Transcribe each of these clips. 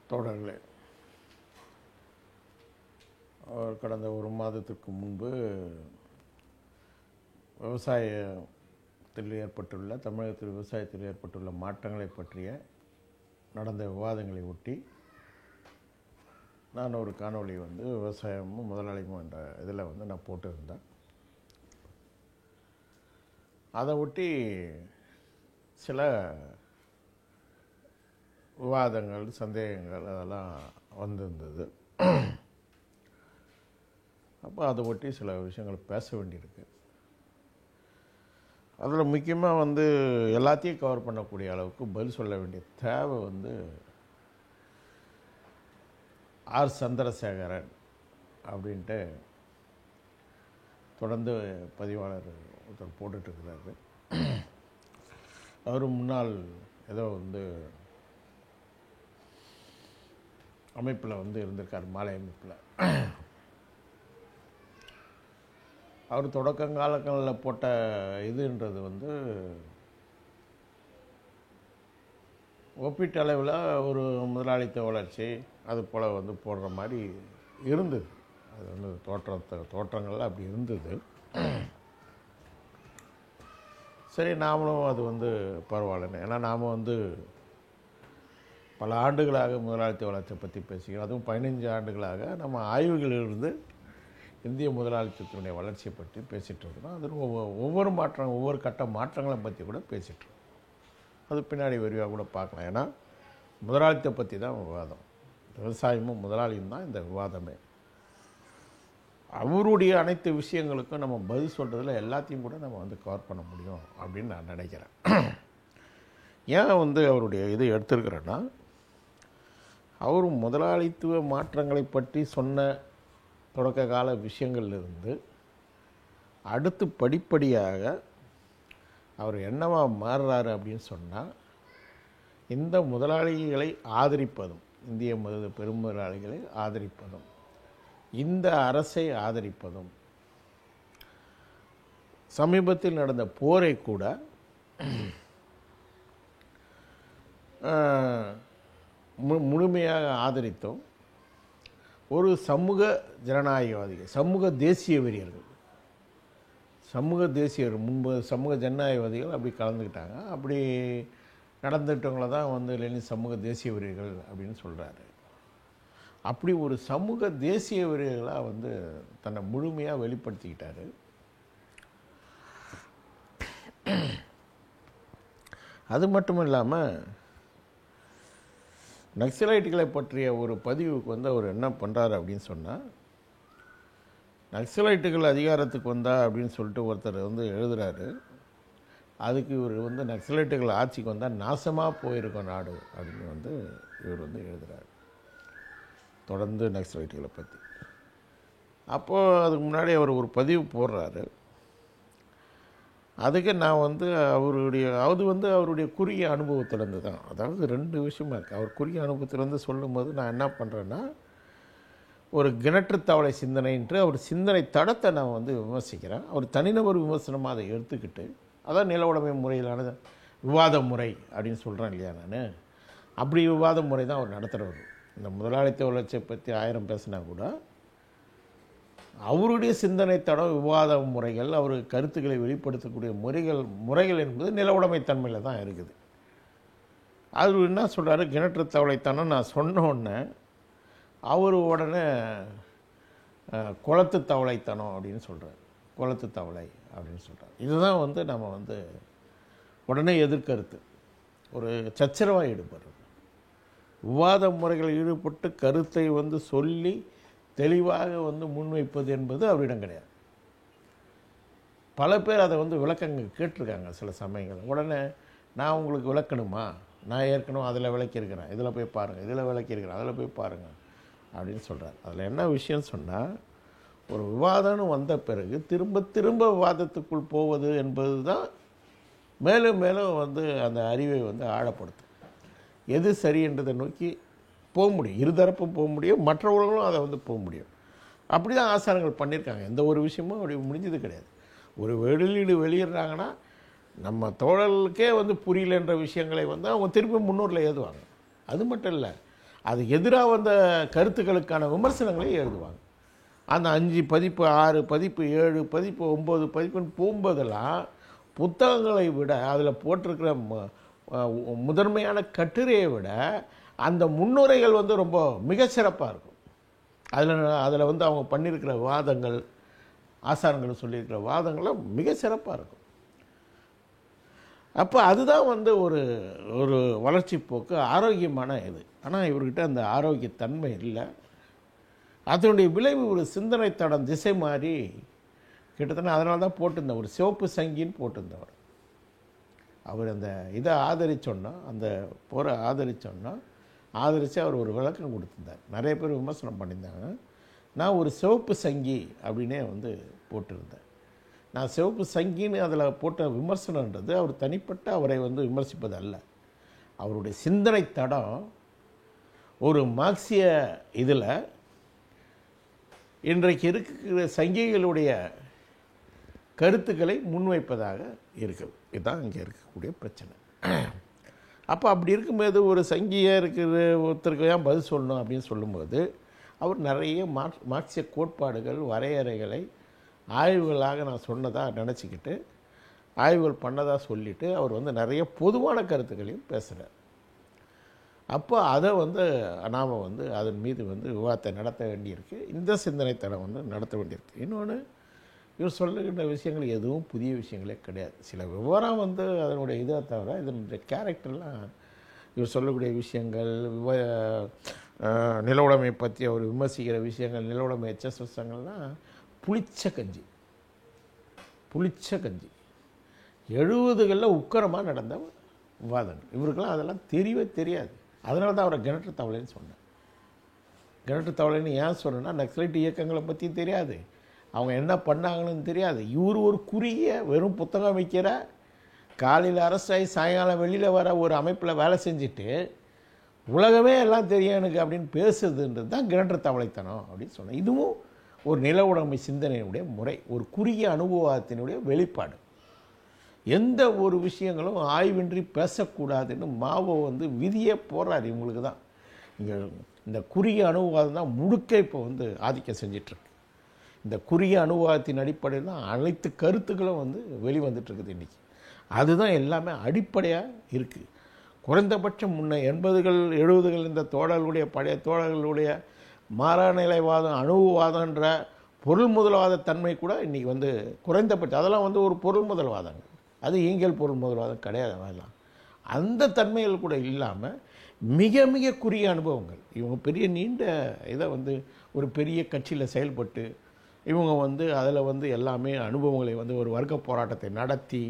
தோழர்களே, அவர் கடந்த ஒரு மாதத்திற்கு முன்பு தமிழகத்தில் விவசாயத்தில் ஏற்பட்டுள்ள மாற்றங்களை பற்றிய நடந்த விவாதங்களை ஒட்டி நான் ஒரு காணொளி விவசாயமும் முதலாளியும் என்ற இதில் நான் போட்டிருந்தேன். அதை ஒட்டி சில விவாதங்கள், சந்தேகங்கள் அதெல்லாம் வந்திருந்தது. அப்போ அதை ஒட்டி சில விஷயங்கள் பேச வேண்டியிருக்கு. அதில் முக்கியமாக எல்லாத்தையும் கவர் பண்ணக்கூடிய அளவுக்கு பதில் சொல்ல வேண்டிய தேவை ஆர் சந்திரசேகரன் அப்படின்ட்டு தொடர்ந்து பதிவாளர் ஒருத்தர் போட்டுட்ருக்கிறாரு. அவர் முன்னாள் ஏதோ அமைப்பில் இருந்திருக்கார், மாலை அமைப்பில். அவர் தொடக்கங்காலங்களில் போட்ட இதுன்றது ஒப்பீட்டளவில் ஒரு முதலாளித்துவ வளர்ச்சி அது போல் போடுற மாதிரி இருந்தது. அது தோற்றங்கள்லாம் அப்படி இருந்தது. சரி, நாமளும் அது பரவாயில்லன்னு, ஏன்னா நாம் பல ஆண்டுகளாக முதலாளித்துவ வளர்ச்சியை பற்றி பேசிக்கிறோம். அதுவும் 15 ஆண்டுகளாக நம்ம ஆய்வுகளிலிருந்து இந்திய முதலாளித்துவத்தினுடைய வளர்ச்சியை பற்றி பேசிகிட்டு இருக்கிறோம். அது ஒவ்வொரு கட்ட மாற்றங்களை பற்றி கூட பேசிகிட்ருக்கோம். அது பின்னாடி விரிவாக கூட பார்க்கலாம். ஏன்னா முதலாளித்தை பற்றி தான் விவாதம். விவசாயமும் முதலாளியும் தான் இந்த விவாதமே. அவருடைய அனைத்து விஷயங்களுக்கும் நம்ம பதில் சொல்கிறதுல எல்லாத்தையும் கூட நம்ம கவர் பண்ண முடியும் அப்படின்னு நான் நினைக்கிறேன். ஏன் அவருடைய இதை எடுத்திருக்கிறேன்னா, அவர் முதலாளித்துவ மாற்றங்களை பற்றி சொன்ன தொடக்க கால விஷயங்கள்லேருந்து அடுத்து படிப்படியாக அவர் என்னவா மாறுறாரு அப்படின்னு சொன்னால், இந்த முதலாளிகளை ஆதரிப்பதும், இந்திய பெரும் முதலாளிகளை ஆதரிப்பதும், இந்த அரசை ஆதரிப்பதும், சமீபத்தில் நடந்த போரை கூட முழுமையாக ஆதரித்தோம். ஒரு சமூக ஜனநாயகவாதிகள், சமூக தேசிய வெறியர்கள், முன்பு சமூக ஜனநாயகவாதிகள் அப்படி கலந்துக்கிட்டாங்க. அப்படி நடந்துட்டவங்கள தான் லெனின் சமூக தேசிய வெறியர்கள் அப்படின்னு சொல்கிறாரு. அப்படி ஒரு சமூக தேசிய வெறியர்களாக தன்னை முழுமையாக வெளிப்படுத்திக்கிட்டார். அது மட்டும் இல்லாமல் நக்சலைட்டுகளை பற்றிய ஒரு பதிவுக்கு அவர் என்ன பண்ணுறாரு அப்படின்னு சொன்னால், நக்சலைட்டுகள் அதிகாரத்துக்கு வந்தா அப்படின்னு சொல்லிட்டு ஒருத்தர் எழுதுகிறாரு. அதுக்கு இவர் நக்சலைட்டுகள் ஆட்சிக்கு வந்தால் நாசமாக போயிருக்கோம் நாடு அப்படின்னு இவர் எழுதுகிறார் தொடர்ந்து நக்சலைட்டுகளை பற்றி. அப்போது அதுக்கு முன்னாடி அவர் ஒரு பதிவு போடுறாரு. அதுக்கு நான் அவருடைய குறுகிய அனுபவத்திலேருந்து தான், அதாவது 2 விஷயமா இருக்குது. அவர் குறுகிய அனுபவத்திலேருந்து சொல்லும்போது நான் என்ன பண்ணுறேன்னா, ஒரு கிணற்று தவளை சிந்தனைன்ட்டு அவர் சிந்தனை தடத்தை நான் விமர்சிக்கிறேன். அவர் தனிநபர் விமர்சனமாக அதை எடுத்துக்கிட்டு, அதான் நில உடைமை முறையிலான விவாத முறை அப்படின்னு சொல்கிறேன் இல்லையா நான். அப்படி விவாத முறை தான் அவர் நடத்துகிறவர். இந்த முதலாளித்துவ வளர்ச்சியை பற்றி 1000 பேசினா கூட அவருடைய சிந்தனை தடம், விவாத முறைகள், அவர் கருத்துக்களை வெளிப்படுத்தக்கூடிய முறைகள் என்பது நில உடைமைத்தன்மையில் தான் இருக்குது. அவர் என்ன சொல்கிறாரு, கிணற்று தவளைத்தனம் நான் சொன்ன உடனே அவர் உடனே குளத்து தவளைத்தனம் அப்படின்னு சொல்கிறார். குளத்து தவளை அப்படின்னு சொல்கிறார். இதுதான் நம்ம உடனே எதிர்கருத்து, ஒரு சச்சரவாக ஈடுபடுறது. விவாத முறைகளில் ஈடுபட்டு கருத்தை சொல்லி தெளிவாக முன்வைப்பது என்பது அவரிடம் கிடையாது. பல பேர் அதை விளக்கங்கள் கேட்டிருக்காங்க சில சமயங்கள். உடனே நான் உங்களுக்கு விளக்கணுமா, நான் ஏற்கனவே அதில் விளக்கியிருக்கிறேன், இதில் போய் பாருங்கள், இதில் விளக்கியிருக்கிறேன், அதில் போய் பாருங்கள் அப்படின்னு சொல்கிறார். அதில் என்ன விஷயம் சொன்னால், ஒரு விவாதம்னு வந்த பிறகு திரும்ப திரும்ப விவாதத்துக்குள் போவது என்பது தான் மேலும் மேலும் அந்த அறிவை ஆழப்படுத்தும். எது சரி என்றதை நோக்கி போக முடியும், இருதரப்பும் போக முடியும், மற்றவர்களும் அதை போக முடியும். அப்படி தான் ஆசாரங்கள் பண்ணியிருக்காங்க. எந்த ஒரு விஷயமும் அப்படி முடிஞ்சது கிடையாது. ஒரு வெளியிடுறாங்கன்னா நம்ம தோழர்களுக்கே புரியலன்ற விஷயங்களை அவங்க திருப்பி முன்னூரில் ஏதுவாங்க. அது மட்டும் இல்லை, அது எதிராக வந்த கருத்துக்களுக்கான விமர்சனங்களையும் எழுதுவாங்க. அந்த 5 பதிப்பு 6 பதிப்பு 7 பதிப்பு 9 பதிப்புன்னு போகும்போதெல்லாம் புத்தகங்களை விட அதில் போட்டிருக்கிற முதன்மையான கட்டுரையை விட அந்த முன்னுரைகள் வந்து ரொம்ப மிகச்சிறப்பாக இருக்கும். அதில் வந்து அவங்க பண்ணியிருக்கிற வாதங்கள், ஆசாரங்கள் சொல்லியிருக்கிற வாதங்களும் மிக சிறப்பாக இருக்கும். அப்போ அதுதான் வந்து ஒரு ஒரு வளர்ச்சி போக்கு, ஆரோக்கியமான இது. ஆனால் இவர்கிட்ட அந்த ஆரோக்கியத்தன்மை இல்லை. அதனுடைய விளைவு ஒரு சிந்தனை தடம் திசை மாறி கிட்டத்தட்ட அதனால தான் போட்டிருந்தேன், ஒரு சிவப்பு சங்கின்னு போட்டிருந்தவர். அவர் அந்த இதை ஆதரிச்சோன்னா, அந்த போரை ஆதரித்து அவர் ஒரு விளக்கம் கொடுத்துருந்தார். நிறைய பேர் விமர்சனம் பண்ணியிருந்தாங்க. நான் ஒரு சிவப்பு சங்கி அப்படின்னே வந்து போட்டிருந்தேன். நான் சிவப்பு சங்கின்னு அதில் போட்ட விமர்சனன்றது அவர் தனிப்பட்ட அவரை வந்து விமர்சிப்பது அல்ல. அவருடைய சிந்தனை தடம் ஒரு மார்க்சிய இதில் இன்றைக்கு இருக்கிற சங்கிகளுடைய கருத்துக்களை முன்வைப்பதாக இருக்குது. இதுதான் இங்கே இருக்கக்கூடிய பிரச்சனை. அப்போ அப்படி இருக்கும்போது ஒரு சங்கியாக இருக்கிற ஒருத்தருக்கு ஏன் பதில் சொல்லணும் அப்படின்னு சொல்லும்போது அவர் நிறைய மார்க்சிய கோட்பாடுகள், வரையறைகளை ஆய்வுகளாக நான் சொன்னதாக நினச்சிக்கிட்டு ஆய்வுகள் பண்ணதாக சொல்லிவிட்டு அவர் வந்து நிறைய பொதுவான கருத்துக்களையும் பேசுகிறார். அப்போ அதை வந்து நாம் வந்து அதன் மீது வந்து விவாதத்தை நடத்த வேண்டியிருக்கு. இந்த சிந்தனை தடம் வந்து நடத்த வேண்டியிருக்கு. இன்னொன்று, இவர் சொல்லுகின்ற விஷயங்கள் எதுவும் புதிய விஷயங்களே கிடையாது. சில விவரம் வந்து அதனுடைய இதை தவிர இதனுடைய கேரக்டர்லாம் இவர் சொல்லக்கூடிய விஷயங்கள், நில உடைமை பற்றி அவர் விமர்சிக்கிற விஷயங்கள், நில உடைமை எச்சங்கள்லாம் புளிச்ச கஞ்சி 70களில் உக்கரமாக நடந்த விவாதங்கள். இவருக்கெல்லாம் அதெல்லாம் தெரியவே தெரியாது. அதனால தான் அவரை கிணற்று தவளைன்னு சொன்னேன். கிணற்று தவளைன்னு ஏன் சொன்னேன்னா, நக்சலைட் இயக்கங்களை பற்றியும் தெரியாது, அவங்க என்ன பண்ணாங்கன்னு தெரியாது. இவர் ஒரு குறுகிய வெறும் புத்தகம் வைக்கிற, காலையில் அரசாகி சாயங்காலம் வெளியில் வர ஒரு அமைப்பில் வேலை செஞ்சுட்டு உலகமே எல்லாம் தெரியும் எனக்கு அப்படின்னு பேசுறதுன்றது தான் கிணற்று தவளைத்தனம் அப்படின்னு சொன்னேன். இதுவும் ஒரு நில உடைமை சிந்தனையினுடைய முறை, ஒரு குறுகிய அனுபவத்தினுடைய வெளிப்பாடு. எந்த ஒரு விஷயங்களும் ஆய்வின்றி பேசக்கூடாதுன்னு மாவோ வந்து விதியே போடுறாரு. இவங்களுக்கு தான் இங்கே இந்த குறுகிய அனுபவம் தான் முழுக்க இப்போ வந்து ஆதிக்கம் செஞ்சிட்ருக்கு. இந்த குறுகிய அனுபவத்தின் அடிப்படையில் தான் அனைத்து கருத்துக்களும் வந்து வெளிவந்துட்டுருக்குது இன்றைக்கி. அதுதான் எல்லாமே அடிப்படையாக இருக்குது. குறைந்தபட்சம் முன்ன 80கள் 70கள் இந்த தோழர்களுடைய பழைய தோழர்களுடைய மாறாநிலைவாதம், அணுவாதன்ற பொருள் முதல்வாத தன்மை கூட இன்றைக்கி வந்து குறைந்தபட்சம் அதெல்லாம் வந்து ஒரு பொருள் முதல்வாதங்க. அது ஈங்கியல் பொருள் முதல்வாதம் கிடையாது. அதெல்லாம் அந்த தன்மைகள் கூட இல்லாமல் மிக மிக குறுகிய அனுபவங்கள். இவங்க பெரிய நீண்ட இதை வந்து ஒரு பெரிய கட்சியில் செயல்பட்டு இவங்க வந்து அதில் வந்து எல்லாமே அனுபவங்களை வந்து ஒரு வர்க்க போராட்டத்தை நடத்தி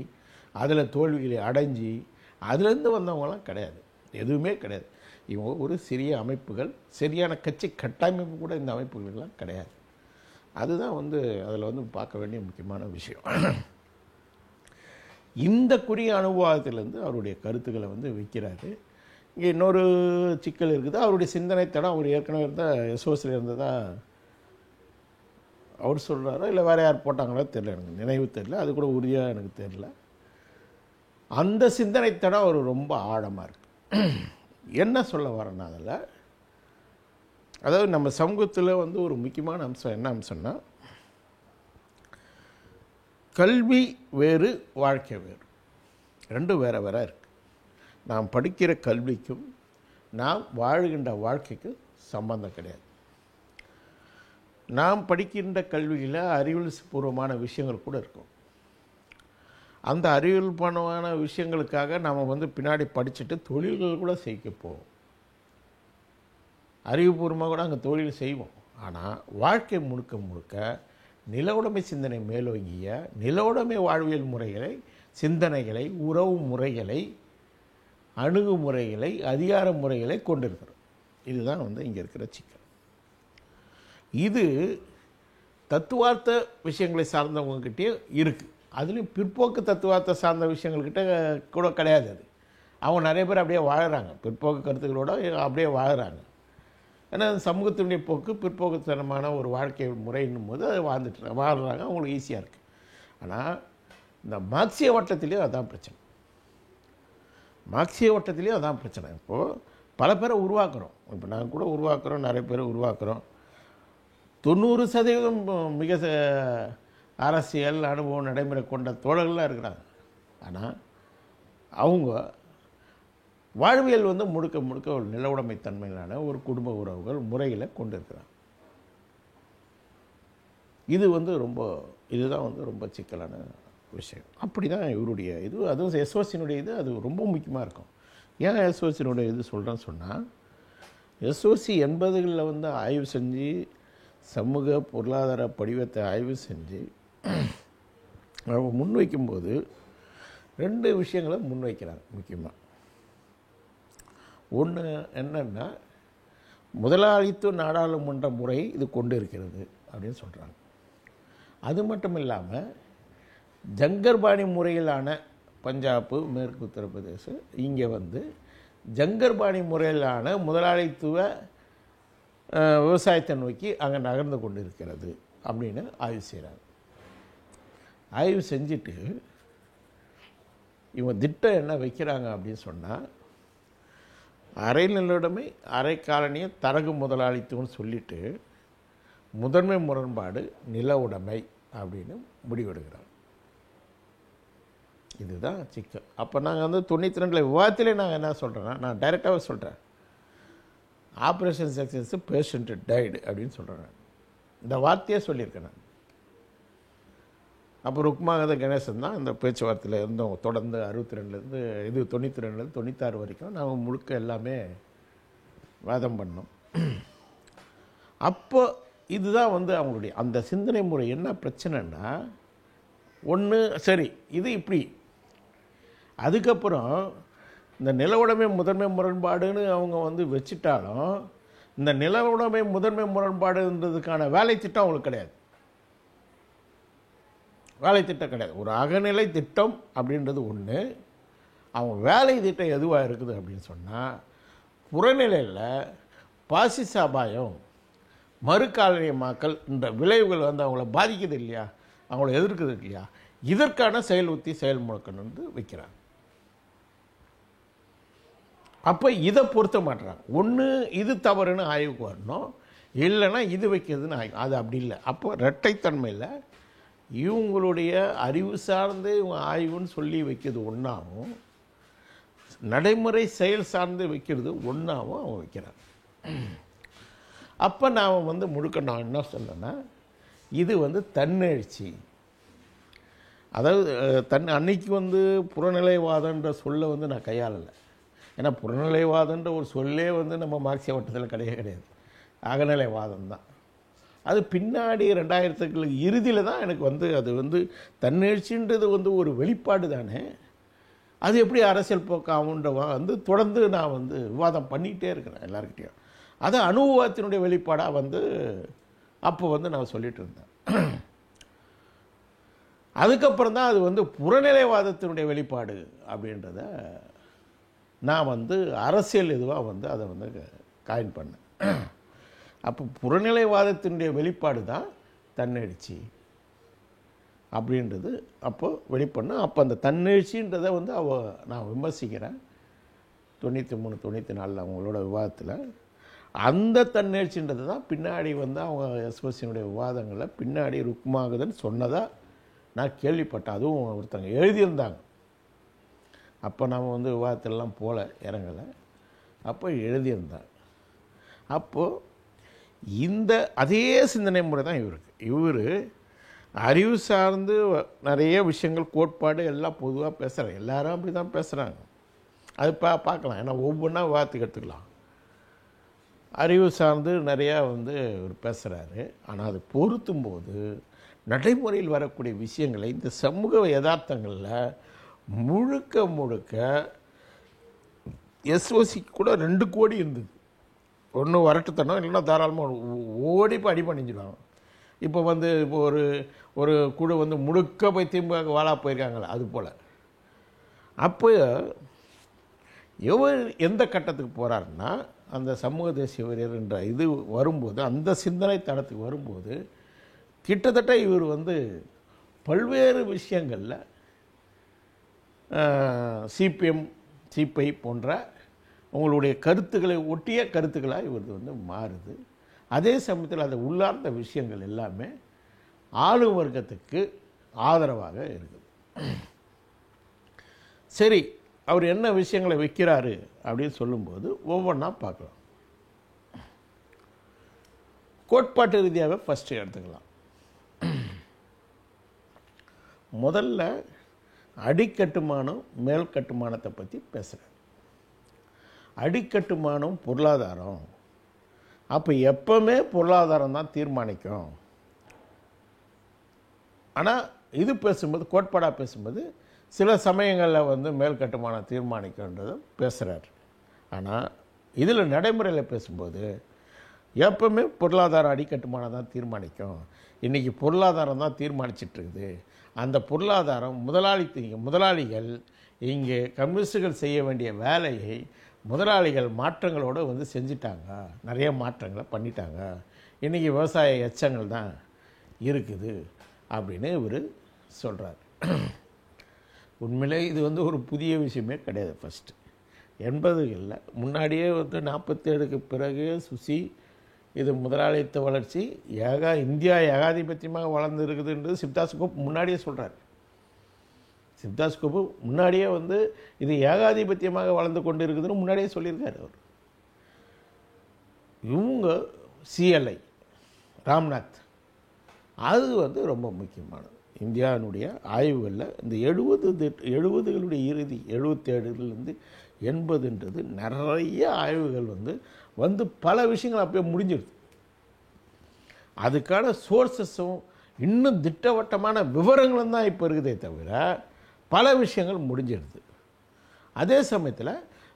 அதில் தோல்விகளை அடைஞ்சி அதுலேருந்து வந்தவங்களாம் கிடையாது, எதுவுமே கிடையாது. இவங்க ஒரு சிறிய அமைப்புகள், சரியான கட்சி கட்டமைப்பு கூட இந்த அமைப்புகளெல்லாம் கிடையாது. அதுதான் வந்து அதில் வந்து பார்க்க வேண்டிய முக்கியமான விஷயம். இந்த குறுகிய அனுபவத்திலேருந்து அவருடைய கருத்துக்களை வந்து வைக்கிறாரு. இங்கே இன்னொரு சிக்கல் இருக்குது. அவருடைய சிந்தனை தடம் அவர் ஏற்கனவே இருந்தால் எஸ்ஓஸில் இருந்ததா அவர் சொல்கிறாரோ இல்லை வேறு யார் போட்டாங்களோ தெரியல, எனக்கு நினைவு தெரியல, அது கூட உறுதியாக எனக்கு தெரியல. அந்த சிந்தனை தடம் அவர் ரொம்ப ஆழமாக இருக்குது. என்ன சொல்ல வரேன்னா அதில், அதாவது நம்ம சமூகத்தில் வந்து ஒரு முக்கியமான அம்சம் என்ன அம்சம்னா, கல்வி வேறு வாழ்க்கை வேறு, ரெண்டும் வேறு வேற இருக்குது. நாம் படிக்கிற கல்விக்கும் நாம் வாழ்கின்ற வாழ்க்கைக்கும் சம்பந்தம் கிடையாது. நாம் படிக்கின்ற கல்வியில் அறிவியல் பூர்வமான விஷயங்கள் கூட இருக்கும். அந்த அறிவியல் பூர்வமான விஷயங்களுக்காக நாம் வந்து பின்னாடி படிச்சுட்டு தொழில்கள் கூட செய்ய போவோம், அறிவுபூர்வமாக கூட அங்கே தொழில் செய்வோம். ஆனால் வாழ்க்கை முழுக்க முழுக்க நில உடைமை சிந்தனை மேலோங்கிய நில உடைமை வாழ்வியல் முறைகளை, சிந்தனைகளை, உறவு முறைகளை, அணுகுமுறைகளை, அதிகார முறைகளை கொண்டிருக்கிறோம். இதுதான் வந்து இங்கே இருக்கிற சிக்கல். இது தத்துவார்த்த விஷயங்களை சார்ந்தவங்ககிட்டே இருக்குது. அதுலேயும் பிற்போக்கு தத்துவார்த்த சார்ந்த விஷயங்கள்கிட்ட கூட கிடையாது. அது அவங்க நிறைய பேர் அப்படியே வாழுறாங்க, பிற்போக்கு கருத்துக்களோடு அப்படியே வாழுறாங்க. ஏன்னா சமூகத்தினுடைய போக்கு பிற்போக்குத்தனமான ஒரு வாழ்க்கை முறைன்னும் போது அது வாழ்கிறாங்க, அவங்களுக்கு ஈஸியாக இருக்குது. ஆனால் இந்த மார்க்சிய வட்டத்திலேயும் அதான் பிரச்சனை. மார்க்சிய வட்டத்திலேயும் அதான் பிரச்சனை. இப்போது பல பேரை உருவாக்குறோம். இப்போ நாங்கள் கூட உருவாக்குறோம், நிறைய பேரை உருவாக்குறோம். 90% மிக அரசியல் அனுபவம் நடைமுறை கொண்ட தோழர்கள்லாம் இருக்கிறாங்க. ஆனால் அவங்க வாழ்வியல் வந்து முழுக்க முழுக்க ஒரு நில உடைமை தன்மையிலான ஒரு குடும்ப உறவுகள் முறைகளை கொண்டு இருக்கிறாங்க. இது வந்து இதுதான் வந்து ரொம்ப சிக்கலான விஷயம். அப்படி தான் இவருடைய இது, அதுவும் எஸ்ஓசியினுடைய இது அது ரொம்ப முக்கியமாக இருக்கும். ஏன் எஸ்ஓசியினுடைய இது சொல்கிறேன்னு சொன்னால், எஸ்ஓசி 80களில் வந்து ஆய்வு செஞ்சு சமூக பொருளாதார படிவத்தை ஆய்வு செஞ்சு அவங்க முன்வைக்கும்போது 2 விஷயங்களை முன்வைக்கிறாங்க முக்கியமாக. ஒன்று என்னென்னா, முதலாளித்துவ நாடாளுமன்ற முறை இது கொண்டு இருக்கிறது அப்படின்னு சொல்கிறாங்க. அது மட்டும் இல்லாமல் ஜங்கர்பாணி முறையிலான பஞ்சாபு, மேற்கு உத்தரப்பிரதேசம் இங்கே வந்து ஜங்கர்பாணி முறையிலான முதலாளித்துவ விவசாயத்தை நோக்கி அங்கே நகர்ந்து கொண்டு இருக்கிறது அப்படின்னு ஆய்வு செய்கிறாங்க. ஆய்வு செஞ்சுட்டு இவங்க திட்டம் என்ன வைக்கிறாங்க அப்படின்னு சொன்னால், அரை நிலவுடைமை அரை காலனியை தரகு முதலாளித்துவம்னு சொல்லிட்டு முதன்மை முரண்பாடு நில உடைமை அப்படின்னு முடிவெடுக்கிறாங்க. இதுதான் சிக்கல். அப்போ நாங்கள் வந்து 92 விவாதத்திலே நாங்கள் என்ன சொல்கிறேன்னா, நான் டைரெக்டாகவே சொல்கிறேன், ஆப்ரேஷன் சக்ஸஸ் பேஷண்ட் டைடு அப்படின்னு சொல்கிறேன். இந்த வார்த்தையே சொல்லியிருக்கேன் நான். அப்போ ருக்மாகத கணேசன் தான் இந்த பேச்சுவார்த்தையில் இருந்தோம். தொடர்ந்து 62லேருந்து 92லேருந்து 96 வரைக்கும் நாங்கள் முழுக்க எல்லாமே வாதம் பண்ணோம். அப்போ இதுதான் வந்து அவங்களுடைய அந்த சிந்தனை முறை. என்ன பிரச்சனைன்னா, ஒன்று சரி இது இப்படி, அதுக்கப்புறம் இந்த நில உடைமை முதன்மை முரண்பாடுன்னு அவங்க வந்து வச்சுட்டாலும், இந்த நில உடைமை முதன்மை முரண்பாடுன்றதுக்கான வேலை திட்டம் அவங்களுக்கு கிடையாது. வேலை திட்டம் கிடையாது. ஒரு அகநிலை திட்டம் அப்படின்றது ஒன்று. அவங்க வேலை திட்டம் எதுவாக இருக்குது அப்படின்னு சொன்னால், புறநிலையில் பாசிச அபாயம், மறுகாலனியமாக்கல் என்ற விளைவுகள் வந்து அவங்கள பாதிக்குது இல்லையா, அவங்கள எதிர்க்குது இல்லையா, இதற்கான செயல் உத்தி செயல்முறைக்கணும் வந்து வைக்கிறாங்க. அப்போ இதை பொருத்த மாட்டுறாங்க. ஒன்று இது தவறுன்னு ஆய்வுக்கு வரணும், இல்லைன்னா இது வைக்கிறதுன்னு ஆய்வு. அது அப்படி இல்லை. அப்போ இரட்டைத்தன்மையில் இவங்களுடைய அறிவு சார்ந்து இவங்க ஆய்வுன்னு சொல்லி வைக்கிறது ஒன்றாகவும், நடைமுறை செயல் சார்ந்து வைக்கிறது ஒன்றாகவும் அவங்க வைக்கிறாங்க. அப்போ நான் வந்து முழுக்க நான் என்ன சொன்னேன்னா, இது வந்து தன்னெழுச்சி. அதாவது அன்னைக்கு வந்து புறநிலைவாதன்ற சொல்லை வந்து நான் கையாளலை. ஏன்னா புறநிலைவாதன்ற ஒரு சொல்லே வந்து நம்ம மார்க்சிய வட்டத்தில் கிடையாது. அகநிலைவாதம் தான். அது பின்னாடி 2000 இறுதியில் தான் எனக்கு வந்து அது வந்து தன்னெழுச்சின்றது வந்து ஒரு வெளிப்பாடு தானே, அது எப்படி அரசியல் போக்காகுன்ற வந்து தொடர்ந்து நான் வந்து விவாதம் பண்ணிகிட்டே இருக்கிறேன் எல்லாருக்கிட்டையும். அது அனுபவத்தினுடைய வெளிப்பாடாக வந்து அப்போ வந்து நான் சொல்லிட்டு இருந்தேன். அதுக்கப்புறம் தான் அது வந்து புறநிலைவாதத்தினுடைய வெளிப்பாடு அப்படின்றத நான் வந்து அரசியல் இதுவாக வந்து அதை வந்து காயின் பண்ணேன். அப்போ புறநிலைவாதத்தினுடைய வெளிப்பாடு தான் தன்னெழுச்சி அப்படின்றது அப்போ வெளிப்பண்ண. அப்போ அந்த தன்னெழுச்சின்றதை வந்து நான் விமர்சிக்கிறேன் 93 94 அவங்களோட விவாதத்தில். அந்த தன்னெழுச்சின்றது தான் பின்னாடி வந்து அவங்க எஸ்ஓசியினுடைய விவாதங்களில் பின்னாடி ருக்மாகுதன் சொன்னதாக நான் கேள்விப்பட்டேன். அதுவும் ஒருத்தங்க எழுதியிருந்தாங்க. அப்போ நம்ம வந்து விவாதத்திலலாம் போல இறங்கலை, அப்போ எழுதியிருந்தாங்க. அப்போது இந்த அதே சிந்தனை முறை தான் இவருக்கு. இவர் அறிவு சார்ந்து நிறைய விஷயங்கள் கோட்பாடு எல்லாம் பொதுவாக பேசுகிறாங்க. எல்லாரும் அப்படி தான் பேசுகிறாங்க. அது பார்க்கலாம். ஏன்னா ஒவ்வொன்றா விவாதத்துக்கு எடுத்துக்கலாம். அறிவு சார்ந்து நிறையா வந்து இவர் பேசுகிறாரு. ஆனால் அது பொருத்தும் போது நடைமுறையில் வரக்கூடிய விஷயங்களை இந்த சமூக யதார்த்தங்களில் முழுக்க முழுக்க எஸ்ஓசி கூட 2 கோடி இருந்தது. ஒன்று வரட்டுத்தனம், இல்லைன்னா தாராளமாக ஓடி போய் அடி பண்ணிஞ்சிடுவாங்க. இப்போ வந்து இப்போ ஒரு குழு வந்து முழுக்க போய் திமுக வாழா போயிருக்காங்களே, அது போல். அப்போ எவர் எந்த கட்டத்துக்கு போகிறாருன்னா, அந்த சமூக தேசிய வெறியர் என்ற இது வரும்போது, அந்த சிந்தனை தளத்துக்கு வரும்போது கிட்டத்தட்ட இவர் வந்து பல்வேறு விஷயங்களில் சிபிஎம் சிபிஐ போன்ற உங்களுடைய கருத்துக்களை ஒட்டிய கருத்துக்களாக இவரது வந்து மாறுது. அதே சமயத்தில் அந்த உள்ளார்ந்த விஷயங்கள் எல்லாமே ஆளும் வர்க்கத்துக்கு ஆதரவாக இருக்குது. சரி, அவர் என்ன விஷயங்களை வைக்கிறாரு அப்படின்னு சொல்லும்போது ஒவ்வொன்றா பார்க்கலாம். கோட்பாட்டு ரீதியாக ஃபஸ்ட்டு எடுத்துக்கலாம். முதல்ல அடிக்கட்டுமானம் மேல் கட்டுமானத்தை பற்றி பேசுகிறேன். அடிக்கட்டுமானம் பொருளாதாரம். அப்போ எப்பவுமே பொருளாதாரம் தான் தீர்மானிக்கும். ஆனால் இது பேசும்போது, கோட்பாடாக பேசும்போது சில சமயங்களில் வந்து மேல் கட்டுமானம் தீர்மானிக்கின்றதை பேசுகிறார். ஆனால் இதில் நடைமுறையில் பேசும்போது எப்பவுமே பொருளாதார அடிக்கட்டுமானம் தான் தீர்மானிக்கும். இன்றைக்கி பொருளாதாரம் தான் தீர்மானிச்சிட்ருக்குது. அந்த பொருளாதாரம் முதலாளிகள் இங்கே கம்யூனிஸ்டுகள் செய்ய வேண்டிய வேலையை முதலாளிகள் மாற்றங்களோடு வந்து செஞ்சிட்டாங்க, நிறைய மாற்றங்களை பண்ணிட்டாங்க. இன்றைக்கி விவசாய எச்சங்கள் தான் இருக்குது அப்படின்னு இவர் சொல்கிறார். உண்மையிலே இது வந்து ஒரு புதிய விஷயமே கிடையாது. ஃபஸ்ட்டு 80களில் முன்னாடியே வந்து 47க்கு பிறகு சுசி இது முதலாளித்த வளர்ச்சி இந்தியா ஏகாதிபத்தியமாக வளர்ந்து இருக்குதுன்றது சிவ்தாஸ் கோப் முன்னாடியே சொல்கிறார். சிவ்தாஸ் கோப் முன்னாடியே வந்து இது ஏகாதிபத்தியமாக வளர்ந்து கொண்டு இருக்குதுன்னு முன்னாடியே சொல்லியிருக்காரு அவர். இவங்க CLI ராம்நாத் அது வந்து ரொம்ப முக்கியமானது. இந்தியாவினுடைய ஆய்வுகளில் இந்த 70களுடைய இறுதி 77லேருந்து 80ன்றது நிறைய ஆய்வுகள் வந்து பல விஷயங்கள் அப்போயே முடிஞ்சிடுது. அதுக்கான சோர்ஸஸும் இன்னும் திட்டவட்டமான விவரங்களும் தான் இப்போ இருக்குதே தவிர பல விஷயங்கள் முடிஞ்சிடுது. அதே சமயத்தில்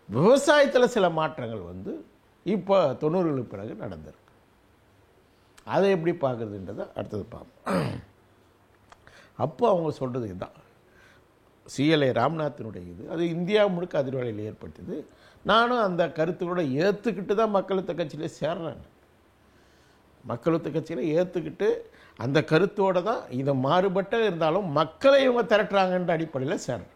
விவசாயத்தில் சில மாற்றங்கள் வந்து இப்போ 90களுக்கு பிறகு நடந்திருக்கு. அதை எப்படி பார்க்குறதுன்றதை அடுத்தது பார்ப்போம். அப்போ அவங்க சொல்கிறது இதுதான். CLI ராம்நாத்தினுடைய இது அது இந்தியா முழுக்க அதிர்வலையில் ஏற்பட்டது. நானும் அந்த கருத்துக்களோட ஏற்றுக்கிட்டு தான் மக்களுத்த கட்சியில் சேர்றேன். மக்களுத்த கட்சியில் ஏற்றுக்கிட்டு அந்த கருத்தோடு தான் இதை மாறுபட்ட இருந்தாலும் மக்களை இவங்க திரட்டுறாங்கன்ற அடிப்படையில் சேர்றேன்.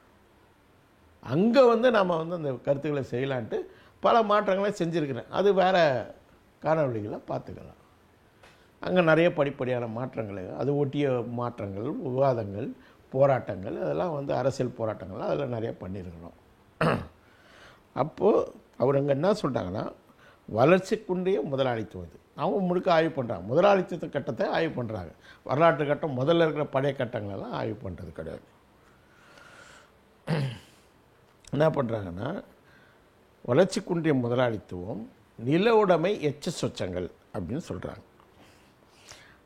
அங்கே வந்து நம்ம வந்து அந்த கருத்துக்களை செய்யலான்ட்டு பல மாற்றங்களை செஞ்சுருக்கிறேன். அது வேறு காணொலிகளை பார்த்துக்கலாம். அங்கே நிறைய படிப்படியான மாற்றங்கள், அது ஒட்டிய மாற்றங்கள், விவாதங்கள், போராட்டங்கள், அதெல்லாம் வந்து அரசியல் போராட்டங்கள் அதில் நிறைய பண்ணியிருக்கிறோம். அப்போது அவர் அங்கே என்ன சொல்கிறாங்கன்னா, வளர்ச்சிக்குண்டிய முதலாளித்துவம் இது அவங்க முழுக்க ஆய்வு பண்ணுறாங்க. முதலாளித்துவ கட்டத்தை ஆய்வு பண்ணுறாங்க. வரலாற்று கட்டம் முதல்ல இருக்கிற பழைய கட்டங்களெல்லாம் ஆய்வு பண்ணுறது கிடையாது. என்ன பண்ணுறாங்கன்னா, வளர்ச்சிக்குண்டிய முதலாளித்துவம் நில உடைமை எச்ச சொச்சங்கள் அப்படின்னு சொல்கிறாங்க.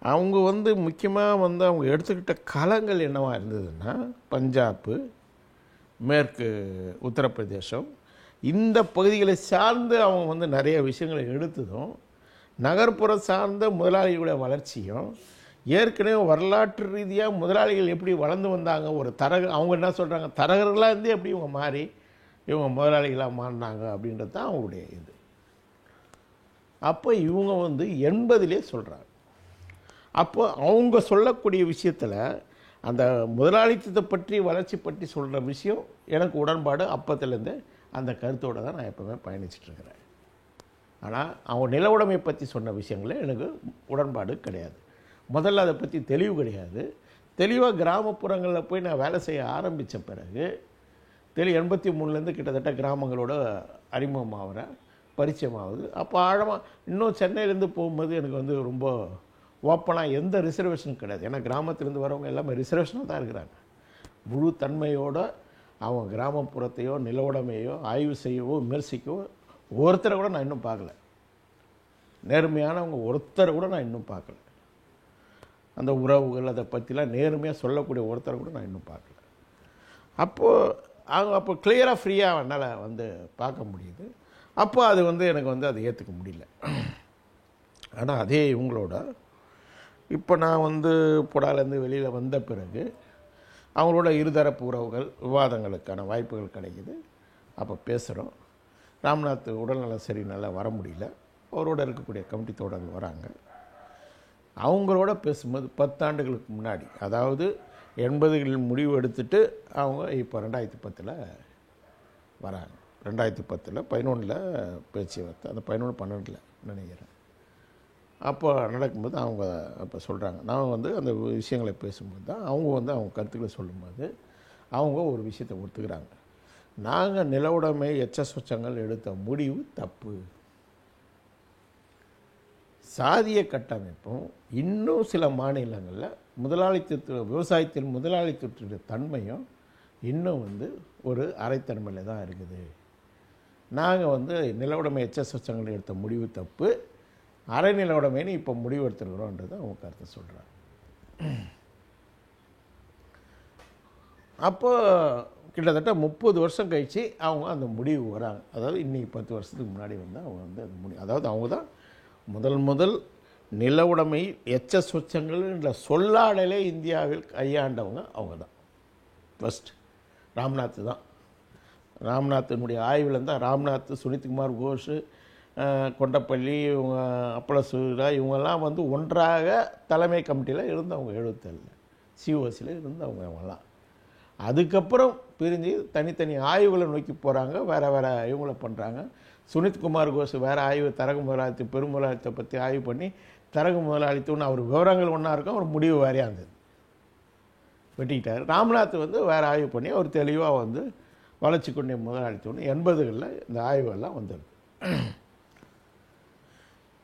அவங்க வந்து முக்கியமாக வந்து அவங்க எடுத்துக்கிட்ட களங்கள் என்னவாக இருந்ததுன்னா, பஞ்சாப்பு, மேற்கு உத்தரப்பிரதேசம், இந்த பகுதிகளை சார்ந்து அவங்க வந்து நிறைய விஷயங்களை எடுத்ததும் நகர்ப்புற சார்ந்த முதலாளிகளுடைய வளர்ச்சியும் ஏற்கனவே வரலாற்று ரீதியாக முதலாளிகள் எப்படி வளர்ந்து வந்தாங்க, ஒரு அவங்க என்ன சொல்கிறாங்க, தரகர்களாக இருந்து எப்படி இவங்க மாறி இவங்க முதலாளிகளாக மாறினாங்க அப்படின்றது தான் அவங்களுடைய இது. அப்போ இவங்க வந்து 80லே சொல்கிறாங்க. அப்போ அவங்க சொல்லக்கூடிய விஷயத்தில் அந்த முதலாளித்தத்தை பற்றி வளர்ச்சி பற்றி சொல்கிற விஷயம் எனக்கு உடன்பாடு. அப்பத்துலேருந்து அந்த கருத்தோடு தான் நான் எப்போவுமே பயணிச்சிட்ருக்கிறேன். ஆனால் அவங்க நில உடைமை பற்றி சொன்ன விஷயங்களில் எனக்கு உடன்பாடு கிடையாது. முதல்ல அதை பற்றி தெளிவு கிடையாது. தெளிவாக கிராமப்புறங்களில் போய் நான் வேலை செய்ய ஆரம்பித்த பிறகு 83லேருந்து கிட்டத்தட்ட கிராமங்களோட அறிமுகமாகிறேன், பரிச்சயமாகுது. அப்போ ஆழமாக இன்னும் சென்னையிலேருந்து போகும்போது எனக்கு வந்து ரொம்ப ஓப்பனாக எந்த ரிசர்வேஷனும் கிடையாது. ஏன்னா கிராமத்திலேருந்து வரவங்க எல்லாமே ரிசர்வேஷனாக தான் இருக்கிறாங்க. முழு தன்மையோடு அவங்க கிராமப்புறத்தையோ நில உடைமையோ ஆய்வு செய்யவோ விமர்சிக்கவோ ஒருத்தரை கூட நான் இன்னும் பார்க்கல. நேர்மையானவங்க ஒருத்தரை கூட நான் இன்னும் பார்க்கல. அந்த உறவுகள் அதை பற்றிலாம் நேர்மையாக சொல்லக்கூடிய ஒருத்தரை கூட நான் இன்னும் பார்க்கல. அப்போ கிளியராக ஃப்ரீயாக என்னால் வந்து பார்க்க முடியுது. அப்போ அது வந்து எனக்கு வந்து அதை ஏற்றுக்க முடியல. ஆனால் அதே இவங்களோட இப்போ நான் வந்து புடாலேருந்து வெளியில் வந்த பிறகு அவங்களோட இருதரப்பு உறவுகள் விவாதங்களுக்கான வாய்ப்புகள் கிடைக்கிது. அப்போ பேசுகிறோம். ராம்நாத் உடல்நலம் சரி நல்லா வர முடியல. அவரோட இருக்கக்கூடிய கமிட்டி தோழர்கள் வராங்க. அவங்களோட பேசும்போது 10 ஆண்டுகளுக்கு முன்னாடி, அதாவது 80களில் முடிவு எடுத்துட்டு அவங்க இப்போ 2010 வராங்க. 2010 11 பேச்சுவார்த்தை, அந்த 11-12 நினைக்கிறேன். அப்போ நடக்கும்போது அவங்க அப்போ சொல்கிறாங்க, நான் வந்து அந்த விஷயங்களை பேசும்போது தான் அவங்க கருத்துக்களை சொல்லும்போது அவங்க ஒரு விஷயத்தை ஒத்துக்கிறாங்க. நாங்கள் நில உடைமை எச்ச சொச்சங்கள் எடுத்த முடிவு தப்பு. சாதிய கட்டமைப்பும் இன்னும் சில மாநிலங்களில் விவசாயத்தில் முதலாளித்துவத்துடைய தன்மையும் இன்னும் வந்து ஒரு அரைத்தன்மையில் தான் இருக்குது. நாங்கள் வந்து நில உடைமை எச்ச சொச்சங்கள் எடுத்த முடிவு தப்பு, அரை நில உடைமைன்னு இப்போ முடிவு எடுத்துருக்குறோன்றது அவங்க கருத்தை சொல்கிறாங்க. அப்போ கிட்டத்தட்ட 30 வருஷம் கழித்து அவங்க அந்த முடிவு வராங்க. அதாவது இன்றைக்கி 10 வருஷத்துக்கு முன்னாடி வந்து அவங்க வந்து அந்த முடிவு, அதாவது அவங்க தான் முதல் நில உடைமை எச்ச சொச்சங்கள் என்ற சொல்லாடலே இந்தியாவில் கையாண்டவங்க அவங்க தான். ஃபஸ்ட் ராம்நாத் தான். ராம்நாத்தினுடைய ஆய்வில் தான் ராம்நாத், சுனித்குமார் கோஷ், கொண்டப்பள்ளி, இவங்க அப்பளசூரா, இவங்கெல்லாம் வந்து ஒன்றாக தலைமை கமிட்டியில் இருந்தவங்க 77 சிஓசியில் இருந்தவங்க அவங்கெல்லாம். அதுக்கப்புறம் பிரிஞ்சு தனித்தனி ஆய்வுகளை நோக்கி போகிறாங்க, வேறு வேறு இவங்கள பண்ணுறாங்க. சுனித்குமார் கோஷ் வேறு ஆய்வு, தரகு முதலாளித்துவ பெருமுதலாளித்தை பற்றி ஆய்வு பண்ணி தரகு முதலாளித்துவம்னு அவர் விவரங்கள் ஒன்றா இருக்கும், அவர் முடிவு வேறையாக இருந்தது, வெட்டிக்கிட்டார். ராம்நாத் வந்து வேறு ஆய்வு பண்ணி அவர் தெளிவாக வந்து வளர்ச்சி கொண்ட முதலாளித்துவம்னு 80களில் இந்த ஆய்வுகள்லாம் வந்துடுது.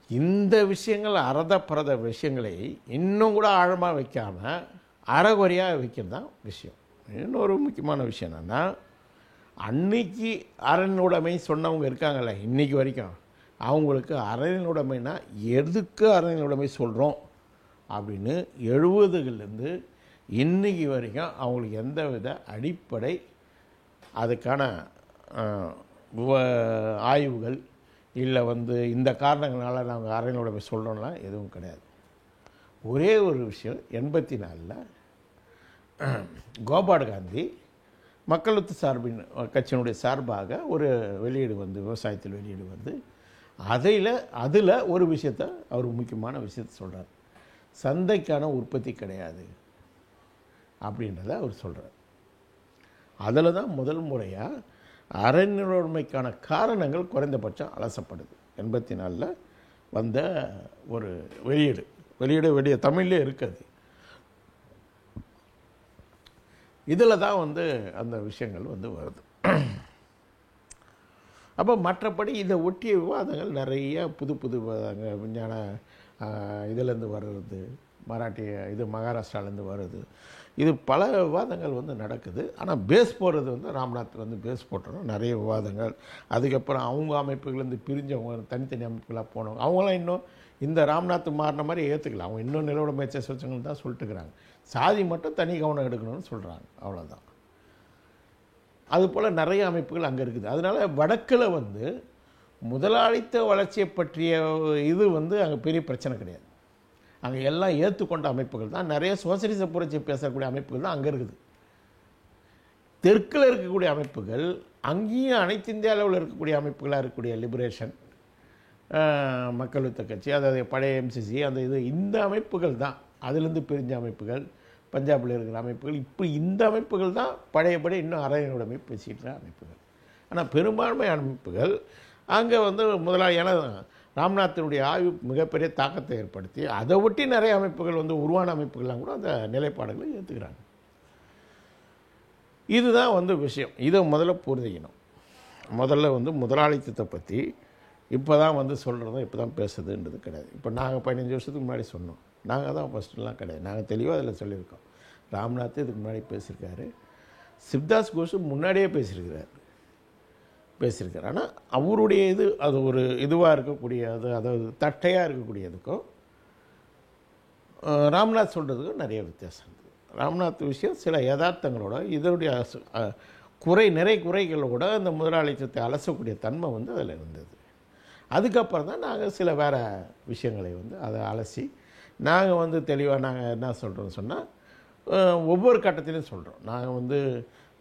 இந்த விஷயங்கள் அறத விஷயங்களை இன்னும் கூட ஆழமாக வைக்காமல் அறகுறையாக வைக்கிறது தான் விஷயம். இன்னொரு முக்கியமான விஷயம் என்னென்னா, அன்னைக்கு அரணினுடைமை சொன்னவங்க இருக்காங்கல்ல இன்றைக்கி வரைக்கும், அவங்களுக்கு அரணினுடைமைனா எதுக்கு அரணினுடைமை சொல்கிறோம் அப்படின்னு 70களிலேருந்து இன்றைக்கி வரைக்கும் அவங்களுக்கு எந்த வித அடிப்படை அதுக்கான ஆய்வுகள் இல்லை வந்து இந்த காரணங்களால் நாங்கள் அரணினுடைமை சொல்கிறோம்லாம் எதுவும் கிடையாது. ஒரே ஒரு விஷயம், 84 கோபால் காந்தி மக்களுக்கு கட்சியினுடைய சார்பாக ஒரு வெளியீடு வந்து விவசாயத்தில் வெளியீடு வந்து அதில் ஒரு விஷயத்தை அவர் முக்கியமான விஷயத்தை சொல்கிறார், சந்தைக்கான உற்பத்தி கிடையாது அப்படின்றத அவர் சொல்கிறார். அதில் தான் முதல் முறையாக அரணினுடைமைக்கான காரணங்கள் குறைந்தபட்சம் அலசப்படுது. 84 வந்த ஒரு வெளியீடு தமிழ்லே இருக்குது. இதில் தான் வந்து அந்த விஷயங்கள் வந்து வருது. அப்போ மற்றபடி இதை ஒட்டிய விவாதங்கள் நிறைய புது விவாதங்கள் விஞ்ஞான இதிலேருந்து வர்றது, மகாராஷ்டிராலேருந்து வருது, இது பல விவாதங்கள் வந்து நடக்குது. ஆனால் பேஸ் போடுறது வந்து ராம்நாத் வந்து பேஸ் போட்டுறோம் நிறைய விவாதங்கள். அதுக்கப்புறம் அவங்க அமைப்புகள்லேருந்து பிரிஞ்சவங்க தனித்தனி அமைப்புகளாக போனவங்க அவங்களாம் இன்னும் இந்த ராம்நாத் மாறின மாதிரி ஏற்றுக்கலாம். அவங்க இன்னும் நில உடைமை எச்ச சொச்சங்கள் தான் சொல்லிட்டுருக்குறாங்க, சாதி மட்டும் தனி கவனம் எடுக்கணும்னு சொல்கிறாங்க, அவ்வளோதான். அதுபோல் நிறைய அமைப்புகள் அங்கே இருக்குது. அதனால் வடக்கில் வந்து முதலாளித்த வளர்ச்சியை பற்றிய இது வந்து அங்கே பெரிய பிரச்சனை கிடையாது. அங்கே எல்லாம் ஏற்றுக்கொண்ட அமைப்புகள் தான், நிறைய சோசியலிச புரட்சி பேசக்கூடிய அமைப்புகள் தான் அங்கே இருக்குது. தெற்கில் இருக்கக்கூடிய அமைப்புகள் அங்கேயும் அனைத்து இந்திய அளவில் இருக்கக்கூடிய அமைப்புகளாக இருக்கக்கூடிய லிபரேஷன், மக்கள் விருத்த கட்சி, அதாவது பழைய எம்சிசி, அந்த இந்த அமைப்புகள் தான், அதிலிருந்து பிரிஞ்ச அமைப்புகள், பஞ்சாபில் இருக்கிற அமைப்புகள், இப்போ இந்த அமைப்புகள் தான் பழையபடி இன்னும் அரணினுடைமை பேசிக்கிற அமைப்புகள். ஆனால் பெரும்பான்மையான அமைப்புகள் அங்கே வந்து ஏன்னா ராம்நாத்தினுடைய ஆய்வு மிகப்பெரிய தாக்கத்தை ஏற்படுத்தி அதை ஒட்டி நிறைய அமைப்புகள் வந்து உருவான அமைப்புகள்லாம் கூட அந்த நிலைப்பாடுகளை ஏற்றுக்கிறாங்க. இதுதான் வந்து விஷயம். இதை முதல்ல புரிஞ்சுக்கணும். முதல்ல வந்து முதலாளித்தத்தை பற்றி இப்போ தான் வந்து சொல்கிறதும் இப்போ தான் பேசுதுன்றது கிடையாது. இப்போ நாங்கள் 15 வருஷத்துக்கு முன்னாடி சொன்னோம், நாங்கள் தான் ஃபஸ்ட்டுலாம் கிடையாது, நாங்கள் தெளிவாக அதில் சொல்லியிருக்கோம். ராம்நாத் இதுக்கு முன்னாடி பேசியிருக்காரு, சிவ்தாஸ் கோஷ் முன்னாடியே பேசியிருக்கார். ஆனால் அவருடைய அது ஒரு இதுவாக இருக்கக்கூடிய அதாவது தட்டையாக இருக்கக்கூடியதுக்கும் ராம்நாத் சொல்கிறதுக்கும் நிறைய வித்தியாசம் இருக்குது. ராம்நாத் விஷயம் சில யதார்த்தங்களோட இதனுடைய நிறை குறைகளோட அந்த முதலாளித்தத்தை அலசக்கூடிய தன்மை வந்து அதில் இருந்தது. அதுக்கப்புறம் தான் நாங்கள் சில வேறு விஷயங்களை வந்து அதை அலசி நாங்கள் வந்து தெளிவாக நாங்கள் என்ன சொல்கிறோம்னு சொன்னால், ஒவ்வொரு கட்டத்திலையும் சொல்கிறோம். நாங்கள் வந்து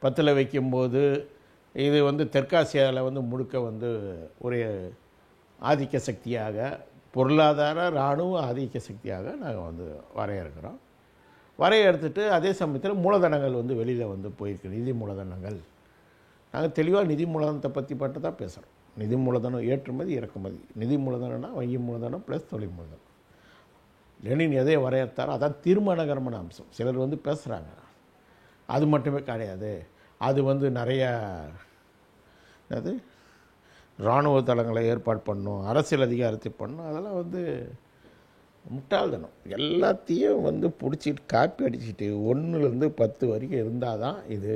10ல் வைக்கும்போது இது வந்து தெற்காசியாவில் வந்து முழுக்க வந்து ஒரு ஆதிக்க சக்தியாக, பொருளாதார இராணுவ ஆதிக்க சக்தியாக நாங்கள் வந்து வரையறுத்துட்டு அதே சமயத்தில் மூலதனங்கள் வந்து வெளியில் வந்து போயிருக்கு, நிதி மூலதனங்கள் நாங்கள் தெளிவாக நிதி மூலதனத்தை பற்றி மட்டும் தான் பேசுகிறோம். நிதி மூலதனம் ஏற்றுமதி இறக்குமதி, நிதி மூலதனம்னா வங்கி மூலதனம் ப்ளஸ் தொழில் மூலதனம். லெனின் எதை வரையறுத்தாரோ அதான் தீர்மானகரமான அம்சம். சிலர் வந்து பேசுகிறாங்க அது மட்டுமே கிடையாது, அது வந்து நிறைய அது இராணுவ தளங்களை ஏற்பாடு பண்ணணும், அரசியல் அதிகாரத்தை பண்ணணும், அதெல்லாம் வந்து முட்டாள்தனம். எல்லாத்தையும் வந்து பிடிச்சிட்டு காப்பி அடிச்சுட்டு 1லேருந்து 10 வரைக்கும் இருந்தால் தான் இது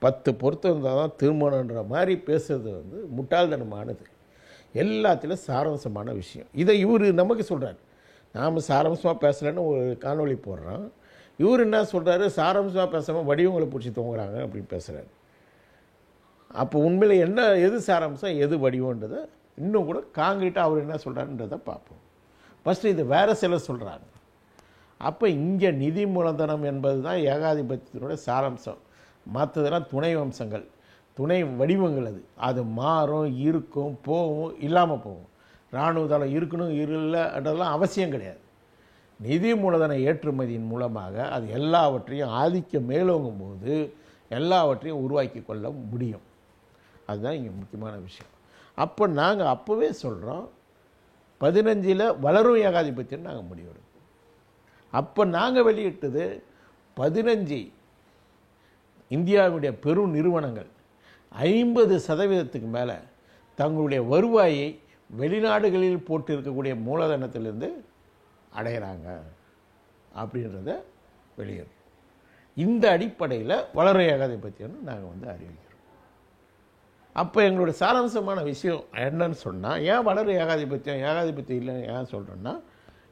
10 பொருத்தம் இருந்தால் தான் திருமணன்ற மாதிரி பேசுறது வந்து முட்டாள்தனமானது. எல்லாத்திலும் சாராம்சமான விஷயம். இதை இவர் நமக்கு சொல்கிறார். நாம் சாராம்சமாக பேசலைன்னு ஒரு காணொளி போடுறோம். இவர் என்ன சொல்கிறாரு, சாராம்சமாக பேசாமல் வடிவங்களை பிடிச்சி தூங்குறாங்க அப்படின்னு பேசுகிறாரு. அப்போ உண்மையில் என்ன, எது சாராம்சம் எது வடிவன்றதை இன்னும் கூட காங்கிரீட்டாக அவர் என்ன சொல்கிறாருன்றதை பார்ப்போம். ஃபஸ்ட்டு இது வேறு சிலர் சொல்கிறாங்க. அப்போ இங்கே நிதி மூலதனம் என்பது தான் ஏகாதிபத்தியத்தினுடைய சாராம்சம். மற்றதெல்லாம் துணை வம்சங்கள், துணை வடிவங்கள். அது மாறும், இருக்கும், போகும், இல்லாமல் போகும். இராணுவ தளம் இருக்கணும் இல்லைன்றதெல்லாம் அவசியம் கிடையாது. நிதி மூலதன ஏற்றுமதியின் மூலமாக அது எல்லாவற்றையும் ஆதிக்கம் மேலோங்கும் போது எல்லாவற்றையும் உருவாக்கி கொள்ள முடியும். அதுதான் இங்கே முக்கியமான விஷயம். அப்போ நாங்கள் அப்போவே சொல்கிறோம், 15 வளரும் ஏகாதிபத்தியம் நாங்கள் முடிவெடுப்போம். அப்போ நாங்கள் வெளியிட்டது 15 இந்தியாவுடைய பெரும் நிறுவனங்கள் 50% மேலே தங்களுடைய வருவாயை வெளிநாடுகளில் போட்டு இருக்கக்கூடிய மூலதனத்திலிருந்து அடைகிறாங்க அப்படின்றத வெளியிடுறோம். இந்த அடிப்படையில் வளரும் ஏகாதிபத்தியம்னு நாங்கள் வந்து அறிவிக்கிறோம். அப்போ எங்களுடைய சாராம்சமான விஷயம் என்னன்னு சொன்னால், ஏன் வளரும் ஏகாதிபத்தியம் இல்லை ஏன் சொல்கிறோன்னா,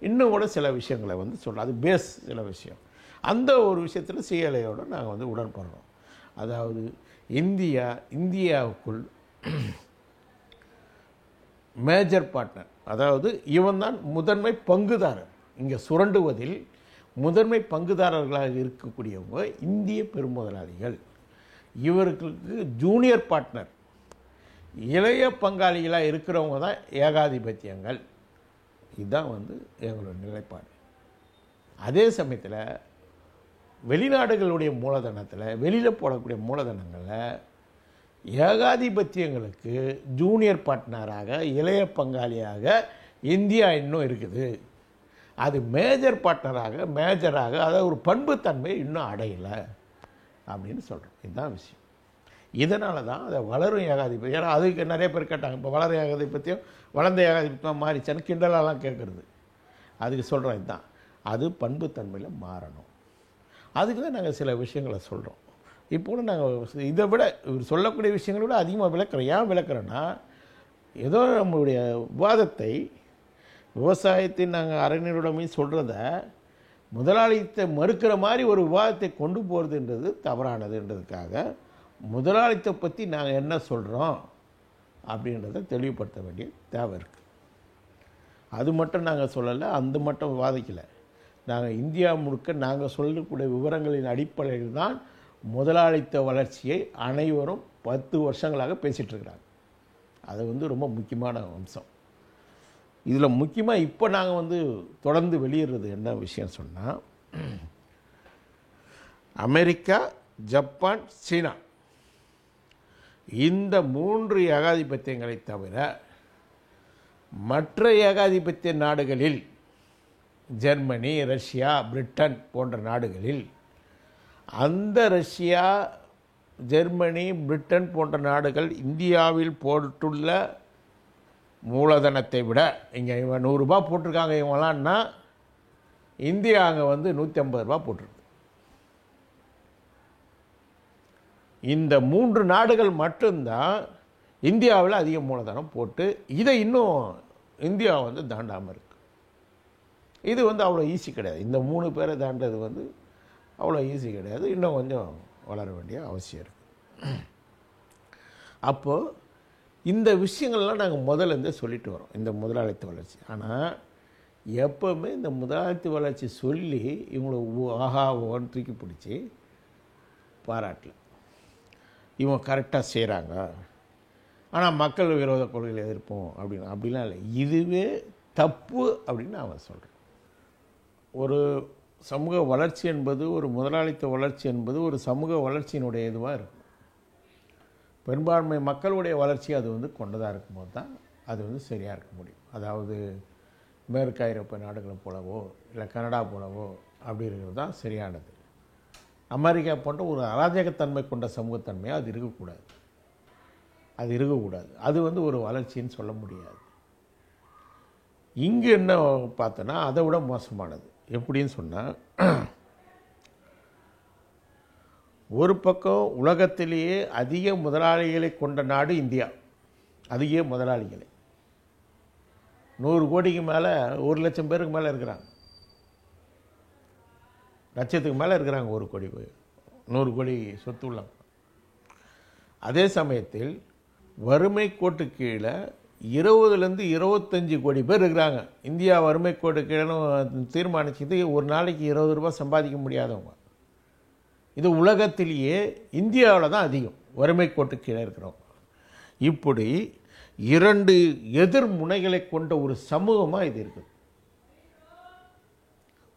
இன்னும் கூட சில விஷயங்களை வந்து சொல்கிறோம். அது பேஸ் சில விஷயம். அந்த ஒரு விஷயத்தில் சிஎல்ஐயோடு நாங்கள் வந்து உடன்படுறோம். அதாவது இந்தியாவுக்குள் மேஜர் பார்ட்னர், அதாவது இவன் தான் முதன்மை பங்குதாரர். இங்கே சுரண்டுவதில் முதன்மை பங்குதாரர்களாக இருக்கக்கூடியவங்க இந்திய பெருமுதலாளிகள். இவர்களுக்கு ஜூனியர் பார்ட்னர், இளைய பங்காளிகளாக இருக்கிறவங்க தான் ஏகாதிபத்தியங்கள். இதுதான் வந்து எங்களோட நிலைப்பாடு. அதே சமயத்தில் வெளிநாடுகளுடைய மூலதனத்தில், வெளியில் போடக்கூடிய மூலதனங்களில் ஏகாதிபத்தியங்களுக்கு ஜூனியர் பார்ட்னராக, இளைய பங்காளியாக இந்தியா இன்னும் இருக்குது. அது மேஜர் மேஜராக அதாவது ஒரு பண்புத்தன்மை இன்னும் அடையலை அப்படின்னு சொல்கிறோம். இதுதான் விஷயம். இதனால தான் அதை வளரும் ஏகாதிபத்தியம், ஏன்னா அதுக்கு நிறைய பேர் கேட்டாங்க, இப்போ வளரும் ஏகாதிபத்தியம் வளர்ந்த ஏகாதிபத்தியம் மாறிச்சான்னு கிண்டலாலாம் கேட்குறது. அதுக்கு சொல்கிறோம், இதுதான் அது பண்புத்தன்மையில் மாறணும். அதுக்கு தான் நாங்கள் சில விஷயங்களை சொல்கிறோம். இப்போ நாங்கள் இதை விட இவர் சொல்லக்கூடிய விஷயங்களை விட அதிகமாக விளக்குறோம். ஏன் விளக்குறோன்னா, ஏதோ நம்மளுடைய விவாதத்தை விவசாயத்தை நாங்கள் அறநிலையுடைமை சொல்கிறத முதலாளித்தை மறுக்கிற மாதிரி ஒரு விவாதத்தை கொண்டு போகிறதுன்றது தவறானதுன்றதுக்காக முதலாளித்தை பற்றி நாங்கள் என்ன சொல்கிறோம் அப்படின்றத தெளிவுபடுத்த வேண்டிய தேவை இருக்குது. அது மட்டும் நாங்கள் சொல்லலை, அந்த மட்டும் விவாதிக்கலை. நாங்கள் இந்தியா முழுக்க நாங்கள் சொல்லக்கூடிய விவரங்களின் அடிப்படையில் தான் முதலாளித்த வளர்ச்சியை அனைவரும் 10 வருஷங்களாக பேசிகிட்ருக்கிறாங்க. அது வந்து ரொம்ப முக்கியமான அம்சம். இதில் முக்கியமாக இப்போ நாங்கள் வந்து தொடர்ந்து வெளியிடுறது என்ன விஷயம் சொன்னால், அமெரிக்கா, ஜப்பான், சீனா இந்த 3 ஏகாதிபத்தியங்களை தவிர மற்ற ஏகாதிபத்திய நாடுகளில், ஜெர்மனி, ரஷ்யா, பிரிட்டன் போன்ற நாடுகளில், அந்த ரஷ்யா, ஜெர்மனி, பிரிட்டன் போன்ற நாடுகள் இந்தியாவில் போட்டுள்ள மூலதனத்தை விட, இங்கே இவன் 100 ரூபா போட்டிருக்காங்க இவங்களான்னா, இந்தியா அங்கே வந்து 150 ரூபா போட்டிருக்கு. இந்த 3 நாடுகள் மட்டும்தான் இந்தியாவில் அதிக மூலதனம் போட்டு இதை இன்னும் இந்தியா வந்து தாண்டாமல் இருக்கு. இது வந்து அவ்வளோ ஈஸி கிடையாது. இந்த 3 பேரை தாண்டது வந்து அவ்வளோ ஈஸி கிடையாது. இன்னும் கொஞ்சம் வளர வேண்டிய அவசியம் இருக்குது. அப்போது இந்த விஷயங்கள்லாம் நாங்கள் முதல்லேருந்தே சொல்லிட்டு வரோம், இந்த முதலாளித்த வளர்ச்சி. ஆனால் எப்போவுமே இந்த முதலாளித்த வளர்ச்சி சொல்லி இவங்களை ஆஹா ஓன்னு தூக்கி பிடிச்சி பாராட்டல. இவங்க கரெக்டாக செய்கிறாங்க, ஆனால் மக்கள் விரோத கொள்கையில் எதிர்ப்போம் அப்படிலாம் இல்லை. இதுவே தப்பு அப்படின்னு அவன் சொல்கிறேன். ஒரு சமூக வளர்ச்சி என்பது, ஒரு முதலாளித்த வளர்ச்சி என்பது ஒரு சமூக வளர்ச்சியினுடைய இதுவாக இருக்கும். பெரும்பான்மை மக்களுடைய வளர்ச்சி அது வந்து கொண்டதாக இருக்கும்போது தான் அது வந்து சரியாக இருக்க முடியும். அதாவது மேற்கு ஐரோப்பிய நாடுகளை போலவோ இல்லை கனடா போலவோ அப்படி இருக்கிறது தான் சரியானது. அமெரிக்கா போன்ற ஒரு அராஜகத்தன்மை கொண்ட சமூகத்தன்மையாக அது இருக்கக்கூடாது. அது வந்து ஒரு வளர்ச்சின்னு சொல்ல முடியாது. இங்கே என்ன பார்த்தோன்னா அதை விட மோசமானது. எப்படின்னு சொன்னால், ஒரு பக்கம் உலகத்திலேயே அதிக முதலாளிகளை கொண்ட நாடு இந்தியா. அதிக முதலாளிகளை 100 கோடிக்கு மேலே, 1 லட்சம் பேருக்கு மேலே இருக்கிறாங்க. லட்சத்துக்கு மேலே இருக்கிறாங்க. 1 கோடி 100 கோடி சொத்து உள்ளவங்க. அதே சமயத்தில் வறுமை கோட்டு கீழே 20லேருந்து 25 கோடி பேர் இருக்கிறாங்க. இந்தியா வறுமை கோட்டு கீழே தீர்மானிச்சது ஒரு நாளைக்கு 20 ரூபாய் சம்பாதிக்க முடியாதவங்க. இது உலகத்திலேயே இந்தியாவில் தான் அதிகம் வறுமை கோட்டு கீழே இருக்கிறவங்க. இப்படி 2 எதிர் முனைகளை கொண்ட ஒரு சமூகமாக இது இருக்குது.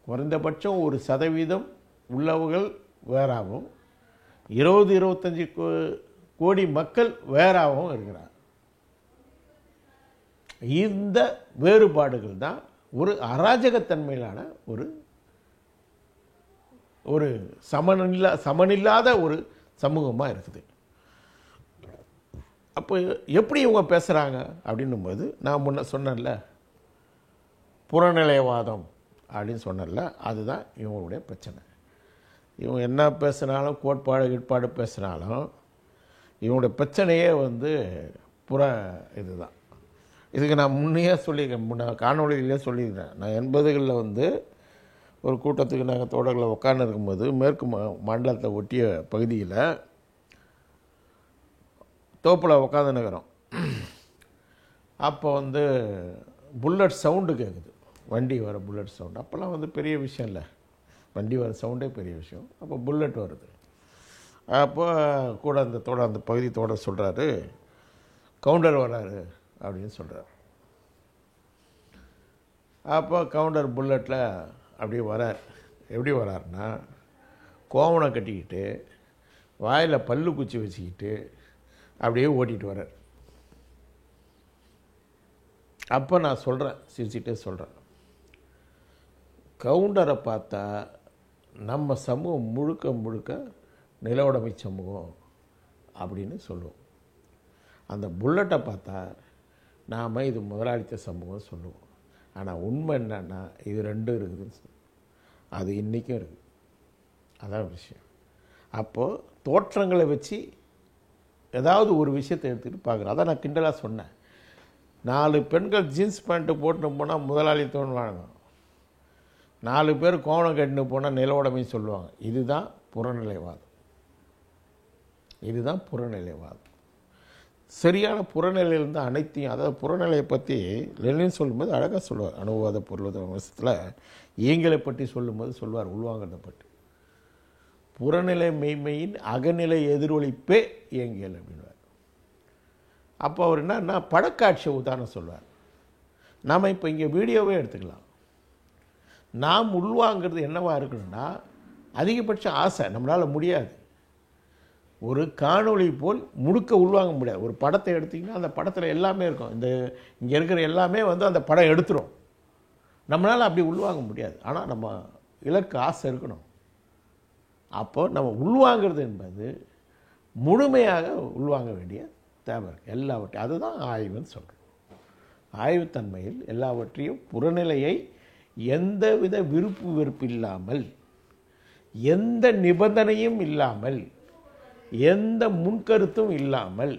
குறைந்தபட்சம் 1% உள்ளவர்கள் வேறாகவும் 20-25 கோடி மக்கள் வேறாகவும் இருக்கிறார். இந்த வேறுபாடுகள் தான் ஒரு அராஜகத்தன்மையிலான ஒரு சமனில்லாத ஒரு சமூகமாக இருக்குது. அப்போ எப்படி இவங்க பேசுகிறாங்க அப்படின்னும்போது, நான் முன்ன சொன்னேன்ல புறநிலைவாதம் அப்படின்னு சொன்னேன்ல, அதுதான் இவங்களுடைய பிரச்சனை. இவங்க என்ன பேசுனாலும், கோட்பாடு பேசுனாலும், இவங்களுடைய பிரச்சனையே வந்து இதுதான். இதுக்கு நான் முன்னையே சொல்லியிருக்கேன், காணொலியிலே சொல்லியிருக்கேன். நான் 80களில் வந்து ஒரு கூட்டத்துக்கு நாங்கள் தோட்டங்களை உட்கார்ந்து இருக்கும்போது மேற்கு மண்டலத்தை ஒட்டிய பகுதியில் தோப்பில் உட்காந்துன்னுக்கிறோம். அப்போ வந்து புல்லட் சவுண்டு கேட்குது, வண்டி வர புல்லட் சவுண்டு. அப்போல்லாம் வந்து பெரிய விஷயம் இல்லை, வண்டி வர சவுண்டே பெரிய விஷயம். அப்போ புல்லட் வருது. அப்போ கூட அந்த பகுதி தோட சொல்கிறாரு, கவுண்டர் வராரு அப்படின்னு சொல்கிறார். அப்போ கவுண்டர் புல்லட்டில் அப்படியே வரார். எப்படி வராருன்னா, கோவணம் கட்டிக்கிட்டு வாயில் பல்லு குச்சி வச்சுக்கிட்டு அப்படியே ஓட்டிகிட்டு வரார். அப்போ நான் சொல்கிறேன், சிரிச்சுட்டே சொல்கிறேன், கவுண்டரை பார்த்தா நம்ம சமூகம் முழுக்க நிலவுடைமை சமூகம் அப்படின்னு சொல்லுவோம். அந்த புல்லட்டை பார்த்தா நாம் இது முதலாளித்த சமூகம் சொல்லுவோம். ஆனால் உண்மை என்னன்னா, இது 2 இருக்குதுன்னு அது இன்றைக்கும் இருக்குது. அதான் விஷயம். அப்போது தோற்றங்களை வச்சு ஏதாவது ஒரு விஷயத்தை எடுத்துக்கிட்டு பார்க்குறேன். அதான் நான் கிண்டலாக சொன்னேன். 4 பெண்கள் ஜீன்ஸ் பேண்ட்டு போட்டுன்னு போனால் முதலாளித்தோன்னு வாழணும், 4 பேர் கோவணம் கட்டின்னு போனால் நிலவுடைமை சொல்லுவாங்க. இதுதான் புறநிலைவாதம். சரியான புறநிலையிலிருந்து அனைத்தையும், அதாவது புறநிலையை பற்றி லெனின் சொல்லும்போது அழகாக சொல்லுவார். அனுவாத பொருளாதார விமர்சனத்தில் இயங்கலை பற்றி சொல்லும்போது சொல்வார், உள்வாங்கிறத பற்றி. புறநிலை மெய்மையின் அகநிலை எதிரொலிப்பே இயங்கியல் அப்படின்வார். அப்போ அவர் என்னன்னா படக்காட்சியை உதாரணம் சொல்வார். நாம் இப்போ இங்கே வீடியோவே எடுத்துக்கலாம். நாம் உள்வாங்கிறது என்னவா இருக்கணும்னா, அதிகபட்ச ஆசை நம்மளால் முடியாது. ஒரு காணொளி போல் முழுக்க உள்வாங்க முடியாது. ஒரு படத்தை எடுத்திங்கன்னா அந்த படத்தில் எல்லாமே இருக்கும். இங்கே இருக்கிற எல்லாமே வந்து அந்த படம் எடுத்துரும். நம்மளால் அப்படி உள்வாங்க முடியாது. ஆனால் நம்ம இலக்கு ஆசை இருக்கணும். அப்போ நம்ம உள்வாங்கிறது என்பது முழுமையாக உள்வாங்க வேண்டிய தேவை இருக்குது எல்லாவற்றையும். அதுதான் ஆய்வுன்னு சொல்கிறோம். ஆய்வுத்தன்மையில் எல்லாவற்றையும் புறநிலையை எந்தவித விருப்பு வெறுப்பு இல்லாமல், எந்த நிபந்தனையும் இல்லாமல், எந்த முன்கருத்தும் இல்லாமல்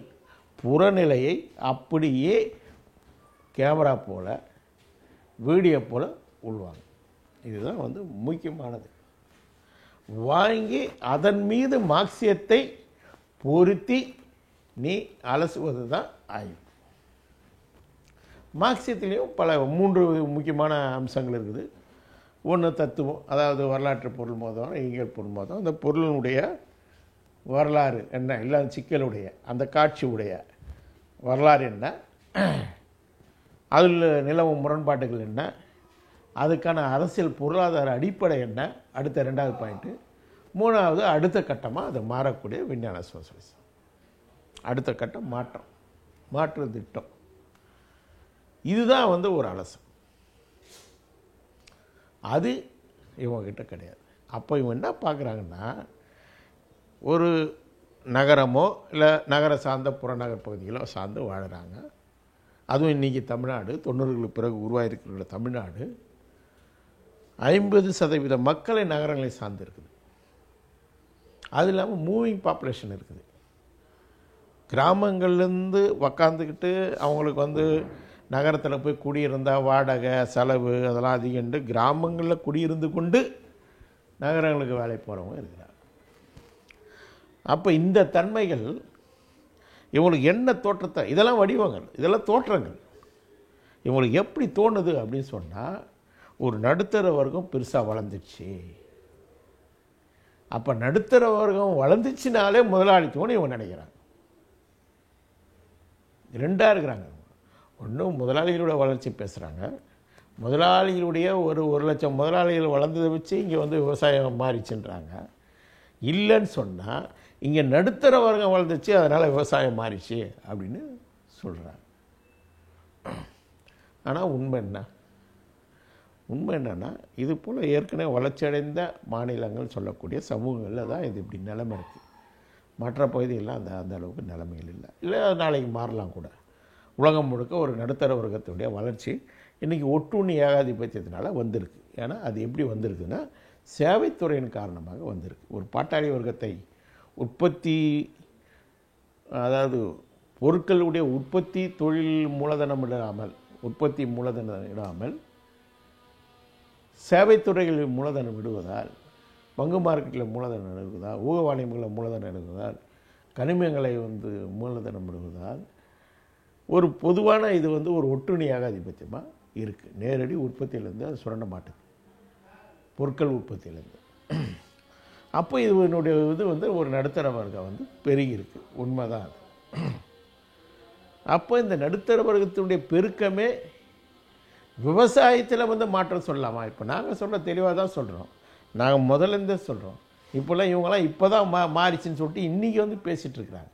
புறநிலையை அப்படியே கேமரா போல வீடியோ போல உள்வாங்க. இதுதான் வந்து முக்கியமானது. வாங்கி அதன் மீது மார்க்சியத்தை பொருத்தி நீ அலசுவது தான் ஆய்வு. மார்க்சியத்திலையும் பல 3 முக்கியமான அம்சங்கள் இருக்குது. ஒன்று தத்துவம், அதாவது வரலாற்று பொருள்வாதம், இயங்கியல் பொருள்வாதம். அந்த பொருளினுடைய வரலாறு என்ன, இல்லை சிக்கலுடைய அந்த காட்சியுடைய வரலாறு என்ன, அதில் நிலவும் முரண்பாட்டுகள் என்ன, அதுக்கான அரசியல் பொருளாதார அடிப்படை என்ன, அடுத்த 2வது பாயிண்ட்டு. 3வது அடுத்த கட்டமாக அது மாறக்கூடிய விஞ்ஞான சோசலிசம். அடுத்த கட்டம் மாற்று திட்டம். இதுதான் வந்து ஒரு அலசல். அது இவங்ககிட்ட கிடையாது. அப்போ இவங்க என்ன பார்க்குறாங்கன்னா, ஒரு நகரமோ இல்லை நகர சார்ந்த புறநகர் பகுதிகளோ சார்ந்து வாழ்கிறாங்க. அதுவும் இன்றைக்கி தமிழ்நாடு 90களுக்கு பிறகு உருவாகிருக்கிற தமிழ்நாடு 50% மக்களை நகரங்களை சார்ந்து இருக்குது. அது இல்லாமல் மூவிங் பாப்புலேஷன் இருக்குது. கிராமங்கள்லேருந்து உக்காந்துக்கிட்டு அவங்களுக்கு வந்து நகரத்தில் போய் குடியிருந்தால் வாடகை செலவு அதெல்லாம் அதிகண்டு கிராமங்களில் குடியிருந்து கொண்டு நகரங்களுக்கு வேலை போகிறவங்க இருக்கிறாங்க. அப்போ இந்த தன்மைகள் இவங்களுக்கு என்ன தோற்றத்தை, இதெல்லாம் வடிவங்கள், இதெல்லாம் தோற்றங்கள், இவங்களுக்கு எப்படி தோணுது அப்படின்னு சொன்னால், ஒரு நடுத்தர வர்க்கம் பெருசாக வளர்ந்துச்சு. அப்போ நடுத்தர வர்க்கம் வளர்ந்துச்சுனாலே முதலாளித்துவம்னு இவங்க நினைக்கிறாங்க. ரெண்டாக இருக்கிறாங்க. ஒன்றும் முதலாளிகளுடைய வளர்ச்சி பேசுகிறாங்க. முதலாளிகளுடைய ஒரு லட்சம் முதலாளிகள் வளர்ந்ததை வச்சு இங்கே வந்து விவசாயம் மாறிச்சுன்றாங்க. இல்லைன்னு சொன்னால் இங்கே நடுத்தர வர்க்கம் வளர்ந்துச்சு அதனால் விவசாயம் மாறிச்சு அப்படின்னு சொல்கிறாங்க. ஆனால் உண்மை என்னன்னா, இது போல் ஏற்கனவே வளர்ச்சியடைந்த மாநிலங்கள் சொல்லக்கூடிய சமூகங்களில் தான் இது இப்படி நிலைமை இருக்குது. மற்ற பகுதிகளெலாம் அந்த அளவுக்கு நிலைமைகள் இல்லை நாளைக்கு மாறலாம் கூட. உலகம் முழுக்க ஒரு நடுத்தர வர்க்கத்துடைய வளர்ச்சி இன்றைக்கி ஒட்டுண்ணி ஏகாதிபத்தியத்தினால வந்திருக்கு. ஏன்னா அது எப்படி வந்திருக்குன்னா, சேவைத்துறையின் காரணமாக வந்திருக்கு. ஒரு பாட்டாளி வர்க்கத்தை உற்பத்தி, அதாவது பொருட்களுடைய உற்பத்தி தொழில் மூலதனம் இடாமல் சேவைத்துறைகளில் மூலதனம் விடுவதால், பங்கு மார்க்கெட்டில் மூலதனம் எடுவதால், ஊகவாணியங்களில் மூலதனம் எடுவதால், கனிமங்களை வந்து மூலதனம் விடுவதால் ஒரு பொதுவான இது வந்து ஒரு ஒட்டுண்ணி ஏகாதிபத்தியமாக இருக்குது. நேரடி உற்பத்தியிலேருந்து அது சுரண்ட மாட்டுது, பொருட்கள் உற்பத்தியிலேருந்து. அப்போ இதனுடைய இது வந்து ஒரு நடுத்தர வர்க்கம் வந்து பெருகி இருக்கு, உண்மைதான் அது. அப்போ இந்த நடுத்தர வர்க்கத்தினுடைய பெருக்கமே விவசாயத்தில் வந்து மாற்றம் சொல்லலாமா? இப்போ நாங்கள் சொல்கிற தெளிவாக தான் சொல்கிறோம். நாங்கள் முதலேருந்தே சொல்கிறோம். இப்போல்லாம் இவங்களாம் இப்போ தான் மாறிச்சின்னு சொல்லிட்டு இன்றைக்கி வந்து பேசிகிட்டு இருக்கிறாங்க.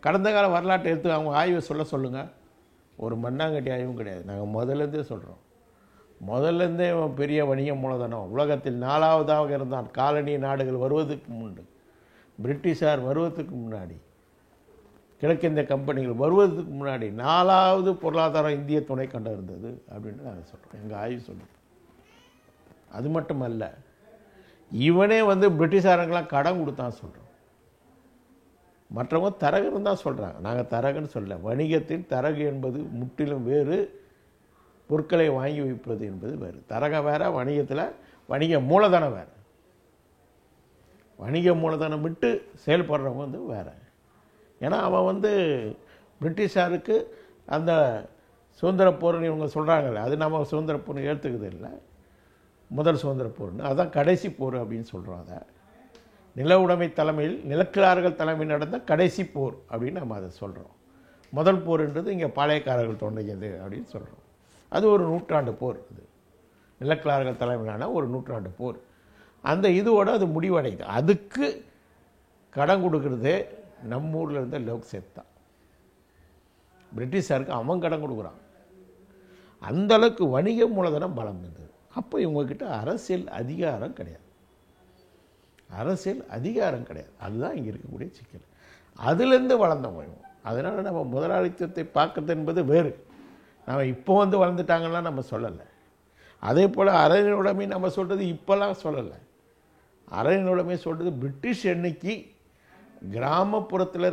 கடந்த கால வரலாற்றை எடுத்து அவங்க ஆய்வை சொல்லுங்கள். ஒரு மண்ணாங்கட்டி ஆய்வும் கிடையாது. நாங்கள் முதலேருந்தே சொல்கிறோம். முதல்லேருந்தே பெரிய வணிக மூலதனம் உலகத்தில் 4வதாக இருந்தான். காலனி நாடுகள் வருவதற்கு முன்பு, பிரிட்டிஷார் வருவதற்கு முன்னாடி, கிழக்கிந்திய கம்பெனிகள் வருவதற்கு முன்னாடி 4வது பொருளாதாரம் இந்திய துணை கண்டம் இருந்தது அப்படின்னு நாங்கள் சொல்கிறோம். எங்கள் ஆய்வு சொல்லுது. அது மட்டுமல்ல, இவனே வந்து பிரிட்டிஷாரங்களாம் கடன் கொடுத்தான் சொல்கிறோம். மற்றவங்க தரகுன்னு தான் சொல்கிறாங்க. நாங்கள் தரகுன்னு சொல்ல. வணிகத்தின் தரகு என்பது முற்றிலும் வேறு, பொருட்களை வாங்கி வைப்பது என்பது வேறு. தரக வேற, வணிகத்தில் வணிக மூலதனம் வேறு. வணிக மூலதனம் விட்டு செயல்படுறவங்க வந்து வேறு. ஏன்னா அவன் வந்து பிரிட்டிஷாருக்கு அந்த சுதந்திர போர்னு இவங்க சொல்கிறாங்கல்ல, அது நம்ம சுதந்திர போர்னு ஏற்றுக்குது இல்லை. முதல் சுதந்திர போர்னு அதுதான் கடைசி போர் அப்படின்னு சொல்கிறோம். அதை நில உடைமை தலைமையில் நிலக்கிழார்கள் தலைமையில் நடந்த கடைசி போர் அப்படின்னு நம்ம அதை சொல்கிறோம். முதல் போர்ன்றது இங்கே பாளையக்காரர்கள் தொடங்கியது அப்படின்னு சொல்கிறோம். அது ஒரு நூற்றாண்டு போர். அது நிலக்கிழார்கள் தலைமையிலான ஒரு நூற்றாண்டு போர். அந்த இதோடு அது முடிவடையுது. அதுக்கு கடன் கொடுக்கறதே நம்ம ஊரில் இருந்த லோக்சேப் தான். பிரிட்டிஷாருக்கு அவன் கடன் கொடுக்குறான். அந்தளவுக்கு வணிக மூலதனம் பலம் இருந்தது. அப்போ இவங்கக்கிட்ட அரசியல் அதிகாரம் கிடையாது. அதுதான் இங்கே இருக்கக்கூடிய சிக்கல். அதுலேருந்து வளர்ந்தவங்க. அதனால் நம்ம முதலாளித்துவத்தை பார்க்கறது என்பது வேறு. நம்ம இப்போ வந்து வளர்ந்துட்டாங்கன்னா நம்ம சொல்லலை. அதே போல் அரைநிலைமை நம்ம சொல்கிறது இப்போல்லாம் சொல்லலை. அரைநிலைமை சொல்கிறது பிரிட்டிஷ் எண்ணிக்கை கிராமப்புறத்தில்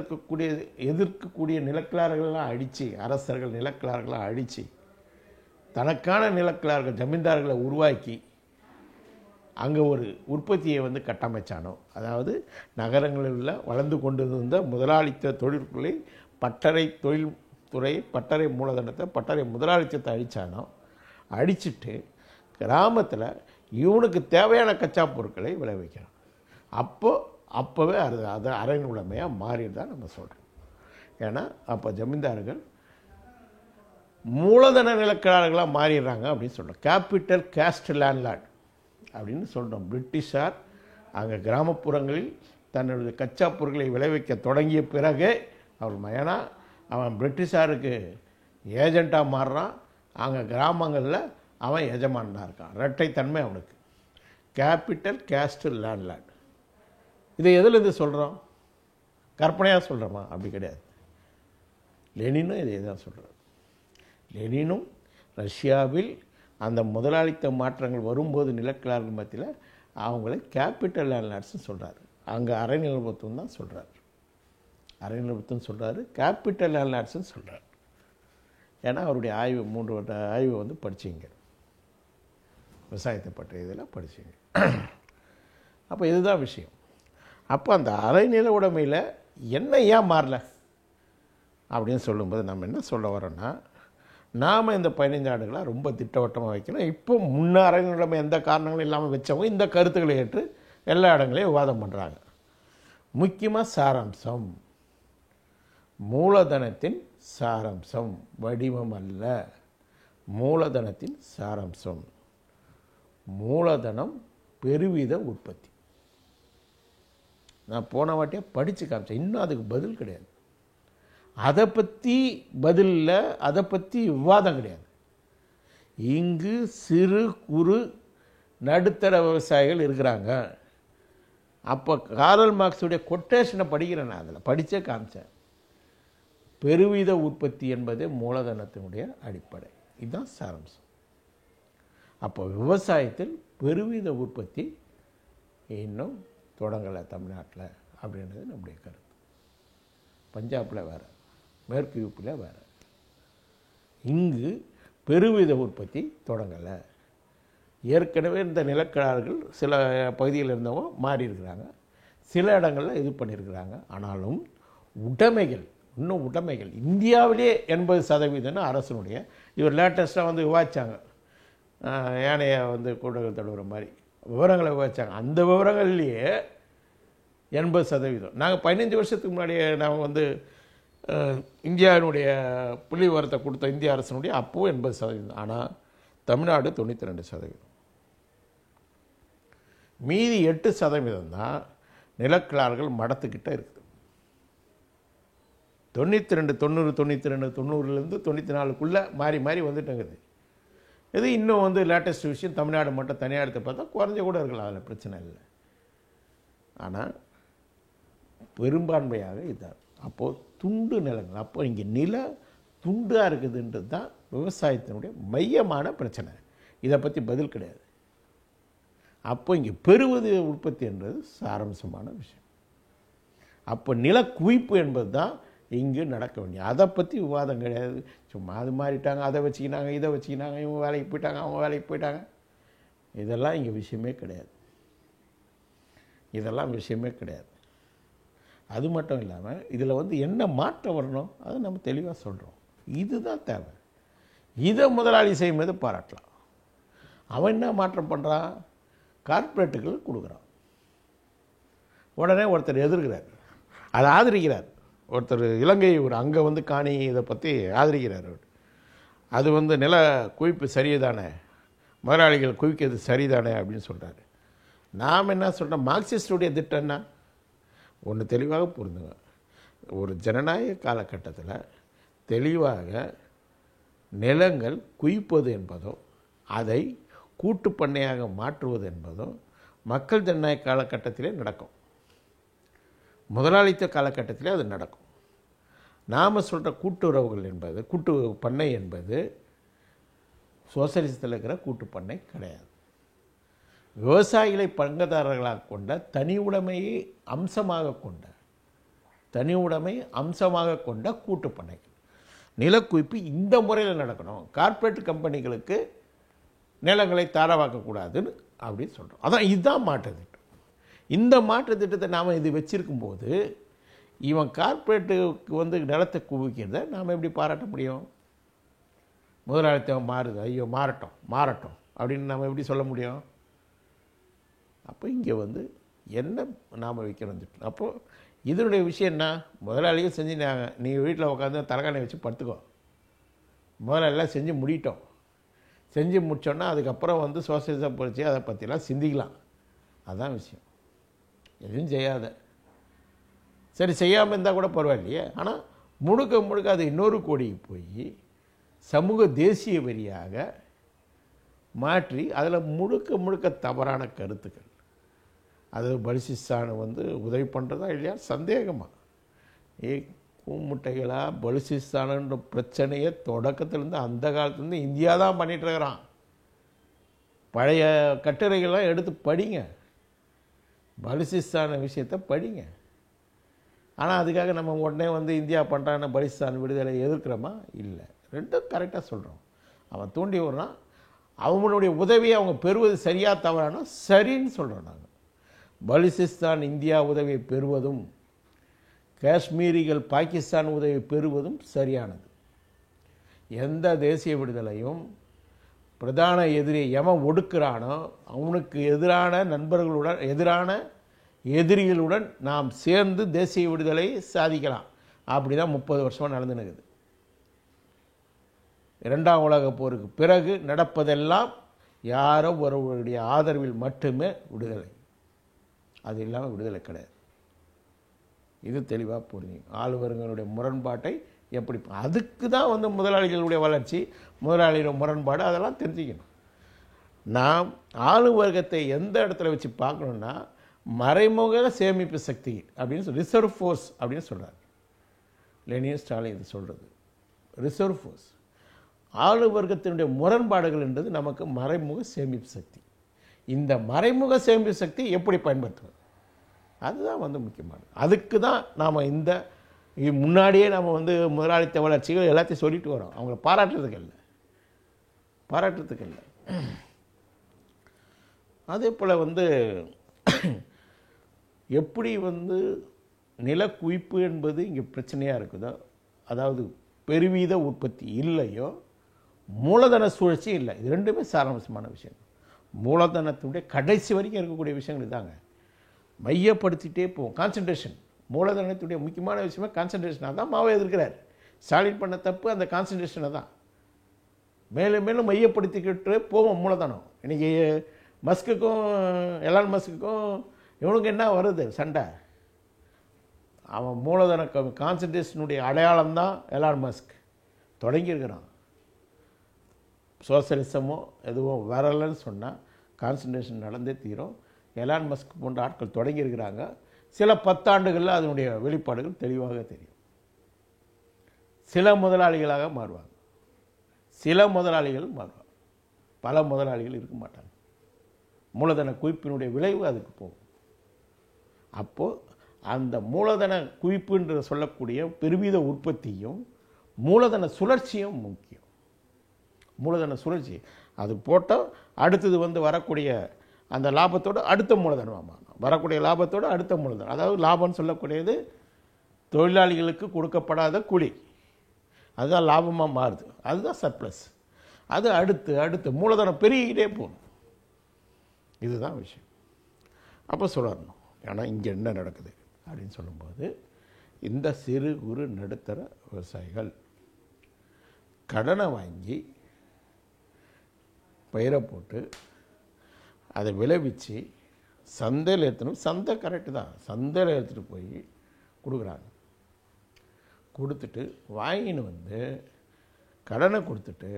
எதிர்க்கக்கூடிய நிலக்கிழார்களெலாம் அடித்து, அரசர்கள் நிலக்கிழார்களெலாம் அடித்து தனக்கான நிலக்கிழார்கள் ஜமீன்தார்களை உருவாக்கி அங்கே ஒரு உற்பத்தியை வந்து கட்டமைச்சானோ, அதாவது நகரங்களில் உள்ள வளர்ந்து கொண்டு இருந்த முதலாளித்த தொழில்களை, பட்டறை தொழில்துறை, பட்டறை மூலதனத்தை, பட்டறை முதலாளித்தத்தை அழித்தானோ, அடிச்சுட்டு கிராமத்தில் இவனுக்கு தேவையான கச்சா பொருட்களை விளைவிக்கிறான். அப்போவே அது அரைநிலைமையாக மாறிதான் நம்ம சொல்கிறோம். ஏன்னா அப்போ ஜமீன்தார்கள் மூலதன நிலக்கிழார்களாக மாறிடுறாங்க அப்படின்னு சொல்கிறோம். கேபிட்டல் கேஸ்ட் லேண்ட்லார்ட் அப்படின்னு சொல்கிறோம். பிரிட்டிஷார் அங்கே கிராமப்புறங்களில் தன்னுடைய கச்சா பொருட்களை விளைவிக்க தொடங்கிய பிறகு ஏன்னா அவன் பிரிட்டிஷாருக்கு ஏஜெண்ட்டாக மாறுறான், அங்கே கிராமங்களில் அவன் எஜமானாக இருக்கான். இரட்டைத்தன்மை அவனுக்கு. Capital caste landlord. இதை எதுலேருந்து சொல்கிறோம்? கற்பனையாக சொல்கிறோமா? அப்படி கிடையாது. லெனினும் இதே தான் சொல்கிறார். லெனினும் ரஷ்யாவில் அந்த முதலாளித்த மாற்றங்கள் வரும்போது நிலக்கிழார்கள் மத்தியில் அவங்கள கேபிட்டல் லேண்ட்லார்ட்ஸ்னு சொல்கிறார். அங்கே அரைநிலபத்துவம் தான் சொல்கிறார். அரைநிலபத்துவம் சொல்கிறாரு, கேபிட்டல் லேண்ட்லார்ட்ஸ்னு சொல்கிறார். ஏன்னா அவருடைய ஆய்வு 3 வருட ஆய்வு வந்து படிச்சிங்க, விவசாயத்தை பற்றிய இதில் படிச்சிங்க. அப்போ இதுதான் விஷயம். அப்போ அந்த அரைநில உடைமையில் என்ன ஏன் மாறல அப்படின்னு சொல்லும்போது நம்ம என்ன சொல்ல வரோன்னா, நாம் இந்த 15 ஆண்டுகளாக ரொம்ப திட்டவட்டமாக வைக்கணும். இப்போ முன்ன அரைநில உடைமை எந்த காரணங்களும் இல்லாமல் வச்சவங்க இந்த கருத்துக்களை ஏற்று எல்லா இடங்களையும் விவாதம் பண்ணுறாங்க. முக்கியமாக சாராம்சம், மூலதனத்தின் சாராம்சம், வடிவம் அல்ல, மூலதனத்தின் சாராம்சம். மூலதனம் பெருவித உற்பத்தி. நான் போன வாட்டியே படித்து காமிச்சேன், இன்னும் அதுக்கு பதில் கிடையாது. அதை பற்றி பதில் இல்லை, அதை பற்றி விவாதம் கிடையாது. இங்கு சிறு குறு நடுத்தர விவசாயிகள் இருக்கிறாங்க. அப்போ காரல் மார்க்ஸுடைய கொட்டேஷனை படிக்கிறேன், நான் அதில் படித்தே காமிச்சேன். பெருவித உற்பத்தி என்பதே மூலதனத்தினுடைய அடிப்படை. இதுதான் சாராம்சம். அப்போ விவசாயத்தில் பெருவித உற்பத்தி இன்னும் தொடங்கலை தமிழ்நாட்டில் அப்படின்றது நம்முடைய கருத்து. பஞ்சாபில் வேறு, மேற்கு யூபியில் வேறு. இங்கு பெருவித உற்பத்தி தொடங்கலை. ஏற்கனவே இந்த நிலக்கிழார்கள் சில பகுதியில் இருந்தவங்க மாறி இருக்கிறாங்க, சில இடங்களில் இது பண்ணியிருக்கிறாங்க. ஆனாலும் உடைமைகள், இன்னும் உடைமைகள் இந்தியாவிலே 80% அரசனுடைய. இவர் லேட்டஸ்ட்டாக வந்து விவாதிச்சாங்க, யானையை வந்து கூட்டங்கள் தடுக்கிற மாதிரி விவரங்களை விவாதிச்சாங்க. அந்த விவரங்கள்லேயே 80%. நாங்கள் 15 வருஷத்துக்கு முன்னாடியே நாங்கள் வந்து இந்தியாவினுடைய புள்ளி விவரத்தை கொடுத்த இந்திய அரசனுடைய அப்போது 80%. ஆனால் தமிழ்நாடு 92%. மீதி 8% தான் நிலக்கிழார்கள் மடத்துக்கிட்ட இருக்குது. 92, 90, 92, 90லேருந்து 94க்குள்ளே மாறி மாறி வந்துட்டுங்குது. இது இன்னும் வந்து லேட்டஸ்ட் விஷயம். தமிழ்நாடு மட்டும் தனியாக எடுத்து பார்த்தா குறைஞ்ச கூட இருக்கலாம், அதில் பிரச்சனை இல்லை. ஆனால் பெரும்பான்மையாக இதான். அப்போது துண்டு நிலங்கள், அப்போ இங்கே நில துண்டாக இருக்குதுன்றது தான் விவசாயத்தினுடைய மையமான பிரச்சனை. இதை பற்றி பதில் கிடையாது. அப்போ இங்கே பெறுவது உற்பத்தி என்பது சாராம்சமான விஷயம். அப்போ நில குவிப்பு என்பது தான் இங்கு நடக்க வேண்டிய. அதை பற்றி விவாதம் கிடையாது. சும்மா அது மாறிட்டாங்க, அதை வச்சுக்கினாங்க, இதை வச்சுக்கினாங்க, இவங்க வேலைக்கு போயிட்டாங்க, அவங்க வேலைக்கு போயிட்டாங்க. இதெல்லாம் இங்கே விஷயமே கிடையாது. இதெல்லாம் விஷயமே கிடையாது. அது மட்டும் இல்லாமல் இதில் வந்து என்ன மாற்றம் வரணும் அதை நம்ம தெளிவாக சொல்கிறோம். இதுதான் தேவை. இதை முதலாளி செய்யும்போது பாராட்டலாம். அவன் என்ன மாற்றம் பண்ணுறான்? கார்ப்பரேட்டுகளுக்கு கொடுக்குறான். உடனே ஒருத்தர் எதிர்க்கிறார், அதை ஆதரிக்கிறார். ஒருத்தர் இலங்கை ஒரு அங்கே வந்து காணி இதை பற்றி ஆதரிக்கிறார். அது வந்து நில குவிப்பு சரிதானே, முதலாளிகள் குவிக்கிறது சரிதானே அப்படின்னு சொல்கிறாரு. நாம் என்ன சொல்கிறோம்? மார்க்சிஸ்டுடைய திட்டம் என்ன? ஒன்று தெளிவாக புரிந்துங்க. ஒரு ஜனநாயக காலகட்டத்தில் தெளிவாக நிலங்கள் குவிப்பது என்பதோ அதை கூட்டு பண்ணையாக மாற்றுவது என்பதோ மக்கள் ஜனநாயக காலகட்டத்திலே நடக்கும், முதலாளித்த காலகட்டத்திலே அது நடக்கும். நாம் சொல்கிற கூட்டுறவுகள் என்பது, கூட்டு பண்ணை என்பது சோசலிசத்தில் இருக்கிற கூட்டு பண்ணை கிடையாது. விவசாயிகளை பங்குதாரர்களாக கொண்ட தனி உடைமையை அம்சமாக கொண்ட கூட்டு பண்ணைகள். நிலக்குவிப்பு இந்த முறையில் நடக்கணும். கார்ப்பரேட் கம்பெனிகளுக்கு நிலங்களை தாரவாக்கக்கூடாதுன்னு அப்படின்னு சொல்கிறோம். அதான் இதுதான் மாற்று திட்டம். இந்த மாற்று திட்டத்தை நாம் இது வச்சிருக்கும்போது இவன் கார்ப்பரேட்டுக்கு வந்து நிலத்தை குவிக்கிறத நாம் எப்படி பாராட்ட முடியும்? முதலாளித்துவம் மாறுது, ஐயோ மாறட்டும் அப்படின்னு நாம் எப்படி சொல்ல முடியும்? அப்போ இங்கே வந்து என்ன நாம் வைக்கணும் திட்டம்? அப்போது இதனுடைய விஷயம் என்ன? முதலாளிகள் செஞ்சுட்டாங்க, நீ வீட்டில் உட்காந்து தலைகாணி வச்சு படுத்துக்கோ. முதலாளிலாம் செஞ்சு முடிட்டோம். செஞ்சு முடித்தோன்னா அதுக்கப்புறம் வந்து சோசியலிசம் போச்சு, அதை பற்றிலாம் சிந்திக்கலாம். அதுதான் விஷயம். எதுவும் செய்யாத, சரி செய்யாமல் இருந்தால் கூட பரவாயில்லையே. ஆனால் முழுக்க முழுக்க அது இன்னொரு கோடிக்கு போய் சமூக தேசிய வெறியாக மாற்றி அதில் முழுக்க முழுக்க தவறான கருத்துக்கள். அது பலுசிஸ்தானை வந்து உதவி பண்ணுறதா இல்லையா சந்தேகமாக. கூமுட்டைகளா பலுசிஸ்தானன்ற பிரச்சனையை தொடக்கத்திலேருந்து அந்த காலத்துலேருந்து இந்தியா தான் பண்ணிகிட்ருக்கிறான். பழைய கட்டுரைகள்லாம் எடுத்து படிங்க, பலுசிஸ்தான விஷயத்தை படிங்க. ஆனால் அதுக்காக நம்ம உடனே வந்து இந்தியா பண்ணுறான்னு பலுசிஸ்தான் விடுதலை எதிர்க்கிறோமா? இல்லை, ரெண்டும் கரெக்டாக சொல்கிறோம். அவன் தூண்டி விடுறான், அவங்களுடைய உதவியை அவங்க பெறுவது சரியா தவறானோ சரின்னு சொல்கிறோம். நாங்கள் பலுசிஸ்தான் இந்தியா உதவியை பெறுவதும் காஷ்மீரிகள் பாகிஸ்தான் உதவி பெறுவதும் சரியானது. எந்த தேசிய விடுதலையும் பிரதான எதிரி எவன் ஒடுக்கிறானோ அவனுக்கு எதிரான நண்பர்களுடன் எதிரிகளுடன் நாம் சேர்ந்து தேசிய விடுதலை சாதிக்கலாம். அப்படி தான் 30 வருஷமாக நடந்துனுக்குது. 2ஆம் உலகப் போருக்கு பிறகு நடப்பதெல்லாம் யாரோ ஒருவருடைய ஆதரவில் மட்டுமே விடுதலை, அது இல்லாமல் விடுதலை கிடையாது. இது தெளிவாக புரிஞ்சுங்க. ஆளுவர்களுடைய முரண்பாட்டை எப்படி, அதுக்கு தான் வந்து முதலாளிகளுடைய வளர்ச்சி, முதலாளிகளுடைய முரண்பாடு, அதெல்லாம் தெரிஞ்சுக்கணும். நாம் ஆளு வர்க்கத்தை எந்த இடத்துல வச்சு பார்க்கணுன்னா மறைமுக சேமிப்பு சக்தி அப்படின்னு சொல்லி ரிசர்வ் ஃபோர்ஸ் அப்படின்னு சொல்கிறார் லெனின், ஸ்டாலின் இது சொல்கிறது. ரிசர்வ் ஃபோர்ஸ் ஆளு வர்க்கத்தினுடைய முரண்பாடுகள் என்பது நமக்கு மறைமுக சேமிப்பு சக்தி. இந்த மறைமுக சேமிப்பு சக்தி எப்படி பயன்படுத்துவது, அதுதான் வந்து முக்கியமானது. அதுக்கு தான் நாம் இந்த முன்னாடியே நம்ம வந்து முதலாளித்த வளர்ச்சிகள் எல்லாத்தையும் சொல்லிட்டு வரோம். அவங்கள பாராட்டுறதுக்கு இல்லை. அதே போல் வந்து எப்படி வந்து நிலக்குவிப்பு என்பது இங்கே பிரச்சனையாக இருக்குதோ, அதாவது பெருவீத உற்பத்தி இல்லையோ மூலதன சுழற்சி இல்லை, இது ரெண்டுமே சாராம்சமான விஷயம். மூலதனத்துடைய கடைசி வரைக்கும் இருக்கக்கூடிய விஷயங்கள் இதாங்க. மையப்படுத்திகிட்டே போவோம். கான்சன்ட்ரேஷன் மூலதனத்துடைய முக்கியமான விஷயமே கான்சன்ட்ரேஷன். அதான் மாவை எதிர்க்கிறார். ஸ்டாலின் பண்ண தப்பு அந்த கான்சன்ட்ரேஷனை தான். மேலும் மேலும் மையப்படுத்திக்கிட்டு போவோம் மூலதனம். இன்றைக்கி மஸ்குக்கும் எலான் மஸ்குக்கும் இவனுக்கு என்ன வருது சண்டை? அவன் மூலதன கான்சன்ட்ரேஷனுடைய அடையாளம் தான் எலான் மஸ்க் தொடங்கியிருக்கிறான். சோசியலிசமோ எதுவும் வரலைன்னு சொன்னால் கான்சன்ட்ரேஷன் நடந்தே தீரும். எலான் மஸ்க் போன்ற ஆட்கள் தொடங்கியிருக்கிறாங்க. சில 10 ஆண்டுகளில் அதனுடைய வெளிப்பாடுகள் தெளிவாக தெரியும். சில முதலாளிகளாக மாறுவாங்க, பல முதலாளிகள் இருக்க மாட்டாங்க. மூலதன குவிப்பினுடைய விளைவு அதுக்கு போகும். அப்போது அந்த மூலதன குவிப்புன்ற சொல்லக்கூடிய பெருவீத உற்பத்தியும் மூலதன சுழற்சியும் முக்கியம். மூலதன சுழற்சி அது போட்டால் அடுத்தது வந்து வரக்கூடிய அந்த லாபத்தோடு அடுத்த மூலதனம், வரக்கூடிய லாபத்தோடு அடுத்த மூலதனம். அதாவது லாபம்னு சொல்லக்கூடியது தொழிலாளிகளுக்கு கொடுக்கப்படாத கூலி, அதுதான் லாபமாக மாறுது, அதுதான் சர்ப்ளஸ். அது அடுத்து மூலதனம் பெருகிக்கிட்டே போகணும். இதுதான் விஷயம். அப்போ சொல்லணும். ஏன்னா இங்கே என்ன நடக்குது அப்படின்னு சொல்லும்போது, இந்த சிறு குறு நடுத்தர விவசாயிகள் கடனை வாங்கி பயிரை போட்டு அதை விளைவிச்சு சந்தையில் எடுத்துன்னு, சந்தை கரெக்டு தான், சந்தையில் எடுத்துகிட்டு போய் கொடுக்குறாங்க. கொடுத்துட்டு வாங்கின்னு வந்து கடனை கொடுத்துட்டு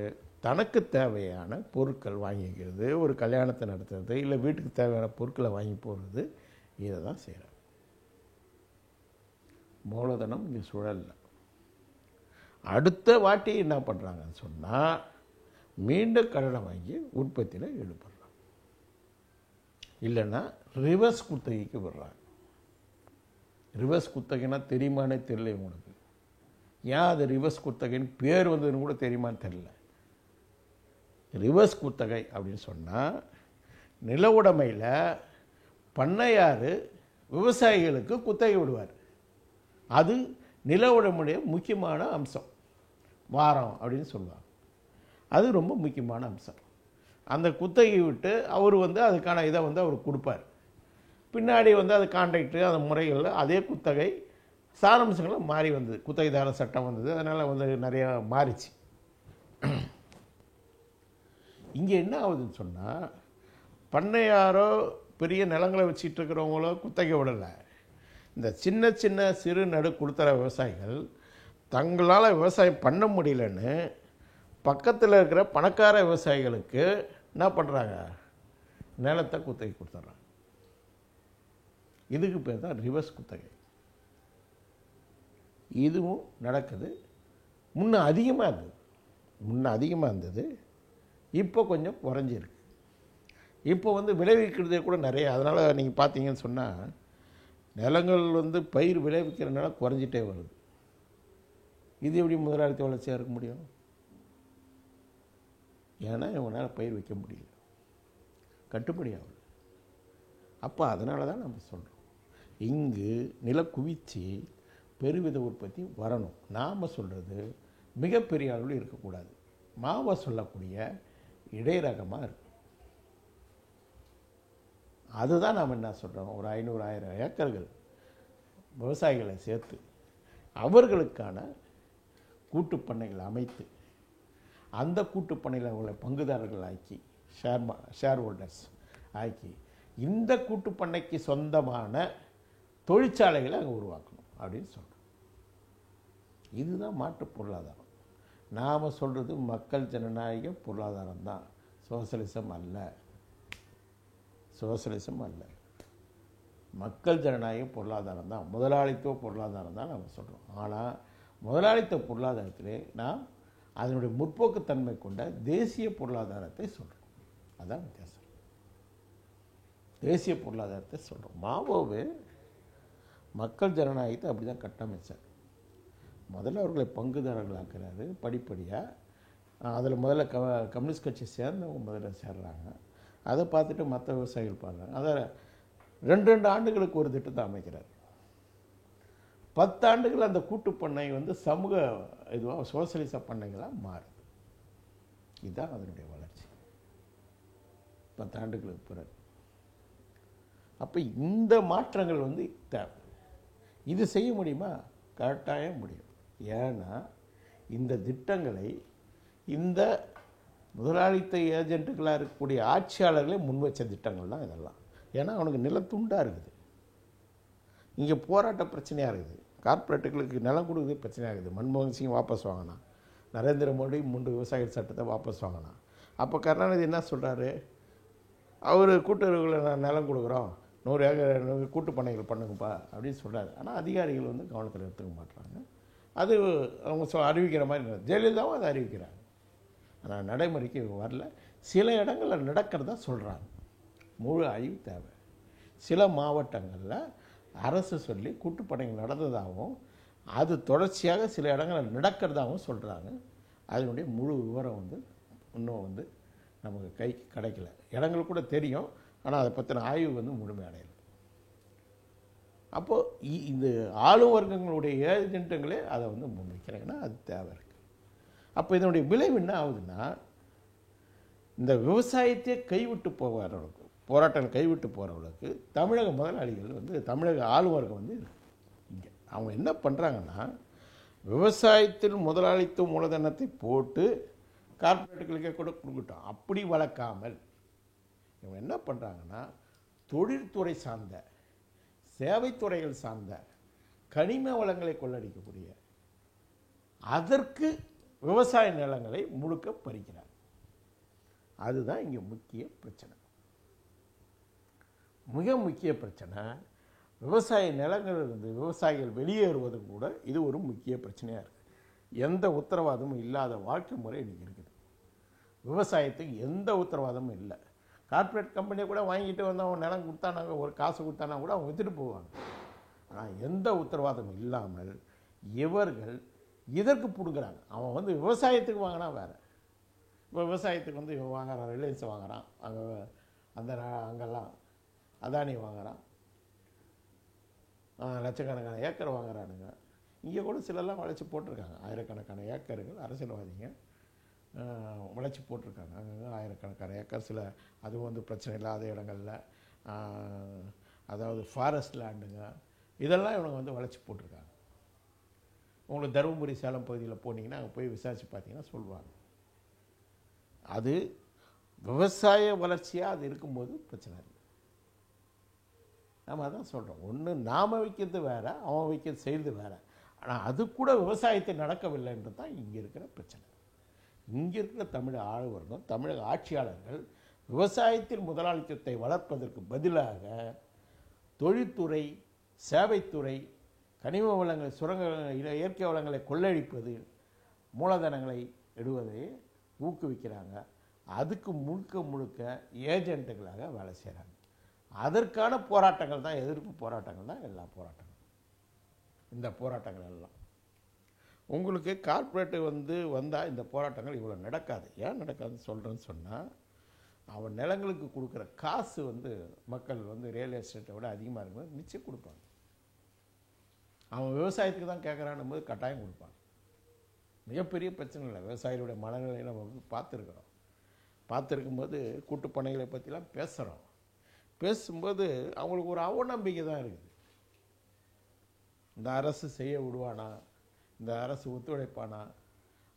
தனக்கு தேவையான பொருட்கள் வாங்கிக்கிறது, ஒரு கல்யாணத்தை நடத்துறது, இல்லை வீட்டுக்கு தேவையான பொருட்களை வாங்கி போடுறது, இதை தான் செய்கிறாங்க. மூலதனம் இங்கே சுழல்ல. அடுத்த வாட்டி என்ன பண்ணுறாங்கன்னு சொன்னால் மீண்டும் கடனை வாங்கி உற்பத்தியில் ஈடுபடுறாங்க. இல்லைன்னா ரிவர்ஸ் குத்தகைக்கு விடுறாங்க. ரிவர்ஸ் குத்தகைன்னா தெரியுமானே தெரியல உங்களுக்கு. ஏன் அது ரிவர்ஸ் குத்தகைன்னு பேர் வந்ததுன்னு கூட தெரியுமான்னு தெரியல. ரிவர்ஸ் குத்தகை அப்படின்னு சொன்னால் நில உடைமையில் பண்ணையார் விவசாயிகளுக்கு குத்தகை விடுவார். அது நில உடைமையுடைய முக்கியமான அம்சம். வாரம் அப்படின்னு சொல்லுவாங்க, அது ரொம்ப முக்கியமான அம்சம். அந்த குத்தகை விட்டு அவர் வந்து அதுக்கான இதை வந்து அவர் கொடுப்பார். பின்னாடி வந்து அது கான்ட்ராக்டு அந்த முறைகளில் அதே குத்தகை சாராம்சங்களும் மாறி வந்தது. குத்தகைதார சட்டம் வந்தது, அதனால் வந்து நிறையா மாறிச்சு. இங்கே என்ன ஆகுதுன்னு சொன்னால், பண்ணையாரோ பெரிய நிலங்களை வச்சுட்டு இருக்கிறவங்களோ குத்தகை விடலை. இந்த சின்ன சின்ன சிறு நடு குடுத்தர விவசாயிகள் தங்களால் விவசாயம் பண்ண முடியலன்னு பக்கத்தில் இருக்கிற பணக்கார விவசாயிகளுக்கு என்ன பண்ணுறாங்க, நிலத்தை குத்தகை கொடுத்துட்றாங்க. இதுக்கு பேர் தான் ரிவர்ஸ் குத்தகை. இதுவும் நடக்குது. முன்ன அதிகமாக இருந்தது, இப்போ கொஞ்சம் குறைஞ்சிருக்கு. இப்போ விளைவிக்கிறதே கூட நிறைய. அதனால் நீங்கள் பார்த்தீங்கன்னு சொன்னால் நிலங்கள் பயிர் விளைவிக்கிறதுனால குறைஞ்சிட்டே வருது. இது எப்படி முதலாளித்த வளர்ச்சியாக இருக்க முடியும்? ஏன்னா இவங்களால் பயிர் வைக்க முடியல, கட்டுப்படி ஆகல. அப்போ அதனால தான் நம்ம சொல்கிறோம், இங்கு நில குவிச்சு பெருவித உற்பத்தி வரணும். நாம் சொல்கிறது மிகப்பெரிய அளவில் இருக்கக்கூடாது. மாவை சொல்லக்கூடிய இடைரகமாக இருக்கும். அதுதான் நாம் என்ன சொல்கிறோம், ஒரு 500,000 ஏக்கர்கள் விவசாயிகளை சேர்த்து அவர்களுக்கான கூட்டுப்பண்ணைகளை அமைத்து அந்த கூட்டுப்பண்ணையில் அவங்களை பங்குதாரர்கள் ஆக்கி ஷேர் ஹோல்டர்ஸ் ஆக்கி இந்த கூட்டுப்பண்ணைக்கு சொந்தமான தொழிற்சாலைகளை அங்கே உருவாக்கணும் அப்படின்னு சொல்கிறோம். இதுதான் மாற்று பொருளாதாரம். நாம் சொல்கிறது மக்கள் ஜனநாயக பொருளாதாரம் தான், சோசலிசம் அல்ல. சோசலிசம் அல்ல, மக்கள் ஜனநாயக பொருளாதாரம் தான், முதலாளித்துவ பொருளாதாரம் தான் நம்ம சொல்கிறோம். ஆனால் முதலாளித்துவ பொருளாதாரத்திலே நாம் அதனுடைய முற்போக்குத்தன்மை கொண்ட தேசிய பொருளாதாரத்தை சொல்கிறோம். அதுதான் வித்தியாசம். தேசிய பொருளாதாரத்தை சொல்கிறோம். மாவோவே மக்கள் ஜனநாயகத்தை அப்படி தான் கட்டமைச்சார். முதல்ல அவர்களை பங்குதாரர்களாக்குறாரு படிப்படியாக. அதில் முதல்ல கம்யூனிஸ்ட் கட்சி சேர்ந்தவங்க முதல்ல சேர்றாங்க. அதை பார்த்துட்டு மற்ற விவசாயிகள் பாடுறாங்க. அதை 2 ஆண்டுகளுக்கு ஒரு திட்டத்தை அமைக்கிறார். 10 ஆண்டுகள் அந்த கூட்டுப்பண்ணை சமூக இதுவாக சோசலிச பண்ணைகளாக மாறுது. இதுதான் அதனுடைய வளர்ச்சி 10 ஆண்டுகளுக்கு பிறகு. அப்போ இந்த மாற்றங்கள் தேவை. இது செய்ய முடியுமா? கட்டாயம் முடியும். ஏன்னா இந்த திட்டங்களை இந்த முதலாளித்த ஏஜென்ட்டுகளாக இருக்கக்கூடிய ஆட்சியாளர்களே முன்வச்ச திட்டங்கள் தான் இதெல்லாம். ஏன்னா அவனுக்கு நிலத்துண்டாக இருக்குது, இங்கே போராட்ட பிரச்சனையாக இருக்குது, கார்ப்பரேட்டுகளுக்கு நிலம் கொடுக்குறது பிரச்சனையாக இருக்குது. மன்மோகன் சிங் வாபஸ் வாங்கினான், நரேந்திர மோடி 3 விவசாயிகள் சட்டத்தை வாபஸ் வாங்கினான். அப்போ கருணாநிதி என்ன சொல்கிறாரு, அவர் கூட்டுறவுகளை நான் நிலம் கொடுக்குறோம், 100 ஏக்கர் கூட்டு பண்ணைகள் பண்ணுங்கப்பா அப்படின்னு சொல்கிறாரு. ஆனால் அதிகாரிகள் கவனத்தில் எடுத்துக்க மாட்டுறாங்க. அது அவங்க அறிவிக்கிற மாதிரி ஜெயலலிதாவும் அதை அறிவிக்கிறாங்க. ஆனால் நடைமுறைக்கு வரல. சில இடங்களில் நடக்கிறதா சொல்கிறாங்க. முழு ஆய்வு தேவை. சில மாவட்டங்களில் அரசு சொல்லி கூட்டுப்பண்ணைகள் நடந்ததாகவும் அது தொடர்ச்சியாக சில இடங்களில் நடக்கிறதாகவும் சொல்கிறாங்க. அதனுடைய முழு விவரம் இன்னும் நமக்கு கைக்கு கிடைக்கல. இடங்கள் கூட தெரியும், ஆனால் அதை பற்றின ஆய்வு முழுமையடையலை. அப்போது இந்த ஆளும் வர்க்கங்களுடைய ஏஜென்ட்டுங்களே அதை முன்வைக்கிறாங்கன்னா அது தேவை இருக்குது. அப்போ இதனுடைய விளைவு என்ன ஆகுதுன்னா, இந்த விவசாயத்தையே கைவிட்டு போகிறவர்களுக்கு, போராட்டம் கைவிட்டு போகிறவர்களுக்கு தமிழக முதலாளிகள் தமிழக ஆளும் வர்க்கம் இங்கே அவங்க என்ன பண்ணுறாங்கன்னா, விவசாயத்தில் முதலாளித்துவ மூலதனத்தை போட்டு கார்ப்பரேட்டுகளுக்கே கூட கொடுக்கட்டும் அப்படி வளர்க்காமல் இவங்க என்ன பண்ணுறாங்கன்னா, தொழில்துறை சார்ந்த சேவைத்துறைகள் சார்ந்த கனிம வளங்களை கொள்ளடிக்கக்கூடிய அதற்கு விவசாய நிலங்களை முழுக்க பறிக்கிறார். அதுதான் இங்கே முக்கிய பிரச்சனை. மிக முக்கிய பிரச்சனை விவசாய நிலங்களிலிருந்து விவசாயிகள் வெளியேறுவதும் கூட இது ஒரு முக்கிய பிரச்சனையாக இருக்குது. எந்த உத்தரவாதமும் இல்லாத வாழ்க்கை முறை இன்றைக்கி இருக்குது. விவசாயத்துக்கு எந்த உத்தரவாதமும் இல்லை. கார்ப்பரேட் கம்பெனியை கூட வாங்கிட்டு அவன் நிலம் கொடுத்தானாங்க, ஒரு காசு கொடுத்தானா கூட அவங்க விற்றுட்டு போவாங்க. ஆனால் எந்த உத்தரவாதம் இல்லாமல் இவர்கள் இதற்கு பிடுங்குறாங்க. அவன் விவசாயத்துக்கு வாங்கினா வேறு. இப்போ விவசாயத்துக்கு இவன் வாங்குறான், ரிலையன்ஸை வாங்குறான், அங்கே அங்கெல்லாம் அதானி வாங்குறான், லட்சக்கணக்கான ஏக்கர் வாங்குறானுங்க. இங்கே கூட சிலர்லாம் வளைச்சி போட்டிருக்காங்க. ஆயிரக்கணக்கான ஏக்கர்கள் அரசியல்வாதிங்க வளைச்சி போட்டிருக்காங்க. அங்கங்கே ஆயிரக்கணக்கான ஏக்கர். சில அதுவும் பிரச்சனை இல்லாத இடங்களில், அதாவது ஃபாரஸ்ட் லேண்டுங்க, இதெல்லாம் இவங்க வளைச்சி போட்டிருக்காங்க. உங்களுக்கு தருமபுரி சேலம் பகுதியில் போனீங்கன்னா அங்கே போய் விசாரித்து பார்த்தீங்கன்னா சொல்லுவாங்க. அது விவசாய வளர்ச்சியாக அது இருக்கும்போது பிரச்சனை இல்லை. நம்ம அதான் சொல்கிறோம், ஒன்று நாம் வைக்கிறது வேறு, அவன் வைக்கிறது செய்கிறது வேறு. ஆனால் அது கூட விவசாயத்தை நடக்கவில்லைன்றது தான் இங்கே இருக்கிற பிரச்சனை. இங்கே இருக்கிற தமிழக ஆளுவர்கள், தமிழக ஆட்சியாளர்கள் விவசாயத்தில் முதலாளித்துவத்தை வளர்ப்பதற்கு பதிலாக தொழில்துறை, சேவைத்துறை, கனிம வளங்கள், சுரங்க இயற்கை வளங்களை கொள்ளடிப்பது, மூலதனங்களை இடுவதை ஊக்குவிக்கிறாங்க. அதுக்கு முழுக்க முழுக்க ஏஜென்ட்டுகளாக வேலை செய்கிறாங்க. அதற்கான போராட்டங்கள் தான், எதிர்ப்பு போராட்டங்கள் தான் எல்லா போராட்டங்களும். இந்த போராட்டங்கள் எல்லாம் உங்களுக்கு கார்ப்பரேட்டு வந்தால் இந்த போராட்டங்கள் இவ்வளோ நடக்காது. ஏன் நடக்காதுன்னு சொல்கிறேன்னு சொன்னால், அவன் நிலங்களுக்கு கொடுக்குற காசு மக்கள் ரியல் எஸ்டேட்டை விட அதிகமாக இருக்கும்போது நிச்சயம் கொடுப்பாங்க. அவன் விவசாயத்துக்கு தான் கேட்குறான்னும் போது கட்டாயம் கொடுப்பாங்க. மிகப்பெரிய பிரச்சனை இல்லை. விவசாயிகளுடைய மனநிலையை நம்ம பார்த்துருக்கும்போது கூட்டுப்பனைகளை பற்றிலாம் பேசும்போது அவங்களுக்கு ஒரு அவநம்பிக்கை தான் இருக்குது. இந்த அரசு செய்ய விடுவானா, இந்த அரசு ஒத்துழைப்பானா,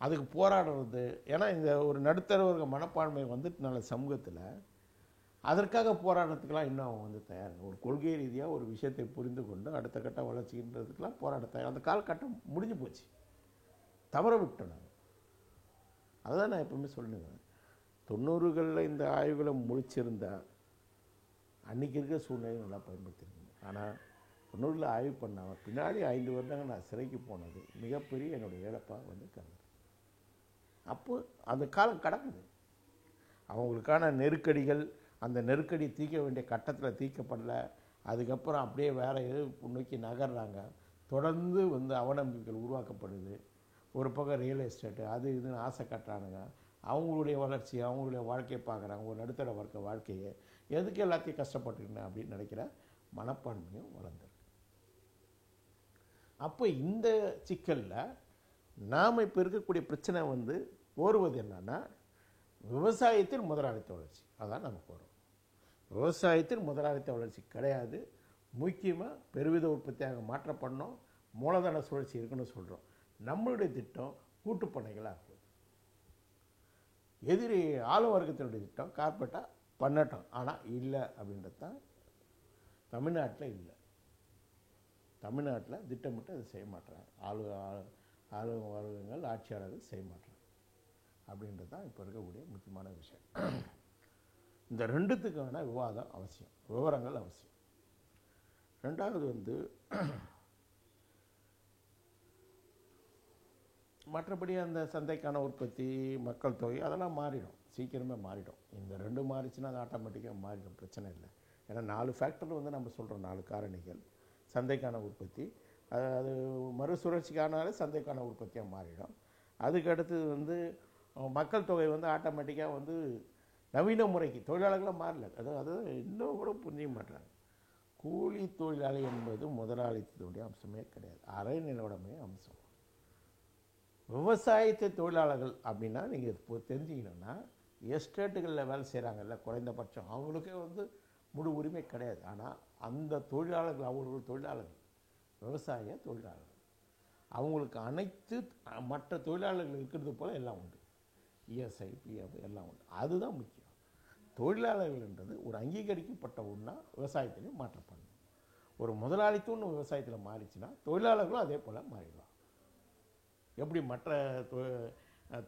அதுக்கு போராடுறது. ஏன்னா இந்த ஒரு நடுத்தர வர்க்க மனப்பான்மை வந்துட்டனால சமூகத்தில் அதற்காக போராடுறதுக்கெலாம் இன்னும் அவங்க தயார். ஒரு கொள்கை ரீதியாக ஒரு விஷயத்தை புரிந்து கொண்டு அடுத்த கட்ட வளர்ச்சின்றதுக்கெலாம் போராட தயார். அந்த காலகட்டம் முடிஞ்சு போச்சு, தவற விட்டோம் நாங்கள். அதுதான் நான் எப்பவுமே சொல்லுவேன். 90களில் இந்த ஆய்வுகளை முடிச்சிருந்தா அன்றைக்கி இருக்கிற சூழ்நிலையை நல்லா பயன்படுத்திருக்கேன். ஆனால் 90ல் ஆய்வு பண்ணாமல் பின்னாடி 5 வருடங்கள் நான் சிறைக்கு போனது மிகப்பெரிய என்னுடைய இழப்பாக கருது. அப்போ அந்த காலம் கடக்குது. அவங்களுக்கான நெருக்கடிகள், அந்த நெருக்கடி தீர்க்க வேண்டிய கட்டத்தில் தீர்க்கப்படலை. அதுக்கப்புறம் அப்படியே வேறு எது நோக்கி நகர்றாங்க. தொடர்ந்து அவநம்பிக்கைகள் உருவாக்கப்படுது. ஒரு பக்கம் ரியல் எஸ்டேட்டு அது இதுன்னு ஆசை கட்டுறானுங்க. அவங்களுடைய வளர்ச்சி, அவங்களுடைய வாழ்க்கையை பார்க்குறாங்க. ஒரு நடுத்தர வர்க்க வாழ்க்கையை எதுக்கு எல்லாத்தையும் கஷ்டப்பட்டுக்கணும் அப்படின்னு நினைக்கிற மனப்பான்மையும் வளர்ந்துருக்கு. அப்போ இந்த சிக்கலில் நாம் இப்போ இருக்கக்கூடிய பிரச்சனை கோருவது என்னன்னா, விவசாயத்தில் முதலாளித்த வளர்ச்சி. அதான் நமக்கு வரும். விவசாயத்தில் முதலாளித்த வளர்ச்சி கிடையாது. முக்கியமாக பெருவித உற்பத்தியாக மாற்றப்படணும், மூலதன சுழற்சி இருக்குன்னு சொல்கிறோம். நம்மளுடைய திட்டம் கூட்டுப்பண்ணைகளாக இருக்குது. எதிரி ஆளும் வர்க்கத்தினுடைய திட்டம் கார்பரேட்டாக பண்ணட்டும். ஆனால் இல்லை அப்படின்றது தான் தமிழ்நாட்டில் இல்லை. தமிழ்நாட்டில் திட்டமிட்டு அதை செய்ய மாட்டாங்க. ஆளும் வர்க்கங்கள், ஆட்சியாளர்கள் செய்ய மாட்டாங்க. அப்படின்றது தான் இப்போ இருக்கக்கூடிய முக்கியமான விஷயம். இந்த ரெண்டுத்துக்கான விவாதம் அவசியம், விவரங்கள் அவசியம். ரெண்டாவது மற்றபடி அந்த சந்தைக்கான உற்பத்தி, மக்கள் தொகை அதெல்லாம் மாறிடும், சீக்கிரமே மாறிடும். இந்த ரெண்டு மாறிச்சுன்னா அது ஆட்டோமேட்டிக்காக மாறிடும், பிரச்சனை இல்லை. ஏன்னா 4 ஃபேக்டர் நம்ம சொல்கிறோம், 4 காரணிகள். சந்தைக்கான உற்பத்தி, அது மறுசுழற்சிக்கானாலே சந்தைக்கான உற்பத்தியாக மாறிடும். அதுக்கு அடுத்தது மக்கள் தொகை ஆட்டோமேட்டிக்காக நவீன முறைக்கு தொழிலாளர்களாக மாறல. அது இன்னும் கூட புரிஞ்சிக்க மாட்டாங்க. கூலி தொழிலாளி என்பது முதலாளித்துவனுடைய அம்சமே கிடையாது, அரை நிலவுடைமை அம்சம். விவசாயத்தை தொழிலாளர்கள் அப்படின்னா நீங்கள் இப்போ தெரிஞ்சிக்கணுன்னா, எஸ்டேட்டுகளில் வேலை செய்கிறாங்கல்ல, குறைந்தபட்சம் அவங்களுக்கே முழு உரிமை கிடையாது. ஆனால் அந்த தொழிலாளர்கள், அவர்கள் தொழிலாளர்கள், விவசாய தொழிலாளர்கள், அவங்களுக்கு அனைத்து மற்ற தொழிலாளர்கள் இருக்கிறது போல் எல்லாம் உண்டு. இஎஸ்ஐ, பிஎஃப் எல்லாம் உண்டு. அதுதான் முக்கியம். தொழிலாளர்கள்ன்றது ஒரு அங்கீகரிக்கப்பட்ட ஒன்றா விவசாயத்திலையும் மாற்றப்படணும். ஒரு முதலாளித்துவம் விவசாயத்தில் மாறிச்சுன்னா தொழிலாளர்களும் அதே போல் மாறிடலாம். எப்படி மற்ற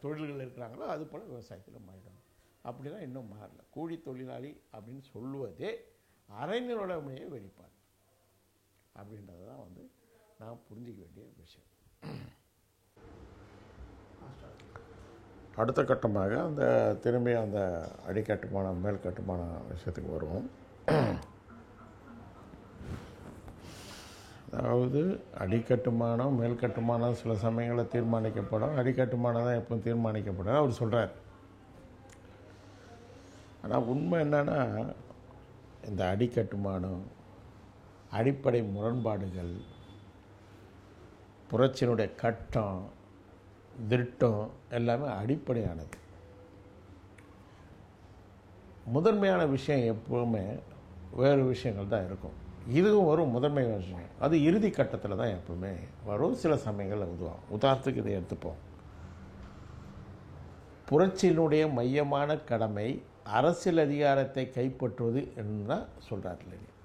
தொழில்கள் இருக்கிறாங்களோ அது போல் விவசாயத்தில் மாறிடும். அப்படிலாம் இன்னும் மாறல. கூலி தொழிலாளி அப்படின்னு சொல்லுவதே அரைநிலவுடைமையை வெளிப்பாடு அப்படின்றது தான் நான் புரிஞ்சிக்க வேண்டிய விஷயம். அடுத்த கட்டமாக திரும்பி அந்த அடிக்கட்டுமானம், மேல் கட்டுமான விஷயத்துக்கு வருவோம். அதாவது அடிக்கட்டுமானம், மேல் கட்டுமானம் சில சமயங்களில் தீர்மானிக்கப்படும், அடிக்கட்டுமானம் தான் எப்போ தீர்மானிக்கப்படும் அவர் சொல்கிறார். ஆனால் உண்மை என்னன்னா, இந்த அடிக்கட்டுமானம், அடிப்படை முரண்பாடுகள், புரட்சியினுடைய கட்டம், திட்டம் எல்லாமே அடிப்படையானது. முதன்மையான விஷயம் எப்போவுமே வேறு விஷயங்கள் தான் இருக்கும். இதுவும் ஒரு முதன்மை விஷயம். அது இறுதி கட்டத்தில் தான் எப்பவுமே வரும். சில சமயங்களில் உதவும். உதாரணத்துக்கு இதை எடுத்துப்போம். புரட்சியினுடைய மையமான கடமை அரசியல் அதிகாரத்தை கைப்பற்றுவது என்று தான் சொல்கிறார் லெனின்.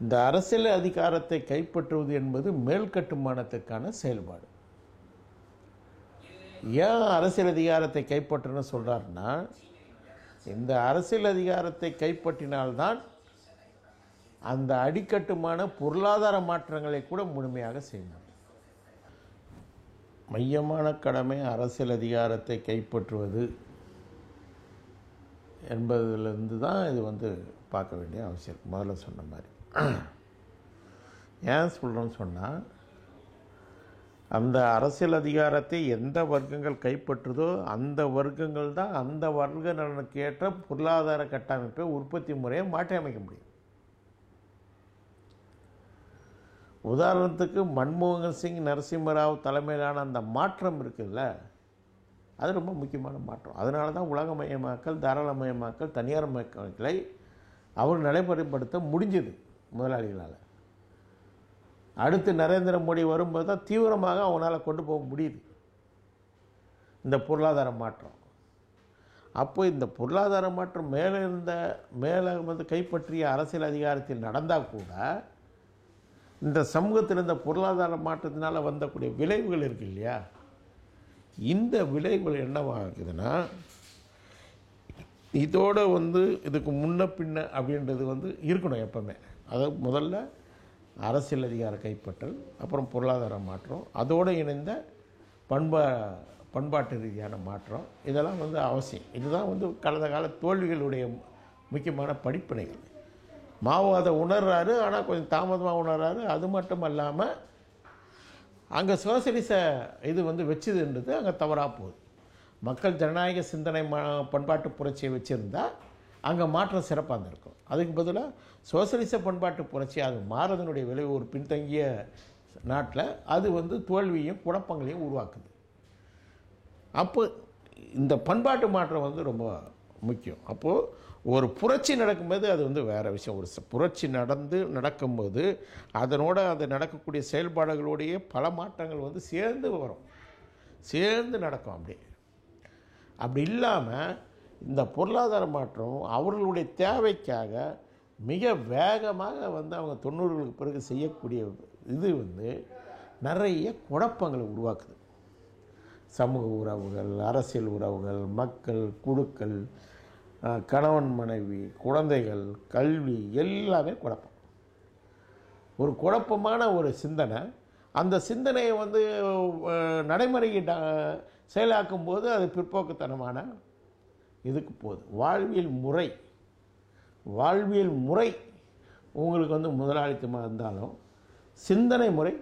இந்த அரசியல் அதிகாரத்தை கைப்பற்றுவது என்பது மேல் கட்டுமானத்துக்கான செயல்பாடு. ஏன் அரசியல் அதிகாரத்தை கைப்பற்றணும்னு சொல்கிறாருன்னா, இந்த அரசியல் அதிகாரத்தை கைப்பற்றினால்தான் அந்த அடிக்கட்டுமான பொருளாதார மாற்றங்களை கூட முழுமையாக செய்யணும். மையமான கடமை அரசியல் அதிகாரத்தை கைப்பற்றுவது என்பதிலிருந்து தான் இது பார்க்க வேண்டிய அவசியம். முதல்ல சொன்ன மாதிரி ஏன் சொல்கிறோன்னு சொன்னால், அந்த அரசியல் அதிகாரத்தை எந்த வர்க்கங்கள் கைப்பற்றுதோ அந்த வர்க்கங்கள் தான் அந்த வர்க்க நலனுக்கு ஏற்ற பொருளாதார கட்டமைப்பை, உற்பத்தி முறையை மாற்றி அமைக்க முடியும். உதாரணத்துக்கு மன்மோகன் சிங், நரசிம்மராவ் தலைமையிலான அந்த மாற்றம் இருக்குதுல்ல, அது ரொம்ப முக்கியமான மாற்றம். அதனால தான் உலகமயமாக்கல், தாராளமயமாக்கல், தனியார் மயமாக்கலை அவர் நடைமுறைப்படுத்த முடிஞ்சது முதலாளிகளால். அடுத்து நரேந்திர மோடி வரும்போது தான் தீவிரமாக அவனால் கொண்டு போக முடியுது இந்த பொருளாதார மாற்றம். அப்போ இந்த பொருளாதார மாற்றம் மேலே கைப்பற்றிய அரசியல் அதிகாரத்தில் நடந்தால் கூட இந்த சமூகத்தில் இந்த பொருளாதார மாற்றத்தினால் வந்தக்கூடிய விளைவுகள் இருக்கு இல்லையா, இந்த விளைவுகள் என்னவாகுதுன்னா, இதோடு இதுக்கு முன்ன பின்ன அப்படின்றது இருக்கணும் எப்பவுமே. அதாவது முதல்ல அரசியல் அதிகார கைப்பற்றல், அப்புறம் பொருளாதார மாற்றம், அதோடு இணைந்த பண்பாட்டு ரீதியான மாற்றம், இதெல்லாம் அவசியம். இதுதான் கடந்த கால தோல்விகளுடைய முக்கியமான படிப்பினைகள். மாவோவாத உணர்றாரு, ஆனால் கொஞ்சம் தாமதமாக உணர்றாரு. அது மட்டும் இல்லாமல் அங்கே சோசியலிச இது வச்சுதுன்றது அங்கே தவறாக போகுது. மக்கள் ஜனநாயக சிந்தனை பண்பாட்டு புரட்சியை வச்சுருந்தா அங்கே மாற்றம் சிறப்பாக இருந்திருக்கும். அதுக்கு பதிலாக சோசியலிச பண்பாட்டு புரட்சி அது மாறதனுடைய விளைவு ஒரு பின்தங்கிய நாட்டில் அது தோல்வியும் குழப்பங்களையும் உருவாக்குது. அப்போ இந்த பண்பாட்டு மாற்றம் ரொம்ப முக்கியம். அப்போது ஒரு புரட்சி நடக்கும்போது அது வேறு விஷயம். ஒரு புரட்சி நடக்கும்போது அதனோட அது நடக்கக்கூடிய செயல்பாடுகளோடையே பல மாற்றங்கள் சேர்ந்து வரும், சேர்ந்து நடக்கும். அப்படி இல்லாமல் இந்த பொருளாதார மாற்றம் அவர்களுடைய தேவைக்காக மிக வேகமாக அவங்க 90களுக்கு பிறகு செய்யக்கூடிய இது நிறைய குழப்பங்களை உருவாக்குது. சமூக உறவுகள், அரசியல் உறவுகள், மக்கள், குழுக்கள், கணவன் மனைவி, குழந்தைகள், கல்வி, எல்லாமே குழப்பம். ஒரு குழப்பமான ஒரு சிந்தனை, அந்த சிந்தனையை நடைமுறைக்கு செயலாக்கும் போது அது பிற்போக்குத்தனமான இதுக்கு போகுது. வாழ்வியல் முறை உங்களுக்கு முதலாளித்தமாக இருந்தாலும் சிந்தனை முறை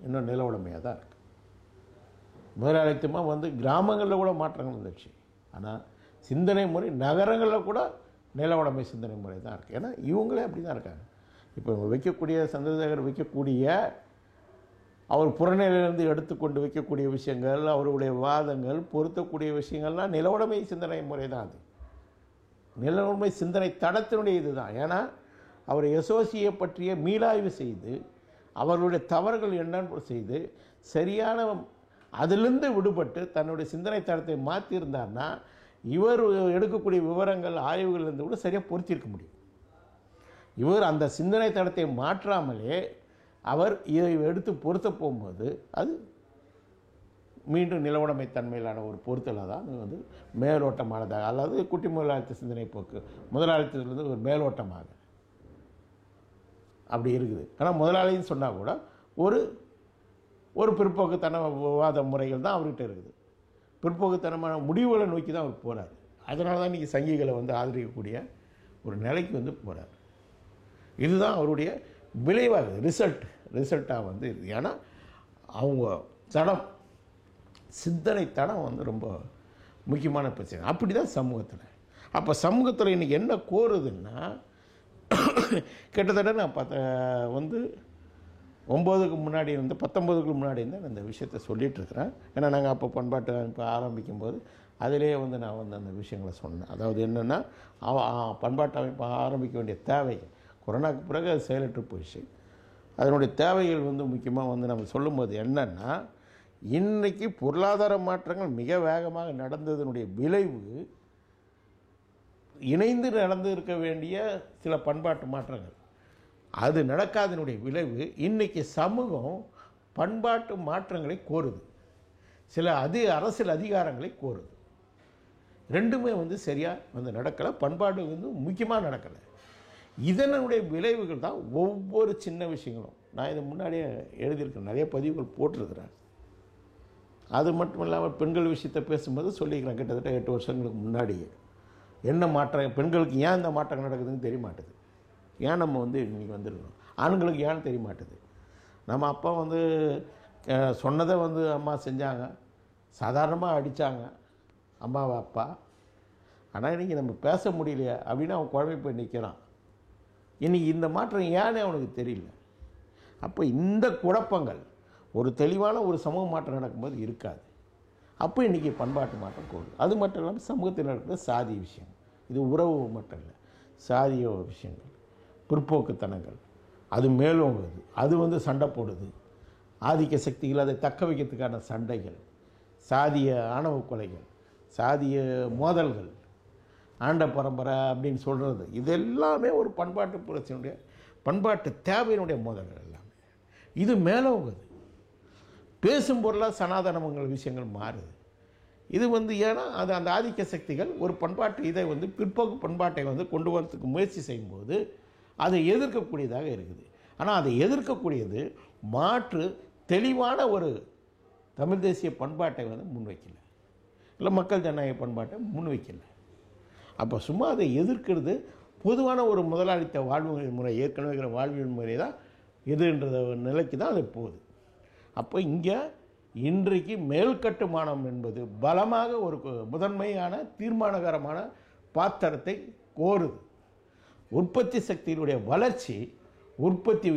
இன்னும் நில உடைமையாக தான் இருக்குது. முதலாளித்தமாக கிராமங்களில் கூட மாற்றங்கள் வந்துடுச்சு, ஆனால் சிந்தனை முறை நகரங்களில் கூட நில உடைமை சிந்தனை முறை தான் இருக்குது. ஏன்னா இவங்களே அப்படி தான் இருக்காங்க. இப்போ வைக்கக்கூடிய சந்திரசேகர் வைக்கக்கூடிய அவர் புறநிலையிலிருந்து எடுத்துக்கொண்டு வைக்கக்கூடிய விஷயங்கள், அவருடைய வாதங்கள், பொருத்தக்கூடிய விஷயங்கள்லாம் நில உடைமை சிந்தனை முறை தான். அது நில உடைமை சிந்தனை தடத்தினுடைய இது தான். ஏன்னா அவர் எஸ்ஓசியை பற்றிய மீளாய்வு செய்து அவர்களுடைய தவறுகள் என்னன்னு செய்து சரியான அதிலிருந்து விடுபட்டு தன்னுடைய சிந்தனை தடத்தை மாற்றியிருந்தார்னா இவர் எடுக்கக்கூடிய விவரங்கள், ஆய்வுகள்லேருந்து கூட சரியாக பொருத்தியிருக்க முடியும். இவர் அந்த சிந்தனை தடத்தை மாற்றாமலே அவர் இதை எடுத்து பொருத்த போகும்போது அது மீண்டும் நில உடைமை தன்மையிலான ஒரு பொருத்தலாக தான் மேலோட்டமானதாக, அல்லது குட்டி முதலாளித்த சிந்தனை போக்கு முதலாளித்தத்திலிருந்து ஒரு மேலோட்டமாக அப்படி இருக்குது. ஆனால் முதலாளின்னு சொன்னால் கூட ஒரு பிற்போக்குத்தன விவாத முறைகள் தான் அவர்கிட்ட இருக்குது. பிற்போக்குத்தனமான முடிவுகளை நோக்கி தான் அவர் போகிறார். அதனால தான் இன்றைக்கி சங்கிகளை ஆதரிக்கக்கூடிய ஒரு நிலைக்கு போகிறார். இதுதான் அவருடைய விளைவாக ரிசல்ட்டாக இருக்குது. ஏன்னா அவங்க தடம், சிந்தனை தடம் ரொம்ப முக்கியமான பிரச்சனை. அப்படி தான் சமூகத்தில். அப்போ சமூகத்தில் இன்றைக்கி என்ன கோருதுன்னா, கிட்டத்தட்ட நான் 9க்கு முன்னாடி 19க்கு முன்னாடி தான் இந்த விஷயத்தை சொல்லிகிட்ருக்கிறேன். ஏன்னா நாங்கள் அப்போ பண்பாட்டு அமைப்பு ஆரம்பிக்கும்போது அதிலே நான் அந்த விஷயங்களை சொன்னேன். அதாவது என்னென்னா, பண்பாட்டு அமைப்பு ஆரம்பிக்க வேண்டிய தேவை கொரோனாவுக்கு பிறகு அது செயலற்று போயிடுச்சு. அதனுடைய தேவைகள் முக்கியமாக நம்ம சொல்லும்போது என்னென்னா, இன்றைக்கி பொருளாதார மாற்றங்கள் மிக வேகமாக நடந்ததனுடைய விளைவு இணைந்து நடந்து இருக்க வேண்டிய சில பண்பாட்டு மாற்றங்கள். அது நடக்காதனுடைய விளைவு இன்றைக்கி சமூகம் பண்பாட்டு மாற்றங்களை கோருது, சில அரசியல் அதிகாரங்களை கோருது. ரெண்டுமே சரியாக நடக்கலை, பண்பாடு முக்கியமாக நடக்கலை. இதனுடைய விளைவுகள் தான் ஒவ்வொரு சின்ன விஷயங்களும். நான் இதை முன்னாடியே எழுதியிருக்கேன், நிறைய பதிவுகள் போட்டிருக்கிறேன். அது மட்டும் இல்லாமல் பெண்கள் விஷயத்தை பேசும்போது சொல்லிக்கிறேன், கிட்டத்தட்ட 8 வருஷங்களுக்கு முன்னாடியே என்ன மாற்றம், பெண்களுக்கு ஏன் இந்த மாற்றம் நடக்குதுன்னு தெரிய மாட்டுது, ஏன் நம்ம இன்றைக்கி வந்துருக்கோம், ஆண்களுக்கு ஏன்னு தெரிய மாட்டுது. நம்ம அப்பா சொன்னதை அம்மா செஞ்சாங்க, சாதாரணமாக அடித்தாங்க அம்மாவை அப்பா. ஆனால் இன்றைக்கி நம்ம பேச முடியலையே அப்படின்னு அவன் குழம்பி போய் நிற்கிறான். இன்றைக்கி இந்த மாற்றம் ஏன்னு அவனுக்கு தெரியல. அப்போ இந்த குழப்பங்கள் ஒரு தெளிவான ஒரு சமூக மாற்றம் நடக்கும்போது இருக்காது. அப்போ இன்றைக்கி பண்பாட்டு மாற்றம் கூடுது. அது மட்டும் இல்லாமல் சமூகத்தில் நடக்கிற சாதி விஷயம், இது உறவு மட்டும் இல்லை, சாதிய விஷயங்கள், பிற்போக்குத்தனங்கள் அது மேலோங்குது, அது சண்டை போடுது. ஆதிக்க சக்திகள் அதை தக்க வைக்கிறதுக்கான சண்டைகள், சாதிய ஆணவ கொலைகள், சாதிய மோதல்கள், ஆண்ட பரம்பரை அப்படின்னு சொல்கிறது, இது எல்லாமே ஒரு பண்பாட்டு புரட்சியினுடைய பண்பாட்டு தேவையினுடைய மோதல்கள் எல்லாமே. இது மேலோங்குது, பேசும் பொருளாக சனாதனங்கள் விஷயங்கள் மாறுது. இது ஏன்னா அது அந்த ஆதிக்க சக்திகள் ஒரு பண்பாட்டு இதை பிற்போக்கு பண்பாட்டை கொண்டு வரத்துக்கு முயற்சி செய்யும்போது அதை எதிர்க்கக்கூடியதாக இருக்குது. ஆனால் அதை எதிர்க்கக்கூடியது மாற்று தெளிவான ஒரு தமிழ் தேசிய பண்பாட்டை முன்வைக்கல, இல்லை மக்கள் ஜனநாயக பண்பாட்டை முன்வைக்கல. அப்போ சும்மா அதை எதிர்க்கிறது பொதுவான ஒரு முதலாளித்த வாழ்வியல் முறை, ஏற்கனவே இருக்கிற வாழ்வியல் முறை தான் எதுன்ற நிலைக்கு தான் அது போகுது. அப்போ இங்கே இன்றைக்கு மேல்கட்டுமானம் என்பது பலமாக ஒரு முதன்மையான தீர்மானகரமான பாத்திரத்தை கோருது. உற்பத்தி சக்தியினுடைய வளர்ச்சி உற்பத்தி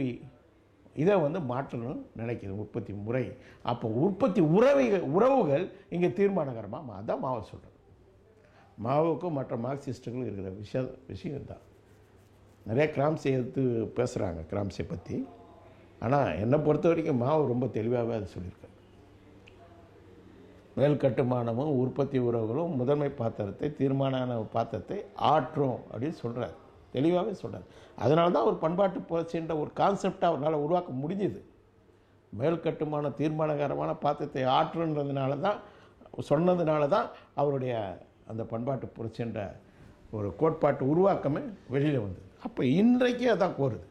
இதை மாற்றணும்னு நினைக்கிது, உற்பத்தி முறை. அப்போ உற்பத்தி உறவுகள் இங்கே தீர்மானகரமாக அதான் மாவை சொல்கிறேன். மாவுக்கும் மற்ற மார்க்சிஸ்ட்டுகளும் இருக்கிற விஷயம்தான். நிறைய கிராம்ஸை எடுத்து பேசுகிறாங்க கிராம்ஸை பற்றி. ஆனால் என்னை பொறுத்த வரைக்கும் மாவு ரொம்ப தெளிவாகவே அது சொல்லியிருக்காரு. மேல் கட்டுமானமும் உற்பத்தி உறவுகளும் முதன்மை பாத்திரத்தை தீர்மான பாத்திரத்தை ஆற்றும் அப்படின்னு சொல்கிறார், தெளிவாகவே சொல்கிறார். அதனால தான் ஒரு பண்பாட்டு புரட்சின்ற ஒரு கான்செப்டை அவரால் உருவாக்க முடிஞ்சுது. மேல் கட்டுமான தீர்மானகரமான பாத்திரத்தை ஆற்றுன்றதுனால தான் சொன்னதுனால தான் அவருடைய அந்த பண்பாட்டு புரட்சின்ற ஒரு கோட்பாட்டு உருவாக்கமே வெளியில் வந்தது. அப்போ இன்றைக்கே அதான் கோருது.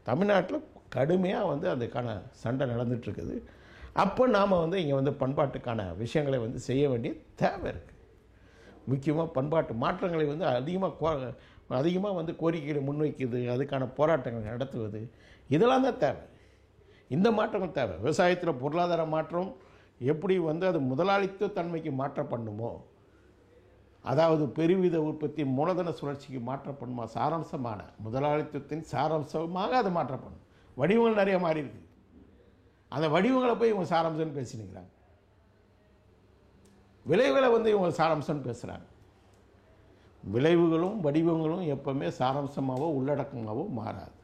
தமிழ்நாட்டில் கடுமையாக அதுக்கான சண்டை நடந்துகிட்ருக்குது. அப்போ நாம் இங்கே பண்பாட்டுக்கான விஷயங்களை செய்ய வேண்டிய தேவை இருக்குது. முக்கியமாக பண்பாட்டு மாற்றங்களை அதிகமாக கோரிக்கைகளை முன்வைக்கிறது, அதுக்கான போராட்டங்களை நடத்துவது, இதெல்லாம் தான் தேவை. இந்த மாற்றங்கள் தேவை. விவசாயத்தில் பொருளாதார மாற்றம் எப்படி அது முதலாளித்துவ தன்மைக்கு மாற்றப்படணுமோ, அதாவது பெருவித உற்பத்தி மூலதன சுழற்சிக்கு மாற்றப்படுமா, சாராம்சமான முதலாளித்துவத்தின் சாராம்சமாக அது மாற்றப்படணும். வடிவங்கள் நிறைய மாறி இருக்கு, அந்த வடிவங்களை போய் இவங்க சாராம்சம்னு பேசினுக்கிறாங்க, விளைவுகளை இவங்க சாராம்சம்னு பேசுகிறாங்க. விளைவுகளும் வடிவங்களும் எப்பவுமே சாராம்சமாகவோ உள்ளடக்கமாகவோ மாறாது.